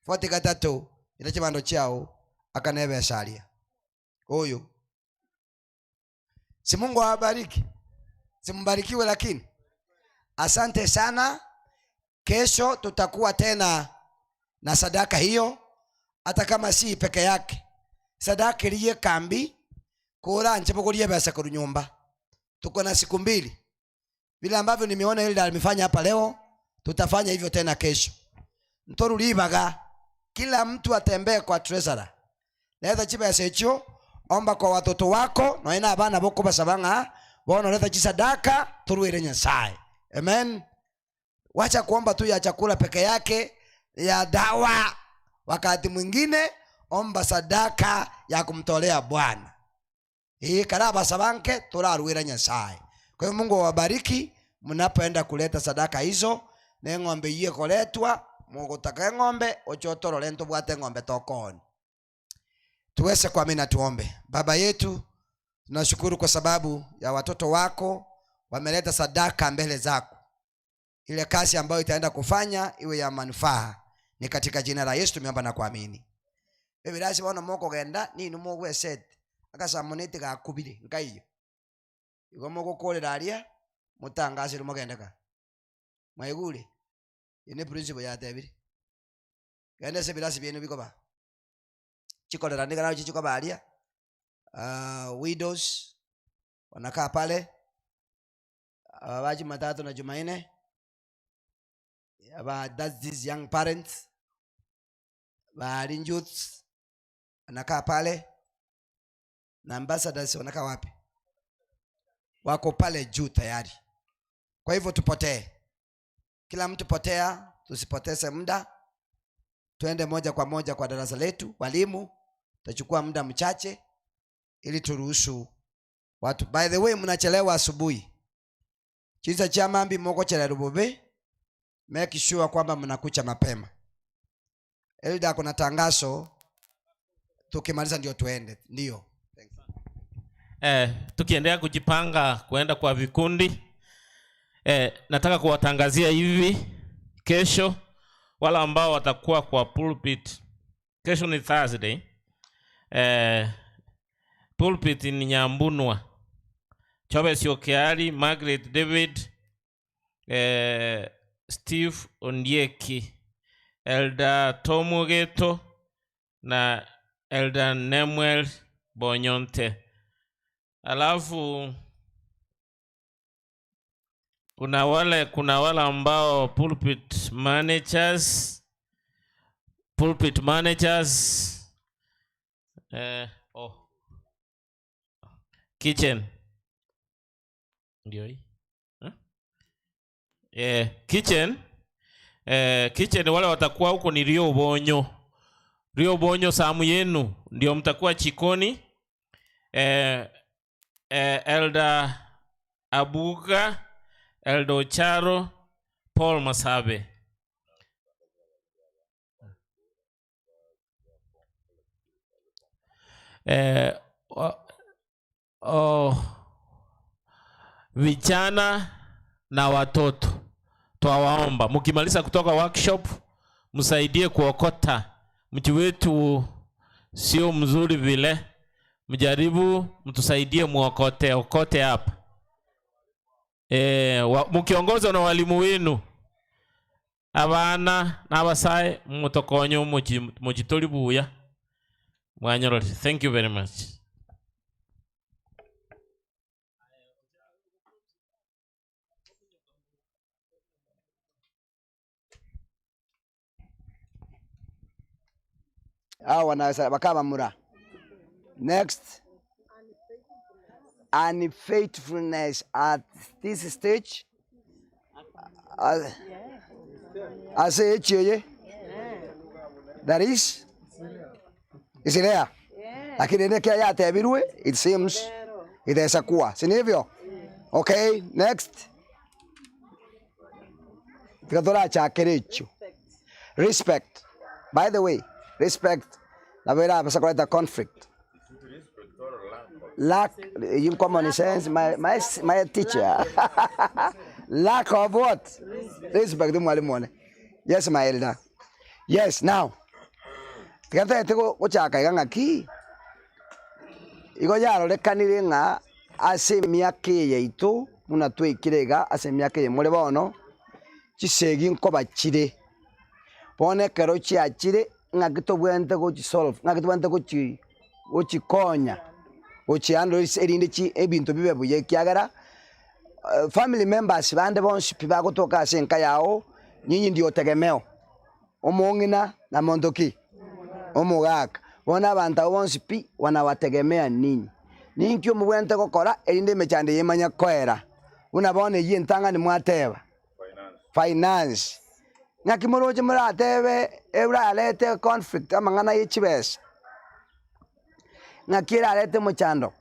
40 gatatu ile chibando chao akanebe sharia huyu. Si Mungu awabariki, simbarikiwe. Lakini asante sana. Kesho tutakuwa tena na sadaka hiyo, hata kama si peke yake. Sadaka iliye kambi kura nchepokulie basa kwa nyumba. Tuko na siku 2. Vile ambavyo nimeona ile alimefanya hapa leo, tutafanya hivyo tena kesho. Ntoru libaga kila mtu atembee kwa treasurer. Leta chiba ya secho, omba kwa watoto wako, na ina abana boko basabanga, wana leta chisadaka, turuire Nyasaye. Amen. Wacha kuomba tu ya chakula peke yake, ya dawa. Wakati mwingine omba sadaka ya kumtolea Bwana. Hii karaba sabanke turaruire Nyasaye. Kwa hiyo Mungu awabariki mnapoenda kuleta sadaka hizo. Ne ng'ombe iye koletwa, mugutaka ng'ombe ochotoro lento bwate ng'ombe tokoni. Tuweze kuamini, tuombe. Baba yetu, tunashukuru kwa sababu ya watoto wako wameleta sadaka mbele zako. Ile kazi ambayo itaenda kufanya iwe ya manufaa. Ni katika jina la Yesu tumeomba na kuamini. Ebi rasi wana moko genda ni numo gwe set. Akasa monete ga kubire nkaiyo. Igo moko kole daria mutangasi rumo gendeka. Maigule. Ine principle ya tebiri. Genda se birasi bienu bikoba. Chikolera ndika chichiko balia. Widows wanakaa pale. Waji matatu na Jumanne. That's these young parents. Youths wanakaa pale. Na ambassadors wanakaa wapi? Wako pale juu tayari. Kwa hivyo tupotee. Kila mtu potea, tusipoteze muda. Tuende moja kwa moja kwa darasa letu. Walimu tutachukua muda mchache ili turuhusu watu. By the way, mnachelewa asubuhi. Chiza cha mambi moko chela rubobe. Make sure kwamba mnakucha mapema. Elda kuna tangazo tukimaliza ndio tuende. Ndio. Tukiendelea kujipanga kuenda kwa vikundi, nataka kuwatangazia hivi kesho wala ambao watakuwa kwa pulpit. Kesho ni Thursday. Pulpit ni Nyambunwa. Chobe Siokeali, Margaret David, Steve Ondieki, Elda Tomogeto na Elda Nemuel Bonyonte. Alafu kuna wale ambao pulpit managers kitchen ndio hii kitchen wale watakuwa huko ni Rio Bonyo samu yenu ndio mtakuwa chikoni. Elda Abuga, Elda Ocharo, Paul Masabe. Vijana na watoto twawaomba mkimaliza kutoka workshop msaidie kuokota. Mji wetu sio mzuri vile, mjaribu mtusaidie muokote hapa. Mkiongozwa na walimu wenu abana n'abasaye mutokonyo mujitori buya mwanyorore. Thank you very much. Wanaweza bakaba mura. Next, unfaithfulness at this stage. I say that is Is it there? Lakini neke yatebirwe, it seems itaweza kuwa. Si hivyo? Okay, next. Tikadora cha kerecho. Respect. By the way, respect. La vera pasa kuleta conflict. Lack in common sense, my teacher. Lack of what? Respect mwalimu. Yes, my elder. Yes, now. Tikata etego ochaka iganga ki. Igo yaro lekanire nga ase miake yaitu muna twikirega ase miake ye muri bono chisegi nkoba chire. Pone kero chiachire nga kitobwente go solve nga kitobwente go chikonya go chiando erinde chi ebintu bibe buye kiagara family members bande bonsi piba gotoka ase nka yao nyinyi ndio tegemeo omongina na mondoki omugaka bona abantu bonsi pi wanawategemea ninyi ninkyo mubwente gokora erinde mechande yemanya kwera unabone yintanga ni mwateba finance ngakimoroje muratebe ebra alete conflict amangana yichibesa ngakira alete muchando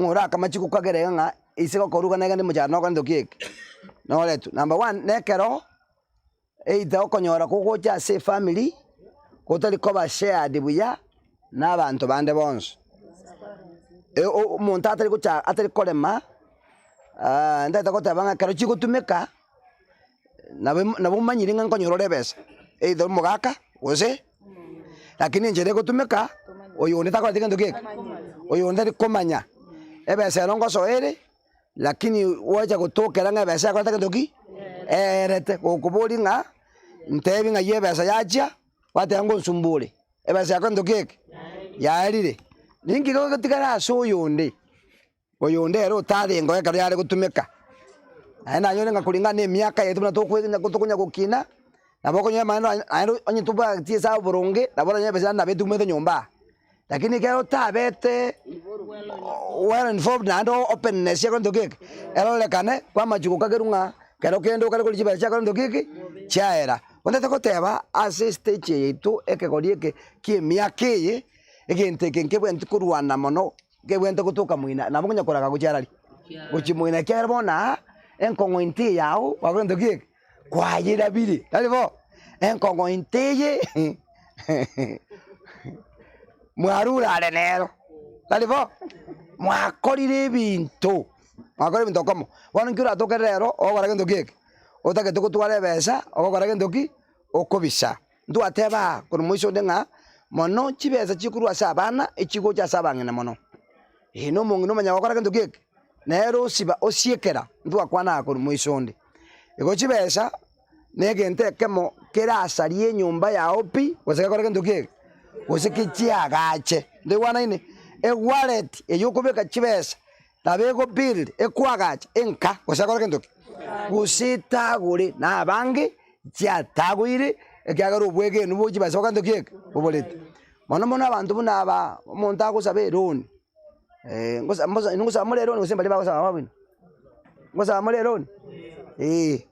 ngora kama chiku kwagere nga isiko koruga nega ni muchando kwa ndokike no letu number 1 nekero eita okonyora kugocha se family kotali koba share buya n'abantu bande bonso umuntu atari kucha atari kolema ndata kotabanga kero chikutumeka nabo manyiri nga nkonyorore besa either mugaka ose lakini njere kutumeka oyo ndata kwa ndokike oyo ndari komanya ebesa longo soere lakini wacha kutokera nga besa kwa ndoki erete okubuli nga ntebi nga yebesa yacha wate yango nsumbule ebasa yako ndokeke yarire ningi go gatikara so yonde oyonde ero tari ngo yakari yare gutumeka ana yone nga kulingana emyaka yetu na tokwenya kutokunya gukina naboko nya mano ero onye tuba tiesa boronge nabona nya besa na betu mwe nyomba lakini kero tabete well informed na ndo openness yako ndokeke ero lekane kwa majuko kagerunga kero kendo kale kulichiba chako ndokeke chaera Wanda koteba ase stage yetu ekegorieke ki miake ye egenteke nkebwente kurwana mono gebwente kutoka mwina namunya koraga gucyarari guchimwina kerbona enkongo inti yao wabwendo ki kwayira biri alibo enkongo inti ye mwarura renero alibo mwakorire bintu komo wana nkira tokerero ogora ngendo ki otake tukutware besa ogokora gendoki okobisa ndu ateba kurumuisho denga mono chibesa chikuru asabana echigo cha sabangena mono ino mungu no manya gokora gendoki nero siba osiekera ndu akwana kurumuisho ndi ego chibesa negente kemo kera asarie nyumba ya opi waseka gokora gendoki osekichia gache ndi wana ine e wallet eyokobeka chibesa tabego build ekwagacha enka waseka gokora gendoki kusita guri na bangi cha tagwire ekyagaro bwege nubuji basoka ndokeke obolete mono abantu bunaba umuntu akusabe roni ngosa mole roni usemba liba sawa wabino ngosa mole roni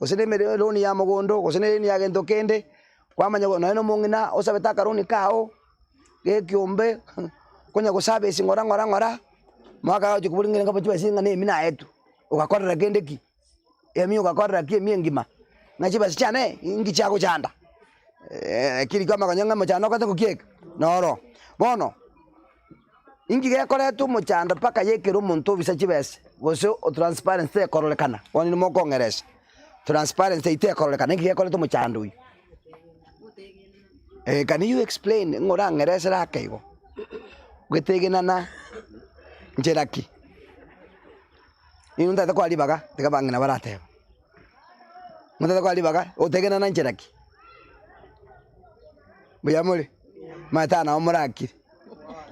usene mere roni ya mugondo usene ni agendo kende kwamanya no mungina osabeta karoni kao gekyombe konya kusabe singora ngora mwaka ukubulingene ngapo chibasinga ne mina yetu ukakorera gendeki emi ukakorera kie miengima ngachiba sichane ingi chako chanda kiri kama kanyanga machano kata kukieka noro bono ingi gekore tu muchanda paka yekero muntu bisa chibese goso transparency ekorolekana woni no kongeresa transparency ite ekorolekana ingi gekore tu muchanda uyu can you explain ngora ngeresa rakaigo gwetegenana njeraki inunda ta kwali baga tikabangina barate munda ta kwali baga otegena na njeraki buyamuri mata na omuraki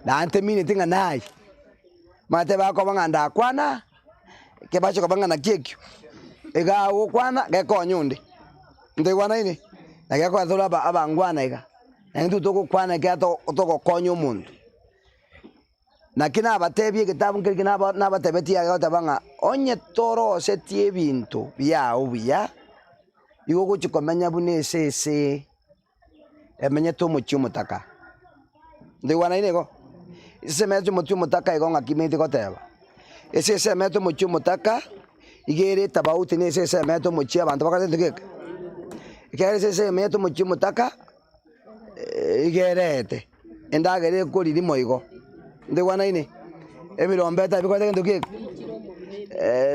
na ante mini tinga nai mate ba ko banganda kwana ke bacho ko bangana kekyo ega wo kwana ge konyunde nde wana ini na ge kwa thola ba abangwana ega na ndu to ko kwana ke to ko konyo mundu na kina batebye kitabu nkirikina na batebeti ya tabanga onye toro setie bintu bya ubiya yugo kuchikomenya bunese emenye to muchi mutaka Ndi wana inego. Ise metu mutu mutaka igonga kimiti koteba. Ise metu mutu mutaka igere tabauti ne ise metu muchi abantu bakate ndike. Ikere ise metu muchi mutaka igerete. Endagere kuri limo igo. Ndi wana ine. Emirombeta bikote ndike.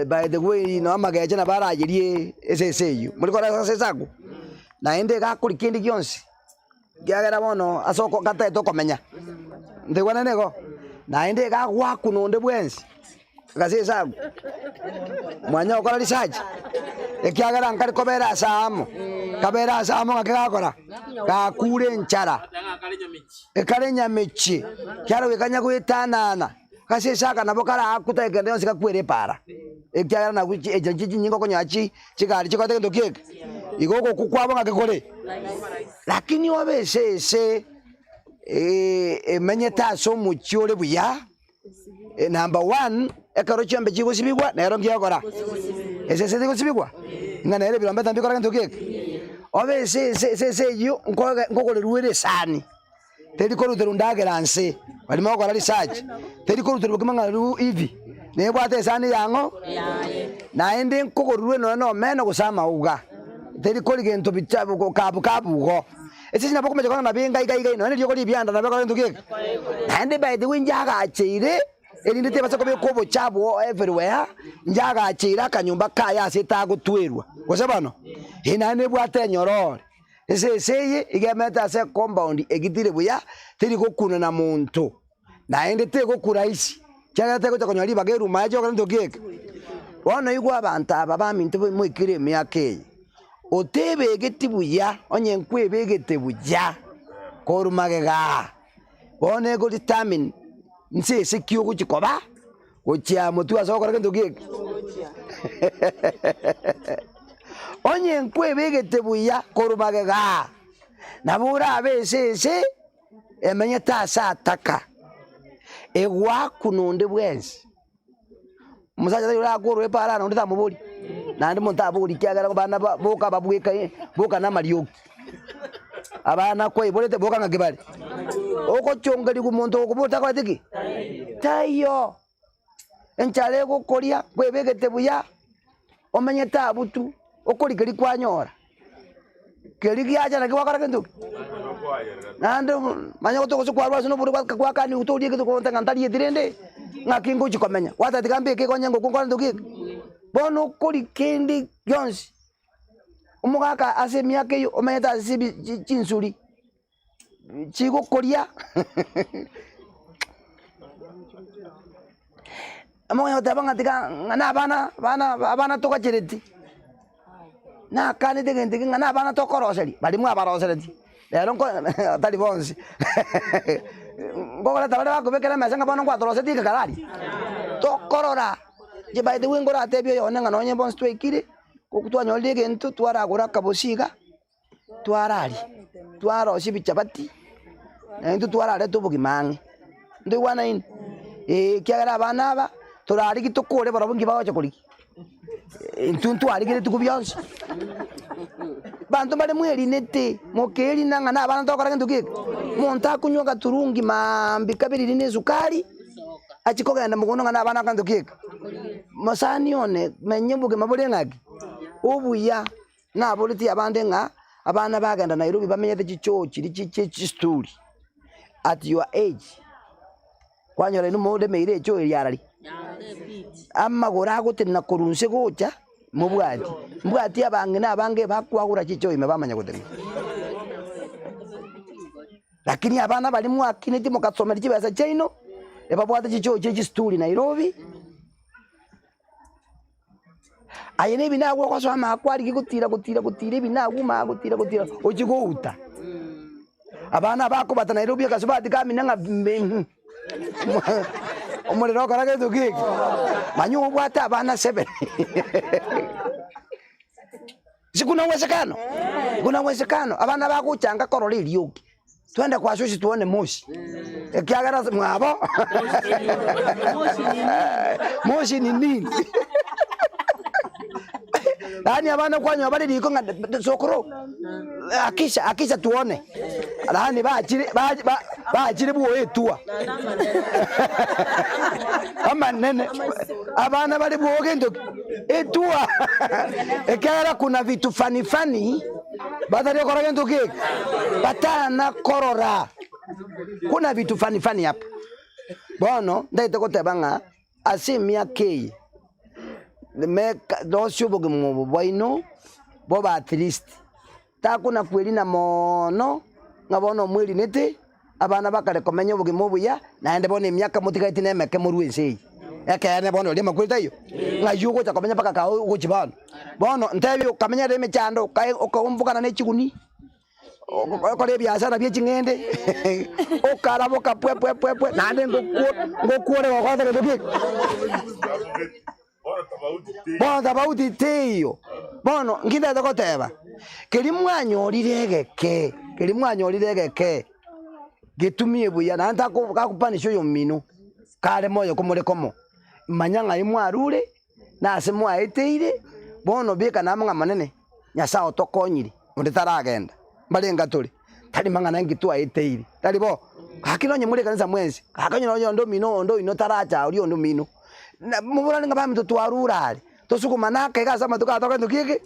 By the way no amageje na baragirie ese yu. Muri kora sesaku. Na ende ga kuri kindi kyonsi. Gyagera bono asoko kata to komenya. Ndigwana nego. Na ende ga gwaku nonde bwensi. Gasesa. Mwanya okora research. Ekyagera nkari kobera samo. Kabera samo ngakakora. Ga kure nchara. Ekarenya mechi. Kyaro wekanya kwetanana. Gasesa kana bokara akuta egende onsi kakwere para. Ekyagera na kuchi ejanjiji nyingo konyachi chikari chikote ndokeke. Igoko kukwabo ngakekore. Lakini wabesese menyeta so muchiole buya. Number 1 ekaro chambe chigo sibigwa na ero ngiakora. Ese digo sibigwa. Ngana ere bilombe tambi kora ndokeke. Obesese yo ngokole ruwere sani. Tedi koru terundageranse. Bali makora research. Tedi koru terukimanga ru hivi. Nebwate sani yango. Na ende nkokorwe no meno kusama uga. Tedi kori gento bichabo ko kabu go. Ese sina boko mejokana na benga iga no ne lyokoli byanda na bako ndukeke. Ande by the way njaga achire elinde te basako be kobo chabo everywhere. Njaga achira kanyumba kaya seta gutwerwa. Kosebano. Hinane bwate nyorore. Ese seye igemeta se compound egitire buya tedi kokuna na muntu. Na ende te kokuraisi. Chaga te konyali bageru majo kana ndukeke. Wono igwa abantu aba bamintu mwikire myake. Otebe getibuya onye nkwebe getebuya korumagega one go determine nse sekio kuchikoba ochia mutu asokora kendogie onye nkwebe getebuya korumagega nabura abesese emenya tasa ataka egwa kunonde bwensi musaja yura korwe para no ndamubuli nandi muntabuli kyagala bana boka babweka boka na marioki abana kwe bolete boka ngakibali oko chongali ku muntu okubota kwa tiki tayo enchale ko koria kwebegete buya omenye tabutu okori kali kwanyora kali kyaja na kwakara kendo nandi manya ko to kwa rwazo no buru kwa kani utodi ke ko ntanga ntali yedirende ngakingo chikomenya wata tikambe ke konyengo kunkwana nduki bono kuri kendi yonsi umugaka asemia ke ometa sibi chinsuri chigo koria amoyo tabanga tika ngana bana toka chereti na kani tegende ngana bana tokoroseri bali mwa baroseri lero nko tali bonsi ngola tabale bakubekera mesanga bana kwa toroseti kakarari tokorora je by the way ngora tebyo yone ngano nye bonsi twekire kokutwanya olege ntu twaragura kabosiga twarari twaro sibichapati ntu twarare tubugimange ndi wana in kyagara bana aba turari gitukure barabungi bawo chakuriki ntu ari gire tukubyonse bantu bale mweri nete mokeri nanga na bana tokora kintu kike monta kunywa turungi mambi kabiri ne sukari achikogenda mugono ngana bana kantu kike masani one menyembuke mabole ngaki obuya na boliti abande nga abana bagenda Nairobi bamenyete chichochi lichichi story at your age kwanyora ino mode meire cho yarari amma gorago tinna korunse gocha mubwati abange nabange bakwagura chicho ime bamanya gutema lakini abana bali mwakine timo katsomera chibasa chaino ebabwata chicho chichi story Nairobi ayene binagwo kwa swama akwari gikutira binaguma gutira ochigouta abana bako bata Nairobi kasubati kaminanga omuliro karage tukiki manyu ubwata abana 7 kuna uwezekano abana bakuchanga korole lyoki twende kwa shoshi tuone moshi ekiagara mwabo moshi ni nini yani abana kwanywa bali liko sokoro akisha tuone Alani bachire buo etua. Ama nene. Abana bali buo gendo etua. Ekera kuna vitu fani. Badari kora gendo ke. Batana korora. Kuna vitu fani hapa. Bono ndaite kotebanga asimia kei. Me dosyo bogo boino boba at least. Ta kuna kweli na mono ngabono mwili nete abana bakare komenya bogo mobuya naende bone myaka mutigaiti nemeke muruense. Ekene bono lima kwita yo. Ngayugo cha komenya paka ka ugochibano. Bono ntebi ukamenya reme chando kai okumvukana ne chiguni. Okore biashara bye chingende. Okara boka pwe nande ngokuore gogote ke. Bono tabauti teyo. Bono nginda dokoteba. Kelimu anyorire geke. Getumie buya na ntako kakupanisho yo mino. Kale moyo komore komo. Manyanga imu arure na asemu aeteire. Bono bika namanga manene. Nyasa otokonyiri. Onde taragenda. Mbalenga tuli. Tali mangana ngitu aeteire. Tali bo. Hakilonye muri kanisa mwenzi. Hakanyo ndo mino ndo ino taracha uri ndo mino. Mubulani ngabami tutwarurale. Tosuku manaka gaza matuka toka ndukike.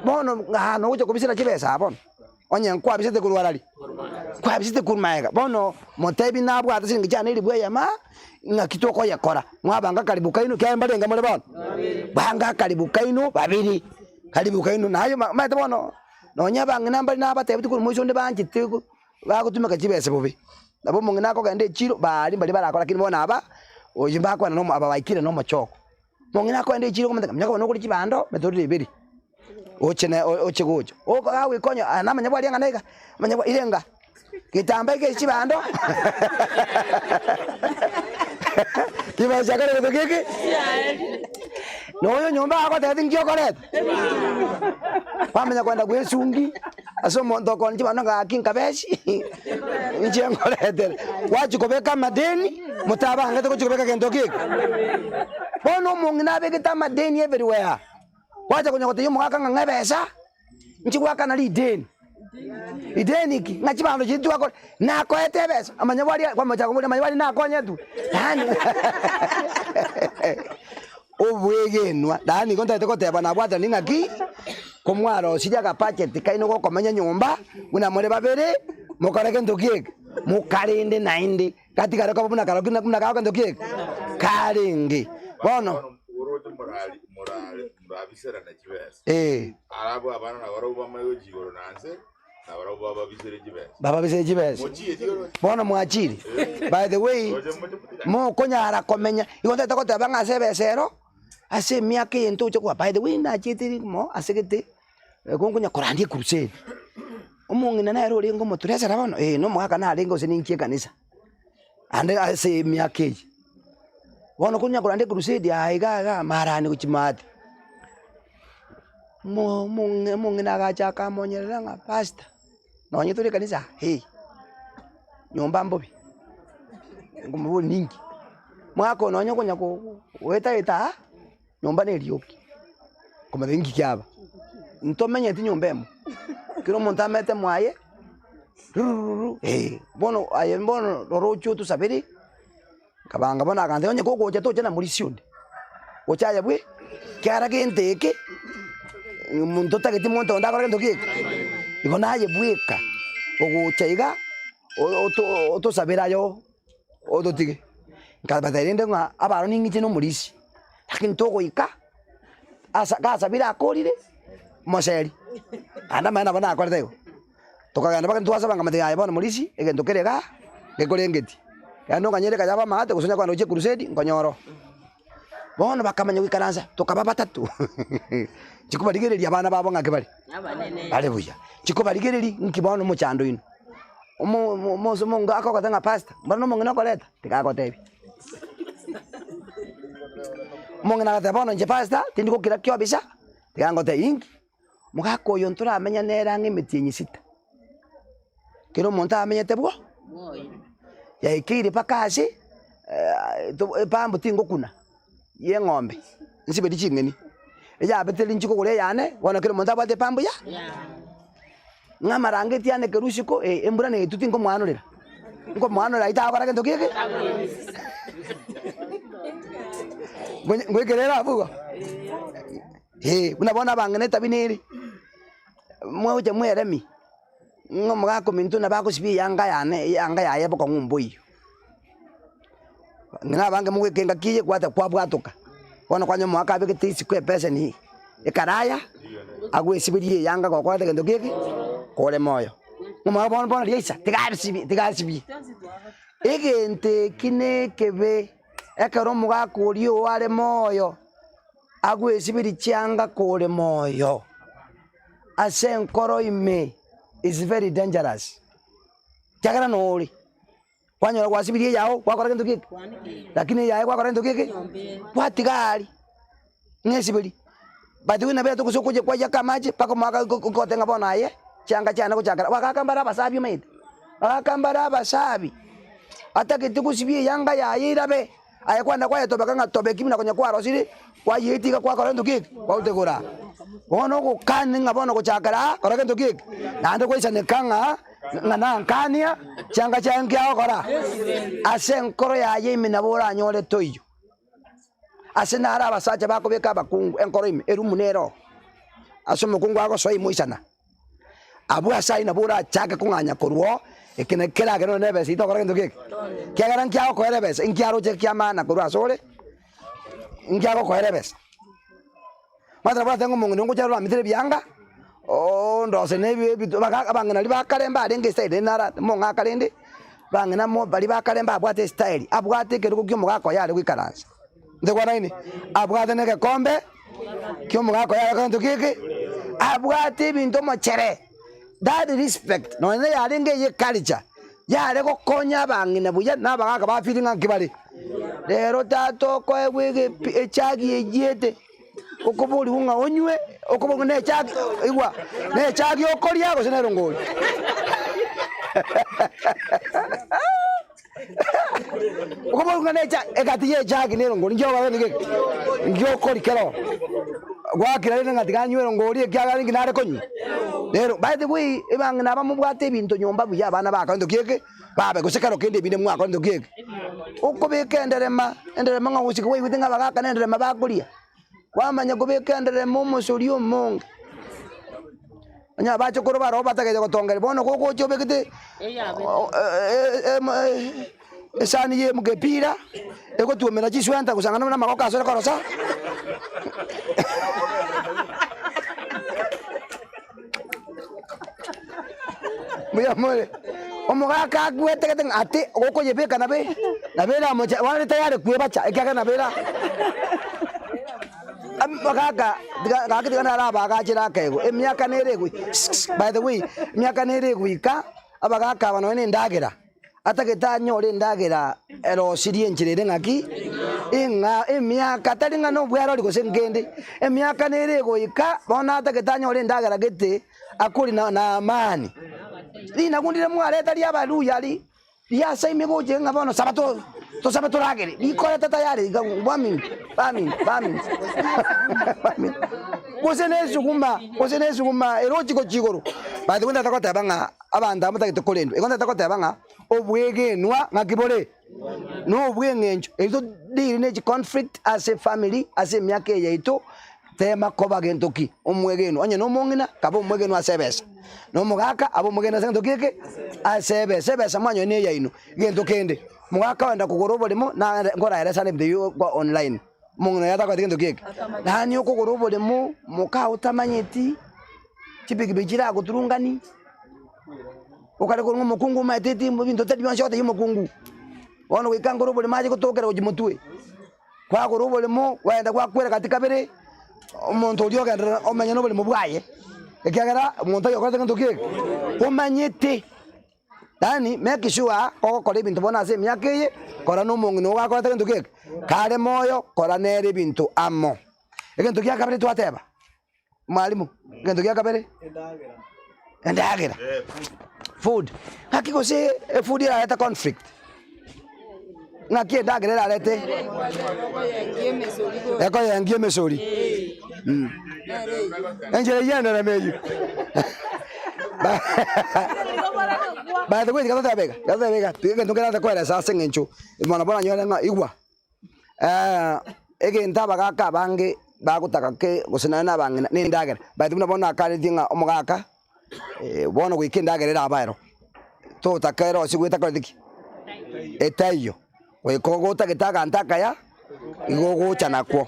Bono ngano ucho kubisira kibesa bono. Onye nkwa bisite kurwarali. Kwa bisite kurmaega. Bono motebi nabwo atasinga cyane iri bwe yama ngakitoko yakora. Mwabanga karibu kaino kyambalenga muri bono. Banga karibu kaino babiri. Karibu kaino nayo mate bono. Nonyabanga nambali nabatebi tukuru mwisho ndi banjitiku. Bakutumika kibese bubi. Nabo munginako gande chiro bali barakora kini bona aba. Oyimba kwa no aba baikire no machoko. Mongina ko ende chiro kumenda mnyako no kuri kibando metodi ibiri. Oche gojo. O kawe konyo anamanya bwali nganaika. Manya bwa irenga. Kitamba ke kibando. Kiba shakare ko keke? No nyomba ako tete ngio koret. Pamenya kwenda kwesungi. Asomo ndoko nkibano ngakinka beshi. Nje ngorete. Wachi kobeka madeni mutaba ngate ko kobeka kendo keke. Bono mungina begeta madeni everywhere. Wacha kunya kote yumu kaka ngabesa. Nchikwa kana li deni. Ideni ki ngachibando chitu ako na ko etebesa. Amanyabwali kwa macha ko amanyabwali na ko nyetu. Dani. Obwegenwa. Dani konta teko teba na bwata ningaki. Komwaro sija ka budget kaino ko komanya nyumba. Una more babere mukareke ndokieke. Mukarinde nainde. Katika rako buna karokina kuna kaoka ndokieke. Karenge. Bono murabisera na kibese arabo abana na baroba mayo jigoro nanse na baroba babisere kibese baba bisere kibese bono mwachiri by the way mo konyara komenya igonta takota banga sebesero ase miaka yento chokwa by the way na chitiri mo asekete kongonya korandie crusade omongina na ero lengo moturesa rabono no mwaka na lengo seninchie kanisa ande ase miaka Wono kunya kurande crusade aiga marani kuchimati. Mungina gacha kamonyera nga pastor. Nonye tuli kanisa. Hey. Nyomba mbobi. Ngumbu ningi. Mwako nonye kunya ko weta nyomba ne ryoki. Koma bengi kyaba. Ntomenye ti nyombemo. Kiro montamete mwaye. Bono ayembono rorocho tu sabiri. Kabanga bona kande onye koko chato chana mulisionde. Ochaya bwe kyara genteke. Muntu taketi monto ndakora ndoki. Igona ye bweka. Ogo chaiga oto sabira yo odotige. Kabaterende nga abaro ningi no mulisi. Lakini toko ika asa sabira akorire moseri. Anda mana bana akorite yo. Tokagana baka ntwasa banga mate ya bona mulisi egendokerega gekorengeti. Yano kanyere kajaba mahate kusonya kwa noche crusade nkonyoro. Bono bakamanya wikaranza tokaba batatu. Chikubaligeri abana babo ngakebali. Abanene. Haleluya. Chikubaligeri nkibono mu chando ino. Mozo monga ako katanga pastor. Mbona monga nakoleta? Tikako tebi. Monga na tabono nje pastor tindiko kira kyo bisa. Tikango te ingi. Mugako yontura amenya nera ngemetinyi sita. Kiro monta amenya tebwo? Ya ikiri pakasi pambo tingo kuna ye ngombe nsibe dicingeni eja beteli nchiko kule yane wana kile monta bate pambo ya ngamarangeti ane kerusiko embura ne tuti ngo mwanurira ita abara gento kike ngwekerera abugo unabona bangene tabiniri mwaje mweremi ngomuga komintu na bako sibi yanga yaye boko ngumbui ngina bange mugwekenga kiye kwata kwa bwatoka bona kwanya mwaka abikitisi kwe pesa ni ikaraya agwe sibirie yanga kwa kwata gento kike kole moyo ngomuga bona riisa tigasibi egente kine kebe ekero muga kurio wale moyo agwe sibiri chianga kole moyo ase nkoro ime is very dangerous chagara nori kwanyora kwasibirie yao kwakora kintu kiki lakini yae kwakora kintu kiki kwatigari ngesibiri bati wina beto kusukuje kwa yaka maji paka mwaka kotenga bona ye changa chana kuchakara wakakambara basabi maite wakakambara basabi atakiti kusibie yanga yae irabe ayakwanda kwa yatobeka ngatobe kimina konya kwa rosiri kwa yitika kwa kora kintu kiki kwa utegura wono ko kan ngabona ko chakara kora kintu kiki nande ko isane kanga ngana nkania changa changia kora ase nkoro ya yimi nabora nyole toyo ase nara abasacha bako beka bakungu enkoro ime erumunero ase mukungu ako soyi muisana abu asai nabora chaka kunganya korwo ekene kera gero nebe sito kora kintu kiki kiagaran kiao ko erebes inkiaro che kiamana korwa sore inkiaro ko erebes madra ba tengo mungu ngo charo mitire byanga ndo se nebi bitu bangana li bakaremba adenge style nara monga kalende bangana mo bali bakaremba abwate style abwate keruko kyo mugako yale kwikaranza ndekwa nini abwate neke kombe kyo mugako yale kantu kiki abwate bintu machere that respect no ne yale nge culture yale ko konya bangina buya nabagaka ba feeling nkibali lero tato ko ewege echagi ejiete okoboli unga onywe okobonga ne chagi igwa ne chagi okolia ko senero ngoli okobonga ne chagi egatiye chagi nero ngoli njo bawe ngeke ngyo koli kero gwakira rene ngati ganywero ngoli ekyaga nginare konyu lero by the way ebanga naba mubwate bintu nyomba buya abana baka ndo keke babe kusekaro kende bine mwaka ndo keke ukobeka enderema nga usike we withinga bagaka enderema bakulia wamanya kubeka enderema musuri umonge anya bacho koro baro batageze gotongere bono koko chobe kite esani ye mugepira eko tuomera chiswenta kusangana na makoka asore korosa Muya mole omugaka gwete kete ate goko yebeka nabe nabera mocha wane tayari kuebacha ekaka nabera bagaka gakiti kana baga chira kego emyaka nere gwi by the way emyaka nere gwika abagaka bano ne ndagera ataketa nyore ndagera ero sirie nchirere ngaki inga emyaka talinga no bwaro liko sengende emyaka nere gwika bona ataketa nyore ndagera gete akuri na amani lina kundire mwareta lya baluya li ya saime goje ngabona sabato to sabato ragere likora tata yale bami kosene suguma erojiko chigoro bade kwenda takota banga abanda amutake tokolendo ekonda takota banga obwege nwa ngakibole no obwengenjo ezo diri ne conflict as a family as a myake yeito tema koba gentoki omwegeno anya no mongina kabo omwegeno asebesa no mugaka abo mugena sento kike asebesa manyo ne yaino gento kende mugaka wanda kugorobo limo na ngora eresa ne byo kwa online mungna yata kwa gento kike nani okugorobo limo muka utamanyeti chipiki bijira kuturungani okale ko mukungu mateti bintu tati byanshota yumukungu wono wikangorobo limaje kutokera ujimutwe kwa gorobo limo wenda kwa kwera katika bere omuntu oli ogenda omanya nobuli mubwaye ekyagera omuntu ayo kwata kintu kiki omanyete dani make sure okokora ebintu bona ase emyaka eye kora n'omongi nigo gakorete kintu kiki kare moyo kora nere ebintu amo ekintu kia kabere twateba mwalimu ekintu kia kabere endagera food ngaki gose food irareta conflict ngaki endagera irarete eko yengie mesori enjere yenda na meyu By the way, gatha bega. Tiga ndo kana kwera sasa ngencho. Mwana bona nyona nga igwa. Ege ntaba gaka bange bagutaka ke gusina na bange ni ndagera. By the way bona kale dinga omugaka. Bona gwikindagerera abairo. To takero sigweta kodiki. Etayo. We kogota gitaga ntaka ya. Igogocha nakwo.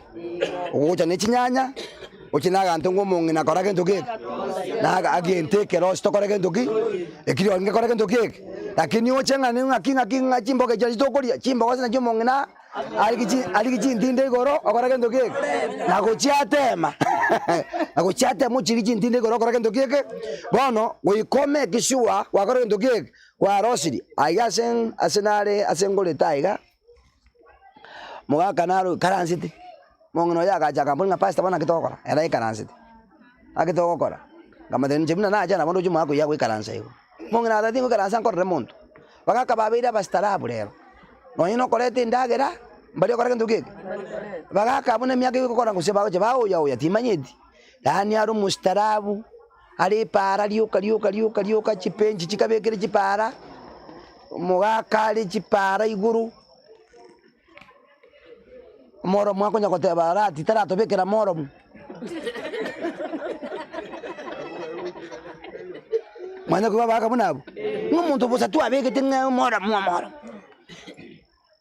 Ogocha ni chinyanya. Ochinaga ntungu mungi na korage ntuki. Naga agente kero sto korage ntuki. Ekiri onge korage ntuki. Lakini ochenga ni kinga chimbo ke jali tokoria. Chimbo wasina chumungi na aliki ndinde goro korage ntuki. Na gochiatema. Na gochiatema chiri ndinde goro korage ntuki. Bono we kishua wa korage ntuki. Wa rosidi. Asenare asengole taiga. Mugaka naro karansiti. Mongino ya gajaga mbona pasta bana kitokora era ikaransi akitokora kama den jimna na jana bondo juma ko ya ko ikaransa yo mongina dadi ko ikaransa ko remonto baka babira bastarabu lero no ino kolete ndagera mbali ko rake nduke baka kabune myake ko kora kuseba ko bawo ya timanyedi yani aru mustarabu ali para liuka chipenji chikabekere chipara mugaka ali chipara iguru moro mwako nyakote barati tara tobekera moro mwana ko baba kabunabu ngumuntu busa tu abeke tinga moro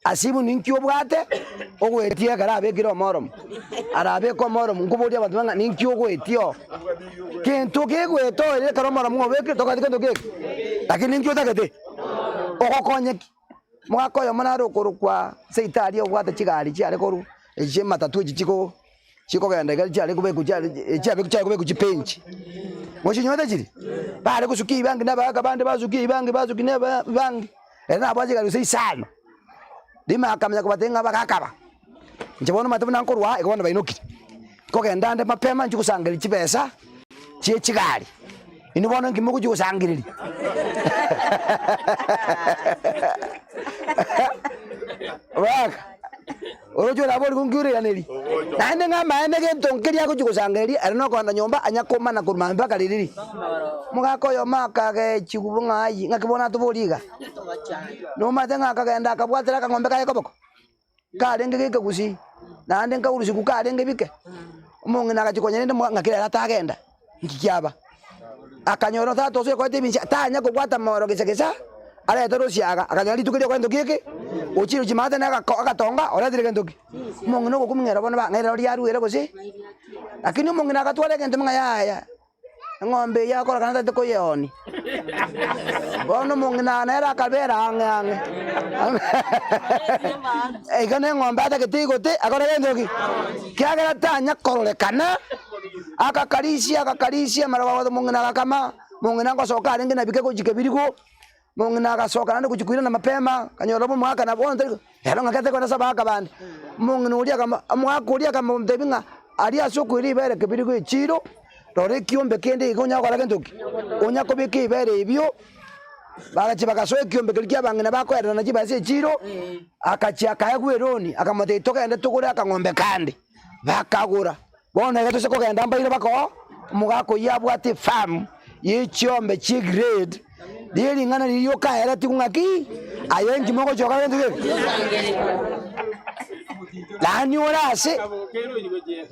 asibu ninkyo bwate ogwetie kara abekira moro arabe ko moro ngubudia bantu banga ninkyo ogwetio kento kegweto ile karo moro mwobeke toka dikendo ke lakini ninkyo takete okokonyeki mwako yo manaro korukwa seitari ogwate chigari cyare koru eje matatu chiko genda gali cyare kube kujale cyabe kuchaye kube kuchipenji moshinyoda chiri bare kusuki ibangi nabaga bande bazuki ibangi bazuki ne bangi era abaje gali seisano dima akamya kubatenga bakakaba njibona matabu nankorwa ikona bainoki ko genda nde mapema nchikusangeli chipesa chie chigari inibona ngimuku chikusangiriri waka ojo labori kungure yaneli nande ngama ene gentonkeri yako chikusangeri arino kwanda nyomba anyakoma na kurumamba kaliriri mugakoyo makage chikubunga ayi ngakibona tuboliga no matenga kagenda kabwatira kangombe kaye koboko kalenge keke kusi nande ngaurusi kukalenge bike umungi nakachikonyene ndo ngakira atagenda nkikyaba akanyoro tato se ko tebinja tanya ko kwata moro kisa ala etorosia akanyali tukire kwendo kike uchiro chimata na akatonga ora dire kendoki mongino ko kumngera bona ba ngera ori aru ere kosi lakini mongina akatwale kende mga yaya ngombe ya ko kana ko yoni bono mongina na era kabera ange e kana ngombe ata ketigo te akora kendoki kyagera tanya korole kana akakarisia mara wa mongina akama mongina ngo soka renge na bike ko jikebiriko mongina akasoka nande kuchikwira na mapema kanyoro mu mwaka na bonde hero ngakate kona sabaka bande mongina ulia kama mwaka ulia kama mtebinga ali asokuri ibere kebiriko ichiro rore kiombe kende ikonya kwa kendoki onya ko bike ibere ibyo bagachi bagasoe kiombe kilikia bangina bako era na jibase ichiro akachi akayagweroni akamate toka ende tukure akangombe kandi bakagura bona gato seko genda mbaire bako mugako yabwate farm yichombe chi grade diri ngana liyo ka era tikungaki ayenji moko choka nduke lani orase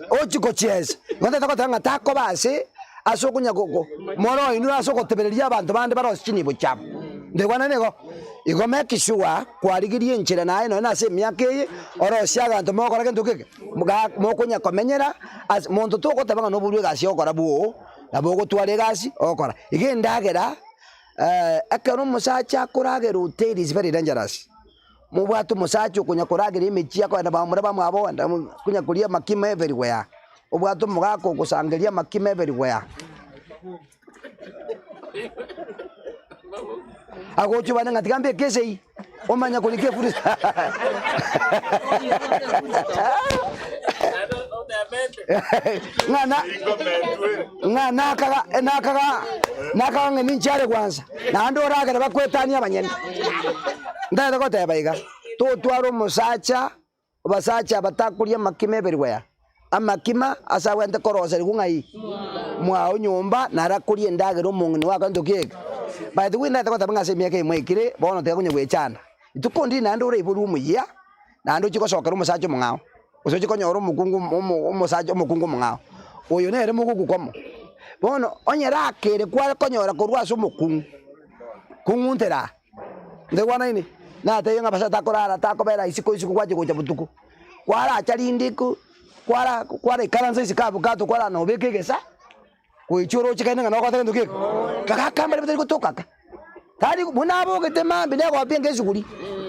ochiko chese ngote takotanga tako base asokunya koko moro inu asokotebereria abantu bande barosi chini buchapu ndebwana nego igome kishua kwarigirie nchira naye no na se myake orosia ganto moko rake nduke moko nya komenyera as monto to ko tabanga no bulwe gasi okora buo na bogo twale gasi okora igindagera akano musacha kuragera hotel is very dangerous mubwatu musacha kunya kuragera imichi yako enda bamura bamwabo enda kunya kulia makima everywhere ubwatu mugako kusangelia makima everywhere agochu bana ngatikambe kese omanya kulike furi nakaga ng'eni nchare kwanza nando oragera bakwetania abanyeni ndaenda goteba iga tutwara omusacha abasacha batakuria makima everywhere amakima asa wente korosa rikungai mwao nyumba narakurie ndagero mung'ini wako ndukike by the way na takota bangase miaka imwe ikire bono te kunye gwechana itukundi na ndore iburu muya na ndo chiko sokero musacho mungao uso chiko nyoro mukungu musacho mukungu mungao oyo nere mugugu komo bono onyera kere kwa konyora korwaso mukungu kunguntera ndegwana ini na te yanga basata korara takobera isiko kwaje gocha butuku kwara acharindiko kwara ikaranza isikabu gato kwara no bekegesa kuichoro chikaina ngana kwataka nduke kaka kamba bitari kutoka tari munabo ketema bide kwa penge shuguri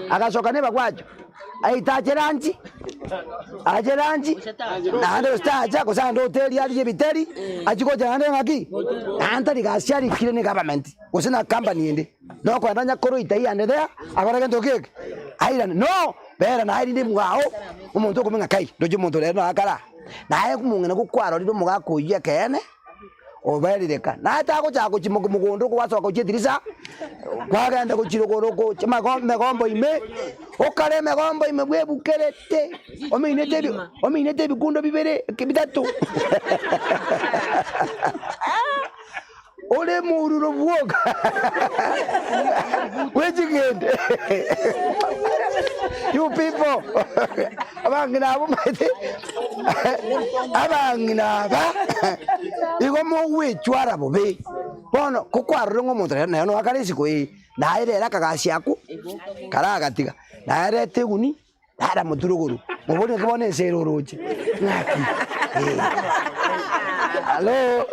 akasoka neba kwacho aitacheranji acheranji na ndo staja ko sando hotel yali je bitari achiko jana ngaki anta digasiari kile ne government usina company ende no kwa ndanya koro itai ande there akora nduke aira no bera na airi mwao umuntu kumenga kai ndoje muntu lero akara naye kumungena kukwaro liro mugakoyia kene obarireka nata ko chako chimugundu ko waso ko chitirisa kwagenda ko chirogoroko chimagombe gombo ime okare megombo ime bwebukerete ominete bikundo bibere kibitatu ole mururo bwoga wejigende you people abangina abo mate abangina ba igo mo wechwara bobe bono kukwarure ngomuntu na no akarisi ko na irera kagasiaku karagatiga na irete guni nara muturuguru mubone kibone seroroje ngaki Hello.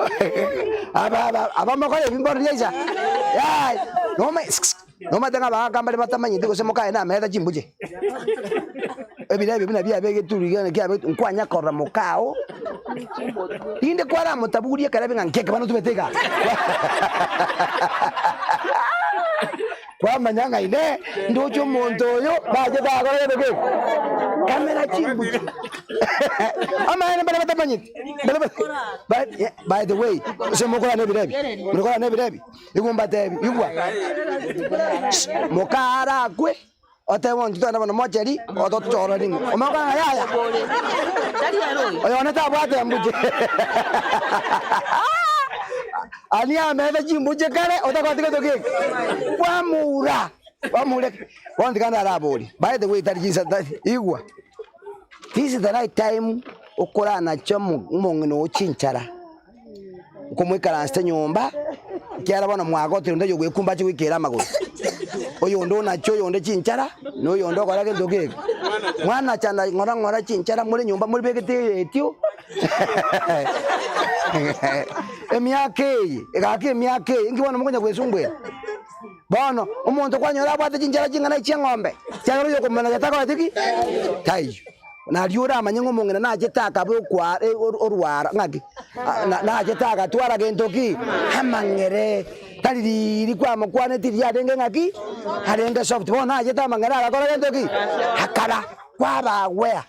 Aba makore bimbori yaisa. Yai, no ma tenga ba kamba bata manyi ndiko semo kae na meta chimbuje. Ebilabe bina bia bege turigana kia nkwanya korra mokao. Inde kwara mutaburi karabe ngankeke bano tumeteka. Kwa manyanga ine ndocho monto yo baje da gore bege. Kamera chimbuje. Ama ene bana manyi. By the way, semokora nebirebi. Mukora nebirebi. Igumba tebi. Igwa. Mokara kwe. Ote won tutana bana mocheri, oto choro ringo. Omaka yaya. Oyo neta bwate mbuje. Ani amebe chimbuje kale otakotike toke. Wamura. Wandikana raboli. By the way, that is that igwa. This is the right time ukora na chomu mungino chinchara. Ukomwikara nste nyumba. Kiara bana mwagote ndeyo gwekumba chi wikera magoro. Oyo ndo na cho yonde chinchara, no yondo kora ke ndoke. Mwana chanda ngora chinchara muri nyumba muri begete etio. Emiake, egake emiake, ngibona mukonya kwesumbwe. Bono, umuntu kwanyora bwate chinchara chingana chengombe. Cyangwa yo kumena yataka watiki? Tayo. Na riura amanyengo mungena na jetaka bwo kwa orwara ngaki. Na jetaka twara gentoki hamangere. Tari kwa mkwane tiri adenge ngaki. Harenge soft bona jeta mangera akora gentoki. Hakara kwa ba wea.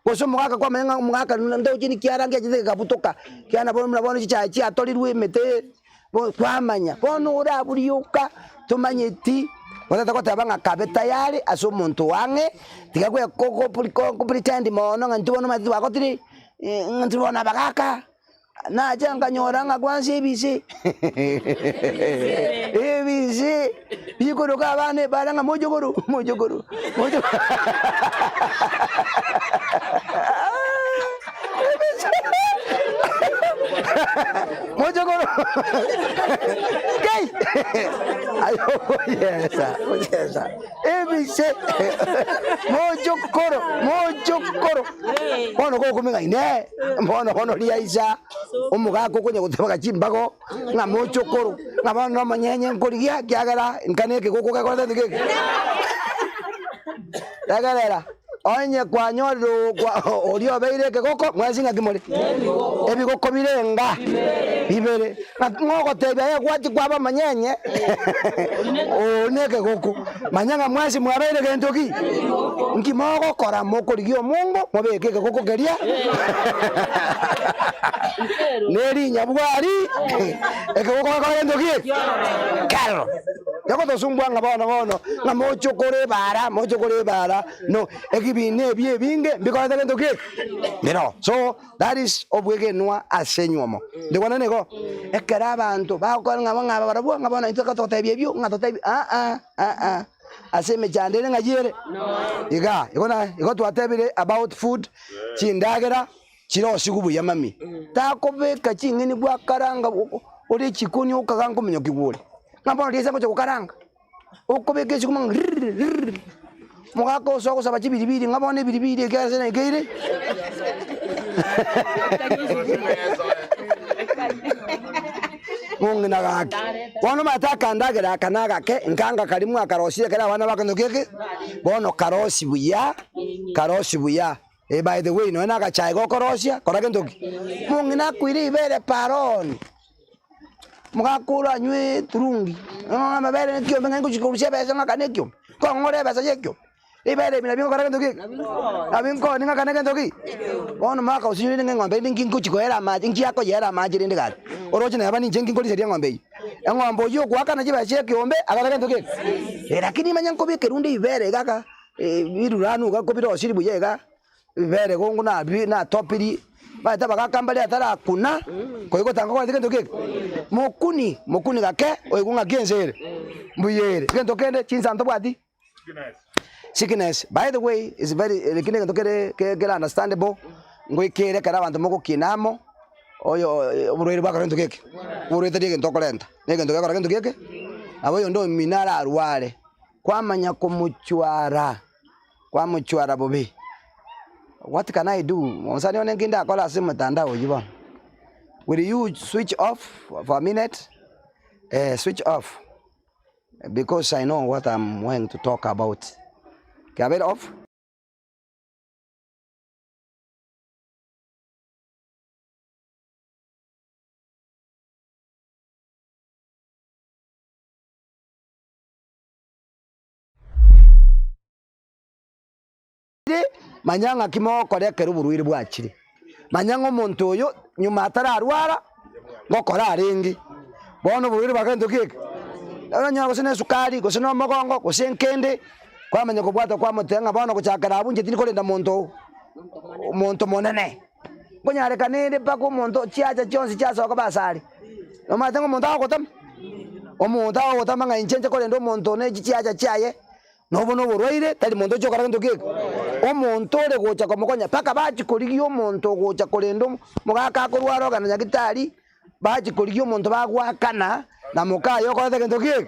Koso mugaka kwa menga mugaka ndo chini kiarange jite kaputoka. Kiana bono mnabona chichachi atolirwe mete kwa manya. Bono ura buriyuka tumanyeti. Wata takota abanga kabeta yali aso muntu wange tikakwe ko pretend mono ngantubona mati wakotiri ngantubona bakaka na janga nyoranga kwansi ebisi bikoro kabane baranga mojogoro mojogoro kai ayo yesa ebise mojogoro bono ko kumenga ine bono liaisa omugako kunye gutebaka chimbako nga mojogoro nga bono manyenye nkorigia kiagara nkaneke goko gakora ndike dagarera onye kwa nyoro kwa olio beire ke goko mwezi ngakimole ebigoko birenga bibere ngoko tebya kwati kwaba manyenye oneke goko manyanga mwezi mwabeire ke ntoki nkimoko kora moko ligio mungu mobeke ke goko keria neri nyabwari eke goko kwa ntoki karo Yako to sumbwa ngabono nga mochokore bara no ekibine bie binge because the kento ke. Mero. So that is obwege noa asenyuomo. De wana nego ekera abantu ba ko ngabanga barabu ngabona itaka to tebie bio ngato tebi aseme chandele ngajere iga iko twatebire about food chindagera chiro sigubu ya mami takobeka chingeni bwa karanga uri chikuni ukaganga kumenya kigure ngabona lisa ngo kukaranga ukobeke chikumang mugako soko saba chibiribiri ngabona ibiribiri kase na ikeire mungina gaki wono mataka ndagera kanaga ke nkanga kalimu akarosire kera bana bakando keke bono karosi buya by the way no na gachai go korosia korake ndoki mungina kwiri ibere paroni mugakura nywe turungi no mabere nkyo menga kuchikurusia pesa ngakanekyo ko ngore pesa yekyo ibere mina bingo korake ndoki abingo ninga kaneke ndoki bono maka usinywe ngombe ndingi kuchikoera maji ngi yako yera maji rindi gati oroje na bani njengi ngoli seria ngombe engombo yo kwakana jiba cheke ombe agarake ndoki lakini manyanko bike runde ibere gaka biruranu gakobiro siri buyega ibere gongo na topiri bata bakakambali atara kuna koiko tanga kwa ndoki mokuni gake oigunga kiensere mbuyere ndokende chinsanto bwati sickness by the way is very lekine ndokere ke understandable ngoikere kara abantu moko kinamo oyo burwere bwa ndokeke burwere tege ndokolenta nege ndokeke kara ndokeke abo ndo minara arware kwamanya kumuchwara bobe. What can I do? Monsani onenginda akola simu mtandao jibo. Will you switch off for a minute? Switch off. Because I know what I'm going to talk about. Can I have it off? Manyanga kimoko rekera uburuiri bwakire manyanga omuntu oyo nyuma atararwara ngokora aringi bono uburuiri bakento kike abanya gusene sukari gusene omogongo gusenkende kwamanya kubwata kwa mutenga bono guchakara abunje tiri kolenda muntu monene kunyareka nende pako muntu chiacha chonsi chasoka basari nomatenga muntu agotam omuntu agotam nga inchenche kolenda muntu ne chiacha chaye nobono borwaire tali muntu chokara kento kike omuntu ole gocha komukonya paka bachikorigio omuntu gocha kolendo mugaka kurwara kana nyagitari bachikorigio omuntu bagwakana na mukayo kothe kento kike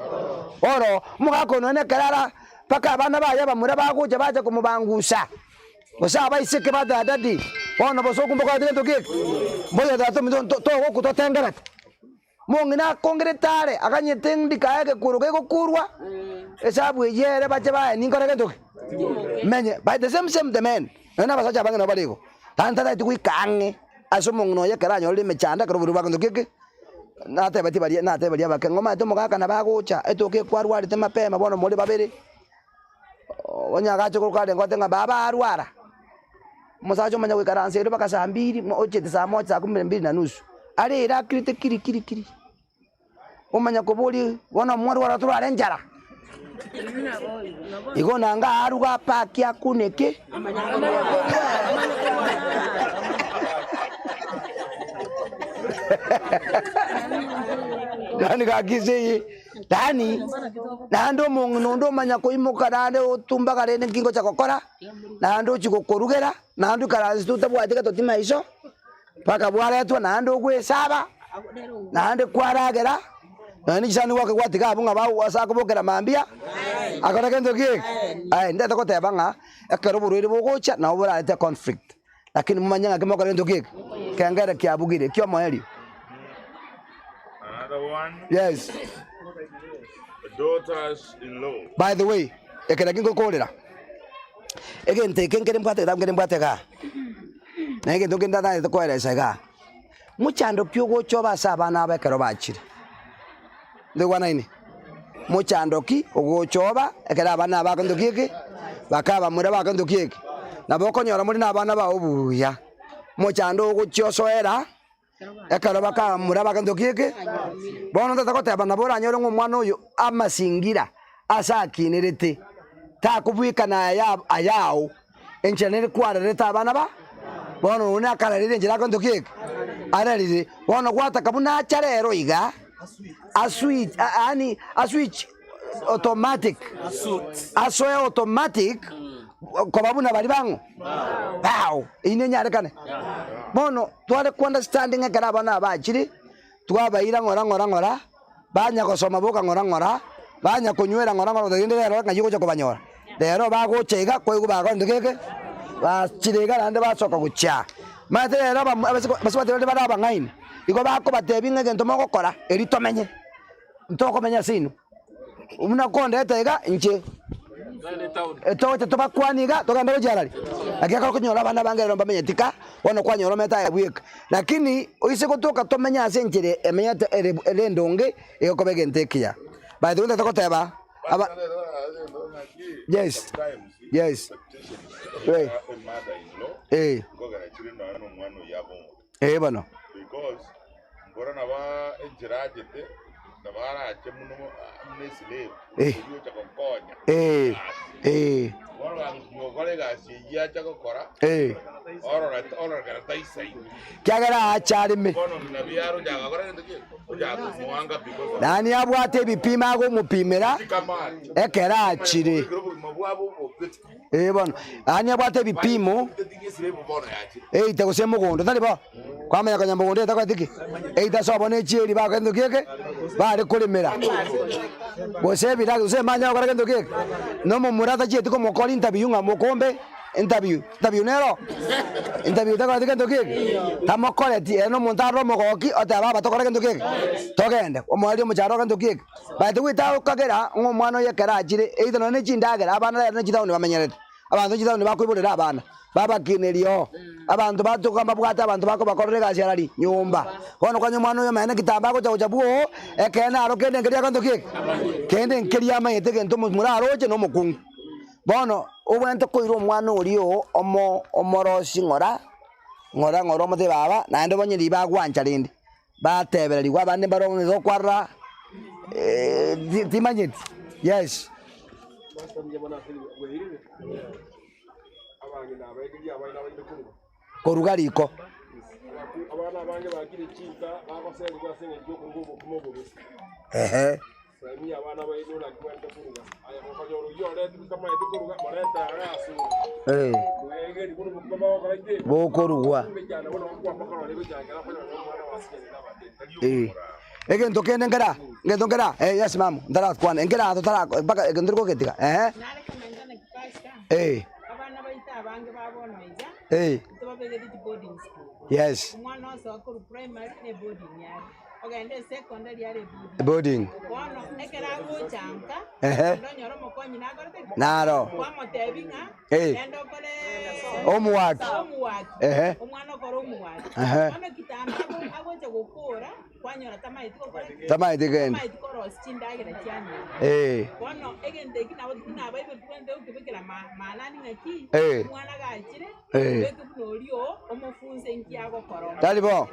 oro mugako none karara paka abana baya bamura bagocha bacha kumubangusha osaba isike bada dadi ono bosokumba kothe kento kike boya dato mito to gokutotengera mungina kongretare akanyetendi kaeke kuruke gokurwa esabu yere bache bae ninkore kento menye by the same the men na basacha bange no baligo tanta dai tukui kange aso mungno ye karanyo le mechanda karo buru bakando keke na te balia bake ngoma to mugaka na bagocha etoke kwarwari te mapema bono mole babere onya gacho kurukade ngote nga baba arwara musacho manya kwikaranse ero baka saa 2 ochete saa 1 saa 12:30 ari ira kiri umanya koboli wana mwaru wara turare njara igona nga aruga paki akuneke dani gagize dani nando mungno ndo manya koimuka nande otumba karene ngingo cha kokora nando chikokorugera nando karazi tutabwatika totima iso paka bwara yetu nando gwesaba nande kwaragera nani chani wake kwatika abunga bawo asako bokera mambia akora kendo kie ndeta kote banga ekero burwiri bogocha na obura ite conflict lakini mumanyanga kimo kendo kie kangere kiabugire kyo moyeli. Another one. Yes. Daughters-in-law. By the way, ekera kingo kolera egente kenkere mbate ga na egento kenda na ko era saga muchando kyogo choba sabana abekero bachire ndegwana ini muchando ki ogochoba ekera abana bakando kike bakaba mura bakando kike nabokonyora muri nabana ba obuya muchando ogochosoera ekaro bakamura bakanto kike bono tatakoteba nabora nyoro ng'omwana oyo amasingira asakinirete takubwikana ayao enchanere kwarereta abana ba bono une akararire njira kanto kike ararire bono gwataka buna charero iga a switch automatic asoe automatic kwa buna bali bango wow ine nyarekane bono tware ku understanding ekara bana bachiri twabaira ngora banya gosoma boka ngora banya kunywera ngora thinde rero ngayigo cyo kubanyora rero bagochega koigu bagondo keke bachirega nande basoka gucha mate rero basubate bari abangaini iko bako batebinga gento mogokora erito menye ntoko menya sinu umuna konde etega nche etote tobakwaniga toganda gojarari akeka kunyora bana bangero bamenye tika wono kwanyora meta yabweka lakini oise gotoka tomenya asenjere emenya elendonge ekobege ntekia by the way takoteba aba yes bano because ngorana ba enjirajete tabara chemuno amnesile yo chakonkonya wala ngogole gasi ya chakokora ora gara taisai kyagara acharime bono nabiaro jagakora ndike jago muanga because nani abwate bipima go mupimira ekera achire bono ani abwate bipimo itagose mugondo tali ba kwamenya kanya mugondo itakwatiki itasobone chiri bakendo keke bari kulimira bose biraga use manya bakora kendo keke no mumurata chiti ko mukora interview nga mukombe interview nero interview takwatiki kendo keke tamokore ti eno montaro mogoki otaba batokora kendo keke togende omwali mucharo kendo keke bati wita ukagera ngomwana yekera achire eitano ne chindagera abana ne chitauni bamenyerete abantu chitauni bakwibulira abana baba kinerio abantu batukamba bwata abantu bako bakorere gasiarari nyumba kono kwa nyumano yo mane kitamba ko chabuo ekena aro kende ngeria kanto kende ngeria mayete gento muraro je no mukungu bono ubwente koiro mwana orio omorosi ngora mate baba naende bonyiri bagwancha rindi batebereri kwa bane barongo zo kwarra timanyeti yes korugariko abana bange bakire chinta bakosenga kwasenga joko ngobo kumobo ehe sami abana bayinura kwenda kuruga aya kokajoro yore tukama yitukuruga moreta arasu wege dikuru bukama wakalaje bokorugwa egento kende ngera yes mam ndara kwana ngera totara baka ndiriko ketika abana baita abange babona iza tubabege di boarding school yes umwana wose wakuru primary ne boarding yari ogende secondary yari boarding bono ekera guchanka ndonyoro mokonyi nagorete naro kwamotebinga endo kole homework umwana okora homework ono kitamba agoche gukura kwanyora tamaiti gende koros chindagira cyane bono egende kinabo ibe twende ukibikira malani ngaki umwana gachire betunorio omufunze nkiago korona talibo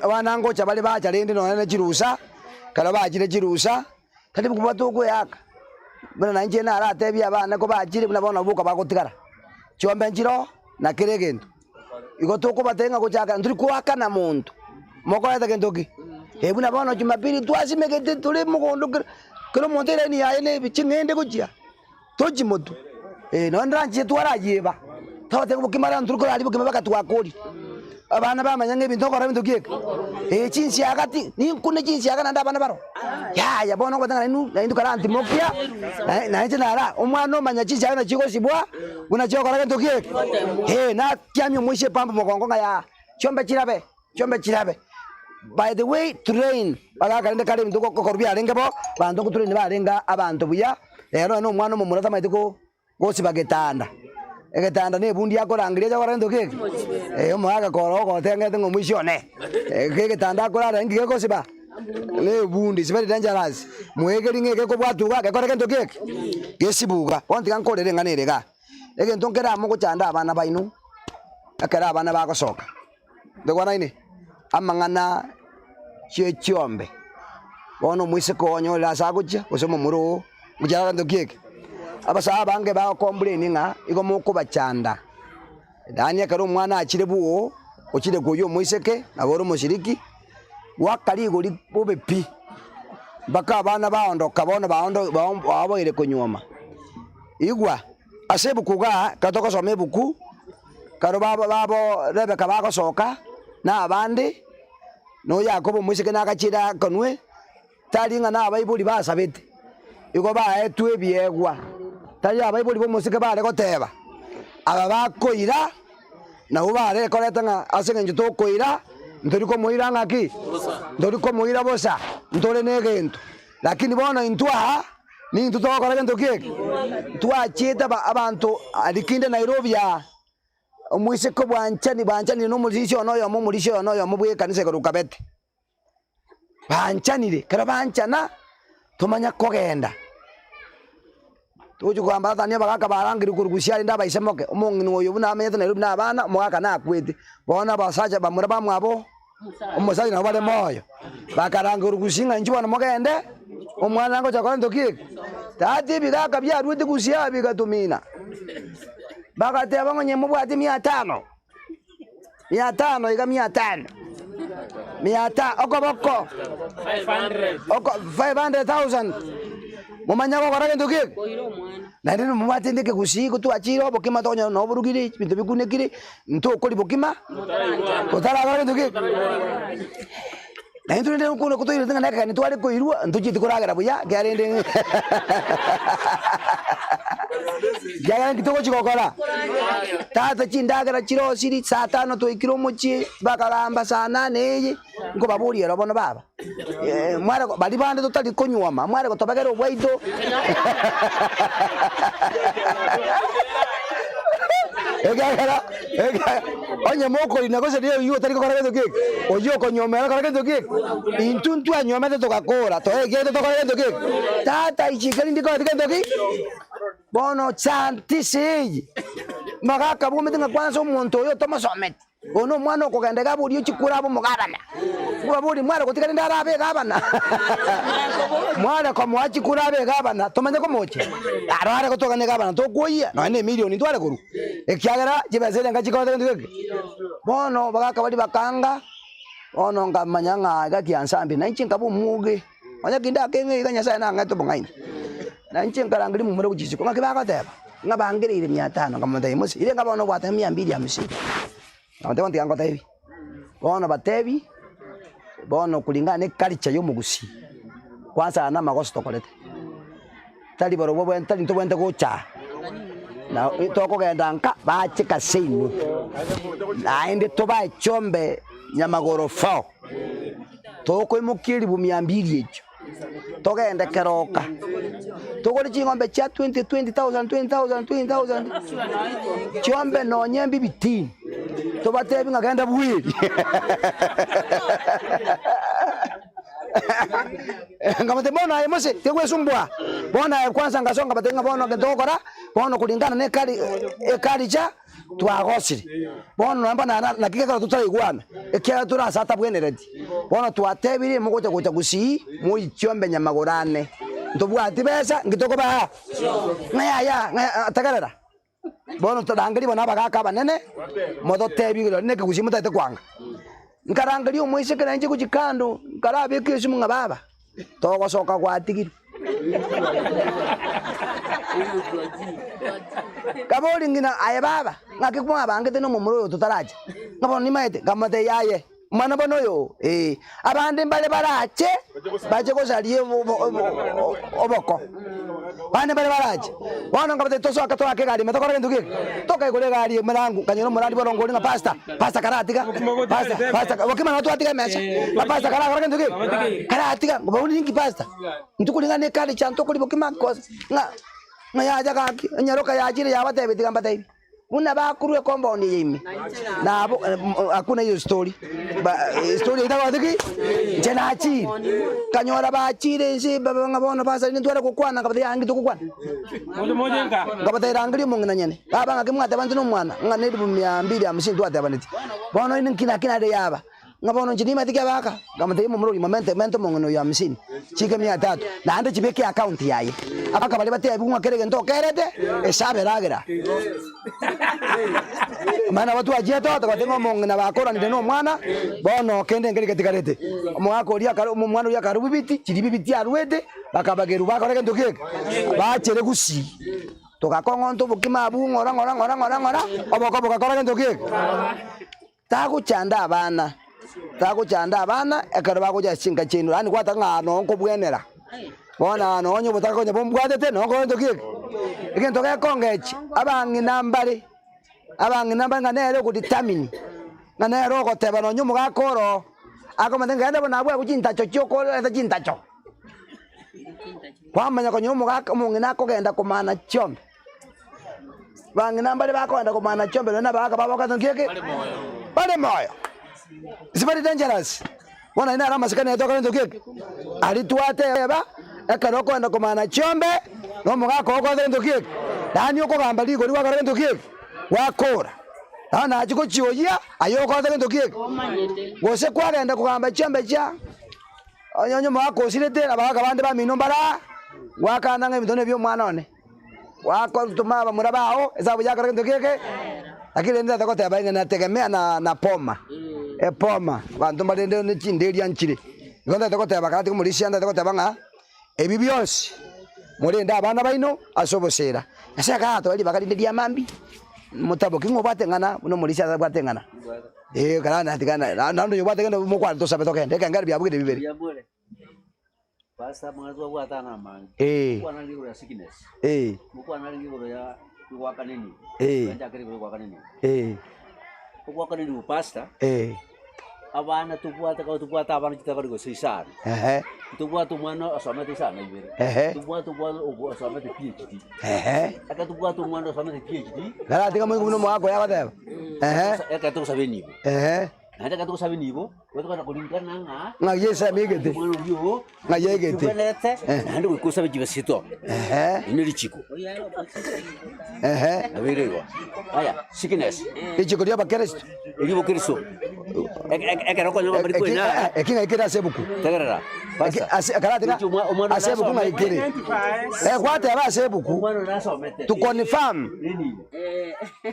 wanango chabali bacha rindi no ne chirusa kala bachire chirusa talibo kubatuko yaka bana nanje na aratebi abana ko bachire bana bona buka bagotigara chombe njiro na kiregendo igotoko batenga kuchaka nduri kuwaka muntu mokoeta kendoki ebuna bona Jumapili twasimegete tuli mugondo kero montere ni yaene bichingende kujia toji moto no ndanje twarajiba tote kubukimara nturuko ali bukima bakatwakori abana bamanya ibintu kora bintu kieke chinsi yakati ni kune chinsi yakana ndabana baro ya bona ko tanga nu na kara antimokia na nje nara umwana manya chinsi yakana chiko sibwa una chiko kora bintu kieke na kyamyo mwishe pambo mokongo ya chombe chirabe by the way train bagakarinde kare bintu ko korbya arenge bo bantu kutrain barenga abantu buya rero no umwana mu murata maitiko gosi bagetanda egetanda ne bundi yakorangiria chakora ndoke omwaga koro ko tengete ngomwishone egetanda akora rangi geko siba ne bundi sibari dangerous mwegeri ngeke ko bwatuga gekora kento keke gesibuga onti kankorere nganere ga egento nkera mo kuchanda abana bainu akara abana bakosoka ndogwana ine amangana chiombe bono mwise konyo la sagucha osoma muru mujara ndokieke abasa bange ba complain nga igo muko bachanda dania karo mwana achire buo ochire goyo mwiseke aboro mushiriki wakali goli bobepi baka bana baondoka bono baabo ile kunyoma igwa asebukuga katoko some buku karo babo Rebeka bako soka na abandi no Yakobo mwiseke nakachira konwe talinga na abaibuli basabete igo baetwe byegwa tali abaibuli bo musike bare goteba aba bakoira na ubare koretanga asenge njito koira ndori ko muira ngaki ndori ko muira bosa ndore negento lakini bona intwa ni ntuto ko gento kieke twa cheta abantu alikinde Nairobi ya omwise ko bwanchani no mulisho no mubwe kanise ko rukabete banchanire kara banchana tumanya kogenda tuju kwamba tania bagaka barangiri kurugushya ndaba isemoke umungi noyo buna amenye Nairobi na bana mwaka nakwete bona basaja bamura bamwabo umusaji na bale moyo bakaranga urugushinga njiwa na mogende umwana ngo chakora ndoki tati bigaka bya ruti gushya bigatumina bagate abangonye mubwati 500 iga 500 okoboko 500,000 mumanya ko korage ndoki na ndino mumati ndike gushiko tu achiro bokima tonya no burugiri bintu bikunekire nto koli bokima utara korage ndoki na ndino ndino kuno kutoira tanga naka ni twale ko irua nto chiti koragera buya garende Jaga kitoko chikokora tata chindagara chiro siri saa 5 to ikiro muchi bakalamba saa 8 ngo baburi robono baba mwara bali bande totali konyuma mwara ko tobagero waido ega onye moko inakosa dio yu tari kokora geto kek oyo konyomera kokora geto kek intuntu anyomete tokakora to egete tokora geto kek tata ichikali ndiko geto kek bono chanti seyi magaka bumetinga kwanza umuntu oyo tomasomete ono mwana okogenda gaburi chikura abo mugabana kubaburi mwana kotikana ndarabe gabana mwana ko mwachi kurabe gabana tomanye ko moche arare ko tokane gabana to koyia no ene milioni twale koru ekyagara jibazele ngachikote ndike bono bagaka bali bakanga ono ngamanyanga gakiansambi na nchinga bumuge wanya kinda kenge iganya na ngato bongaini na nchinga rangiri mumure kujisiko ngakibakateba ngabangirire 500 ngamonda musi ile ngabono bwata 250 Natewa ntigango tebi. Bono batebi. Bono kulingana ne culture yo mugusi. Kwanza na magosto tokolete. Tali boro bobo tali to wende gocha. Na to ko genda nka ba chika seinu. Na ende to ba chombe nyamagoro fo. To ko imukiri bu 200 ejo. To genda keroka. To ko chingombe cha 20,000 chombe no nyembi bitini. To batebi ngagenda bwiri ngamate bona yemose tegwesumbwa bona kwanza ngasonga batenga bona ngedokora bona kulingana ne kali cha twagosiri bona namba na kikeka tutaigwana ekya turasata bweneredi bona twatebiri mugocha gocha gusi mu ichombe nyamagorane ndobwati besa ngitoko ba ngaya tagarara bono tadangari bana bagaka banene modo tebigiro neke kusimuta te kwanga nkarangari umwise kana nje kujikando nkarabe kesu munga baba toko soka kwatigiro kaboli ngina aye baba ngakikwa bangete no mumuro tutaraje ngabo ni maite gamate yaye mwana bono yo abande mbale barache baje ko saliye oboko bande mbale barache wana ngabate toso akato akegari metoko rendo ke toka igole gari merangu kanyero morali borongo nga pasta karatika pasta wakima na watu atika mesha pasta kara rendo ke karatika ngabuni ningi pasta ntukulinga ne kali chanto kuli bokima kosa nga yaja kaki nyaroka yajire yabatebe tikambate una bakuru compound yimi na hakuna hiyo story itakuwa dhiki jenachi kanyora bachire nsi baba ngabona basa ni twala kukwana kabati yangi tukukwana moja kabati rangiri mungina nyene baba ngakimwata bantu no mwana ngane 250 twate baniti bono ni kina de yaba ngabono njini matike baka gamate mu muri momente mongono ya 50 chike 300 na ande chibeke account yaye abaka bali bate bunga kerege ndo kerete esabe ragira mana watu ajeto atatengo mongena bakora ni no mwana bono kende ngere tikarete mwako ria karu mwana ria karu bibiti chiribibiti arwete bakabageru bakore ndo keke bachere gusi tokakongo nto bukima bungo ngora oboko bakora ndo keke takuchanda abana ekaro bakuja chinga chinu yani kwata ngano nko bwenera bona nonyo butaka konye bombwatete noko ndo keke ikento ke kongechi abangi nambari nganere ku determine nganere ko teba no nyumu gakoro akomende ngende bona abwe kuchintacho cyoko enda chintacho kwamanya ko nyumu gakomungina ko genda kumana chombe bangi nambari bakwenda kumana chombe na baka baba keke bale moyo it's very dangerous bona ina rama sikane toka ndo keke alituate eba ekaro kwenda kumana chombe no mugako ko ndo keke dani uko gamba ligo liwa karo ndo keke wakora ana achiko chioya ayoko ndo keke gose kwagenda kugamba chombe cha onyonyo mwako silete abaka bande ba minombara wakana ngemidone byo mwana one wako tuma murabao ezabu yakara ndo keke akile nda takote abainga na tegemea na poma poma bantu balende ne chinderia nchire ngonda takote abakati kumulishia nda takote abanga ebibyonsi mulenda abana baino asobosera asaka ato ali bakali ndia mambi mutabo kingo batengana no mulishia batengana karana tikana nando yo batengana mu kwarto sabe tokende kangari byabugide biberi Basta mwanzo wa tana man. Kwa na libro ya sickness. Kwa na libro ya kuwaka nini? Nja kari kuwaka nini? Kuwaka nini pasta? Abana tubuata abana kitaka ko sisana. Tubuata mwana asomete sana ibere. Tubuata asomete PhD. Aka tubuata mwana asomete PhD. Kala tika mungu no mwako yakateba. Aka to sabe nibo. Nada katuko sabi nibo, wetu kana kulingana nga yesa migete. Nga yegete. Nando ko sabi jibasito. Ini lichiko. Abirewa. Aya, sickness. Lichiko dia bakristo. Libo kristo. Ekero ko nyoma bari ko na. Ekinga ikira sebuku. Tegerera. Akala tika. Asebuku nga ikire. Kwate aba sebuku. To confirm.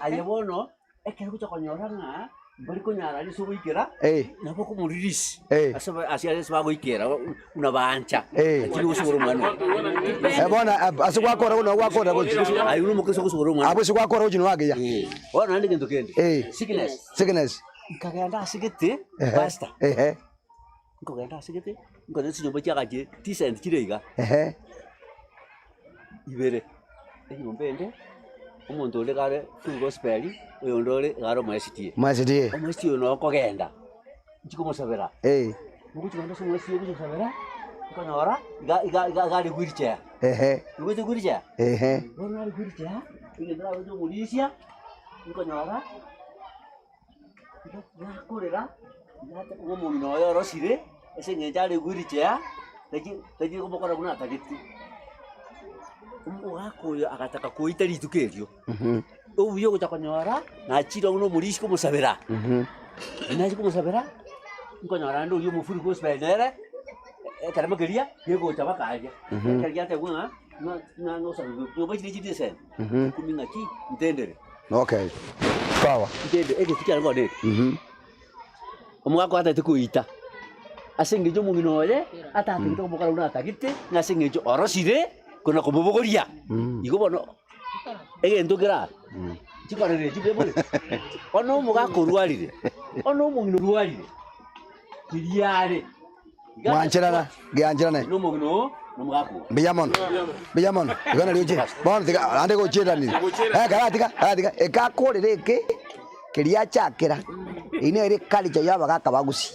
Ayebono, ekero ko konyoranga. Bari kunyara ni subu ikira nabo kumuriris asaba asiya sabago ikira una bancha kili usuburu mwana bona asikwa kora una wakora ko ayi uno mukiso kusuburu mwana abo sikwa kora ujino wage ya bona ndi ngendo kende sickness kaganda sigete basta kaganda sigete ngone sinyo bachagaje tisent kirega ibere enyumbende umuntu ole kare ku gospel uyo ndole garo mwesitie no kogenda chiko musabera mukuti kanda so mwesitie kujo sabera kanora gari gwirche nguti gwirche bona ari gwirche ingenda wajo mulisia nkonyora kurera ngata umu no yoro sire ese ngejale gwirche taji kumukora kuna tagiti umugakoyo agataka kuita ritukerio ubuyo gutakonyora na chiro no murishi kumusabera naje kumusabera nkonyora ndo uyo mufuri gospelere karamageria yego tabakaje karia te bwana no sabe yo bachiri chitese kuminga ki ntendere okay sawa ntende tikara ngode omwako ata tukuita asengejo muminoye ata tukito kumukara una takite ngasengejo orosire kuna kumubogoria igo bono egento kira chikorere chibebole ono mugakorwarire ono mungino rwarire kiriare mwancherana giancherana no mungino no mugako biyamono igana liuje bono tiga ande go cherani karatika ekakorere ke kiria chakira ine ire culture yaba gaka bagusi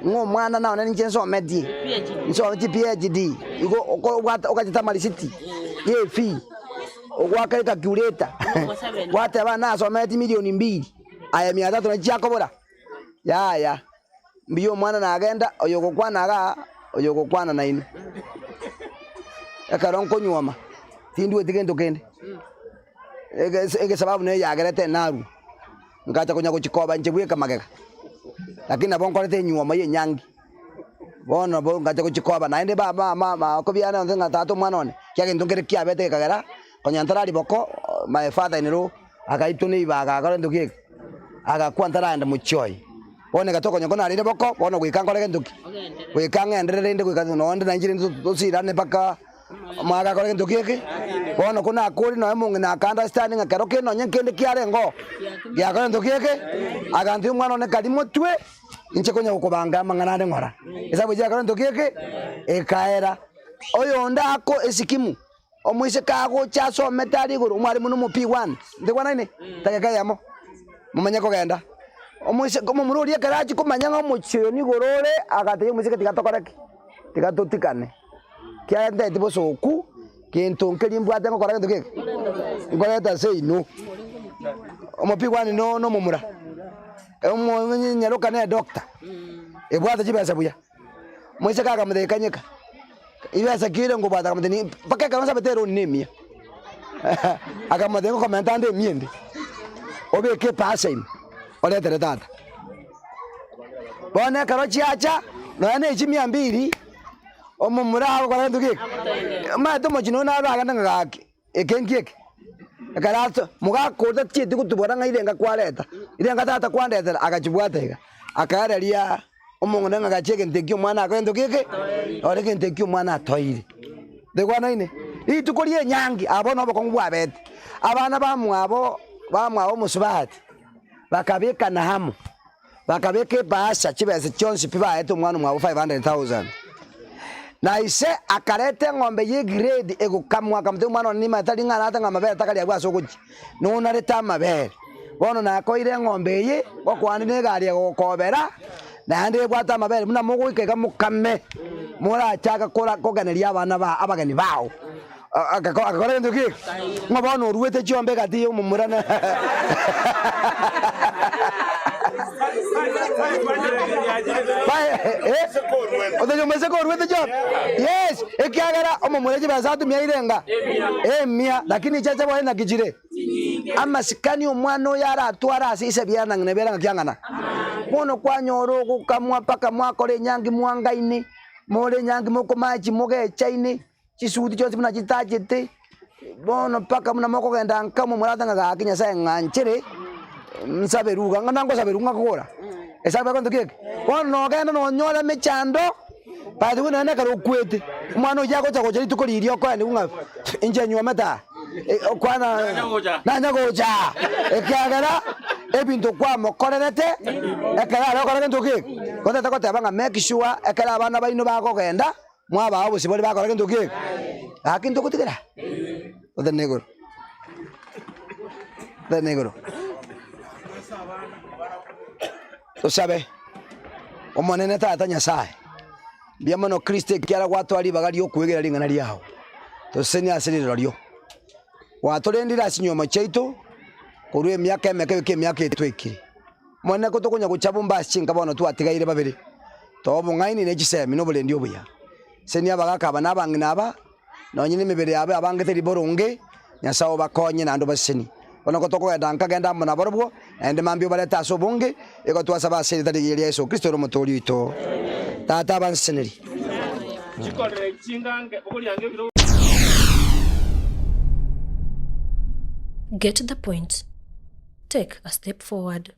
ngo mwana naona ninjenso medi nso PhD igo okajita malisiti yefi ogwakarika cureta wate abana asometi milioni 2 aya 300 na chakobora ya mbiyo mwana na agenda oyogokwana na ino akaronko nyoma tindu etigendo kende ege sababu ne yagerete naru ngacha kunya kuchikoba njebwe kamagega lakini abo nkorete nyuoma ye nyangi bono bo ngaje kuchikoba naende ba ko biana ndenga tato mwana one kyage ndongere kyabete kagera konyantara liboko my father iniro akaituni ibaga akore nduki akakwantara enda muchoi one gatoko nyoko nari liboko bono gwikangore nduki gwikanga enderere ndi gwikanga no ndi nanjire ndusirane paka maga kore nduki ke bono kuna akuri no mungi na kanda standing akero ke no nyenkende kyarengo ya kore nduki ke aganthi mwana one kali mutwe inche konya ukubanga mangana ngora esabu ja kore nduki ke ekaera oyo ndako esikimu omwise kago chaso metali guru umwari muno mu P1 ndikwana ine takeka yamo mumanya ko genda omwise komo mururi karachi kumanya ngo muchiyo ni gorore agate mwisike tikatokoreki tikatutikane kya ndete bosoku kintonkeri mbwate ngo koreke ndike ngoreta sei no omo P1 no mumura omo nyaruka ne doctor ebwate chibesa buya mwise kaga mudekanyeka ibesa kire ngo bata kamteni paka kanza betero nemia akamadhengo komentande miende obeke pasem ole tere tata bone karochi acha no ane 200 omumura kwa nduki ma to mojino na ra kana ngaki ekenkieke ekarato muga koda tieti kutubora ngairenga kwareta irenga tata kwandeta akachibwatega akareria omongona ngacheke ntekyo mwana akwendo keke ore ke ntekyo mwana atoire dekwana ine itukorie nyangi abono bokongu abete abana bamwabo musubati bakabeka na hamu bakabeke basha chibese chonsi piba eto mwana mwabo 500,000 na ise akarete ngombe ye grade egukamwa kamte mwana ni matali ngana ata ngamabere takali abwa sokuchi nona reta mabere bono na koire ngombe ye gokwani ne gari gokobera nande bwata mabere muna mugwikega mukame mura chaka kora koganeria abana ba abageni bao akakora nduki ngobono ruwete chombe gati umumurana odeyo mese ko ruwete chombe yes ekiagara umumure basatu mya mia lakini chacha bwa na kijire ama sikani omwana yara atwara asise byana ngnebera ngakyangana mono kwanyoro gukamwa paka mwakore nyangi mwangaini more nyangi moko machi moge chaini chisuti chonse muna chitajete bono paka muna moko genda nkamo muratanga gakinya sa nganchere msaberuga nganango saberuga kora esabe kondo keke bono genda no nyola mechando padi kuna na karo kwete mwana yako chako chali tukolirio kwa ni unga inje nywa mata kwana na nyagoja ekyagara ebintu kwa mokorerete ekara akora nduki konta takote abanga make sure ekara abana baino bakogenda mwaba abo sibori bakora nduki akintu kutikira oda negoro to sabe omonene tata nyasaye biamano Kristo kiara gwatwari bagari okwegera ringana riaho to seni asiriro ryo watorendira sinyoma chaito kurwe emyaka etwekire mwana ko tokonya guchabumba chinga bono twatigaire babiri to bungaini ne gisemi no bulendi obuya seni abagaka abana bangina aba nonyine mibere yabe abangeteri boronge nyasawo bakonye nando baseni bono ko toko edanka genda mona borobwo ende mambio baleta sobunge ego twasaba seri tadi Yesu Kristo ro motori ito tata banseneri chikorere chingange okulyange biro. Get the point. Take a step forward.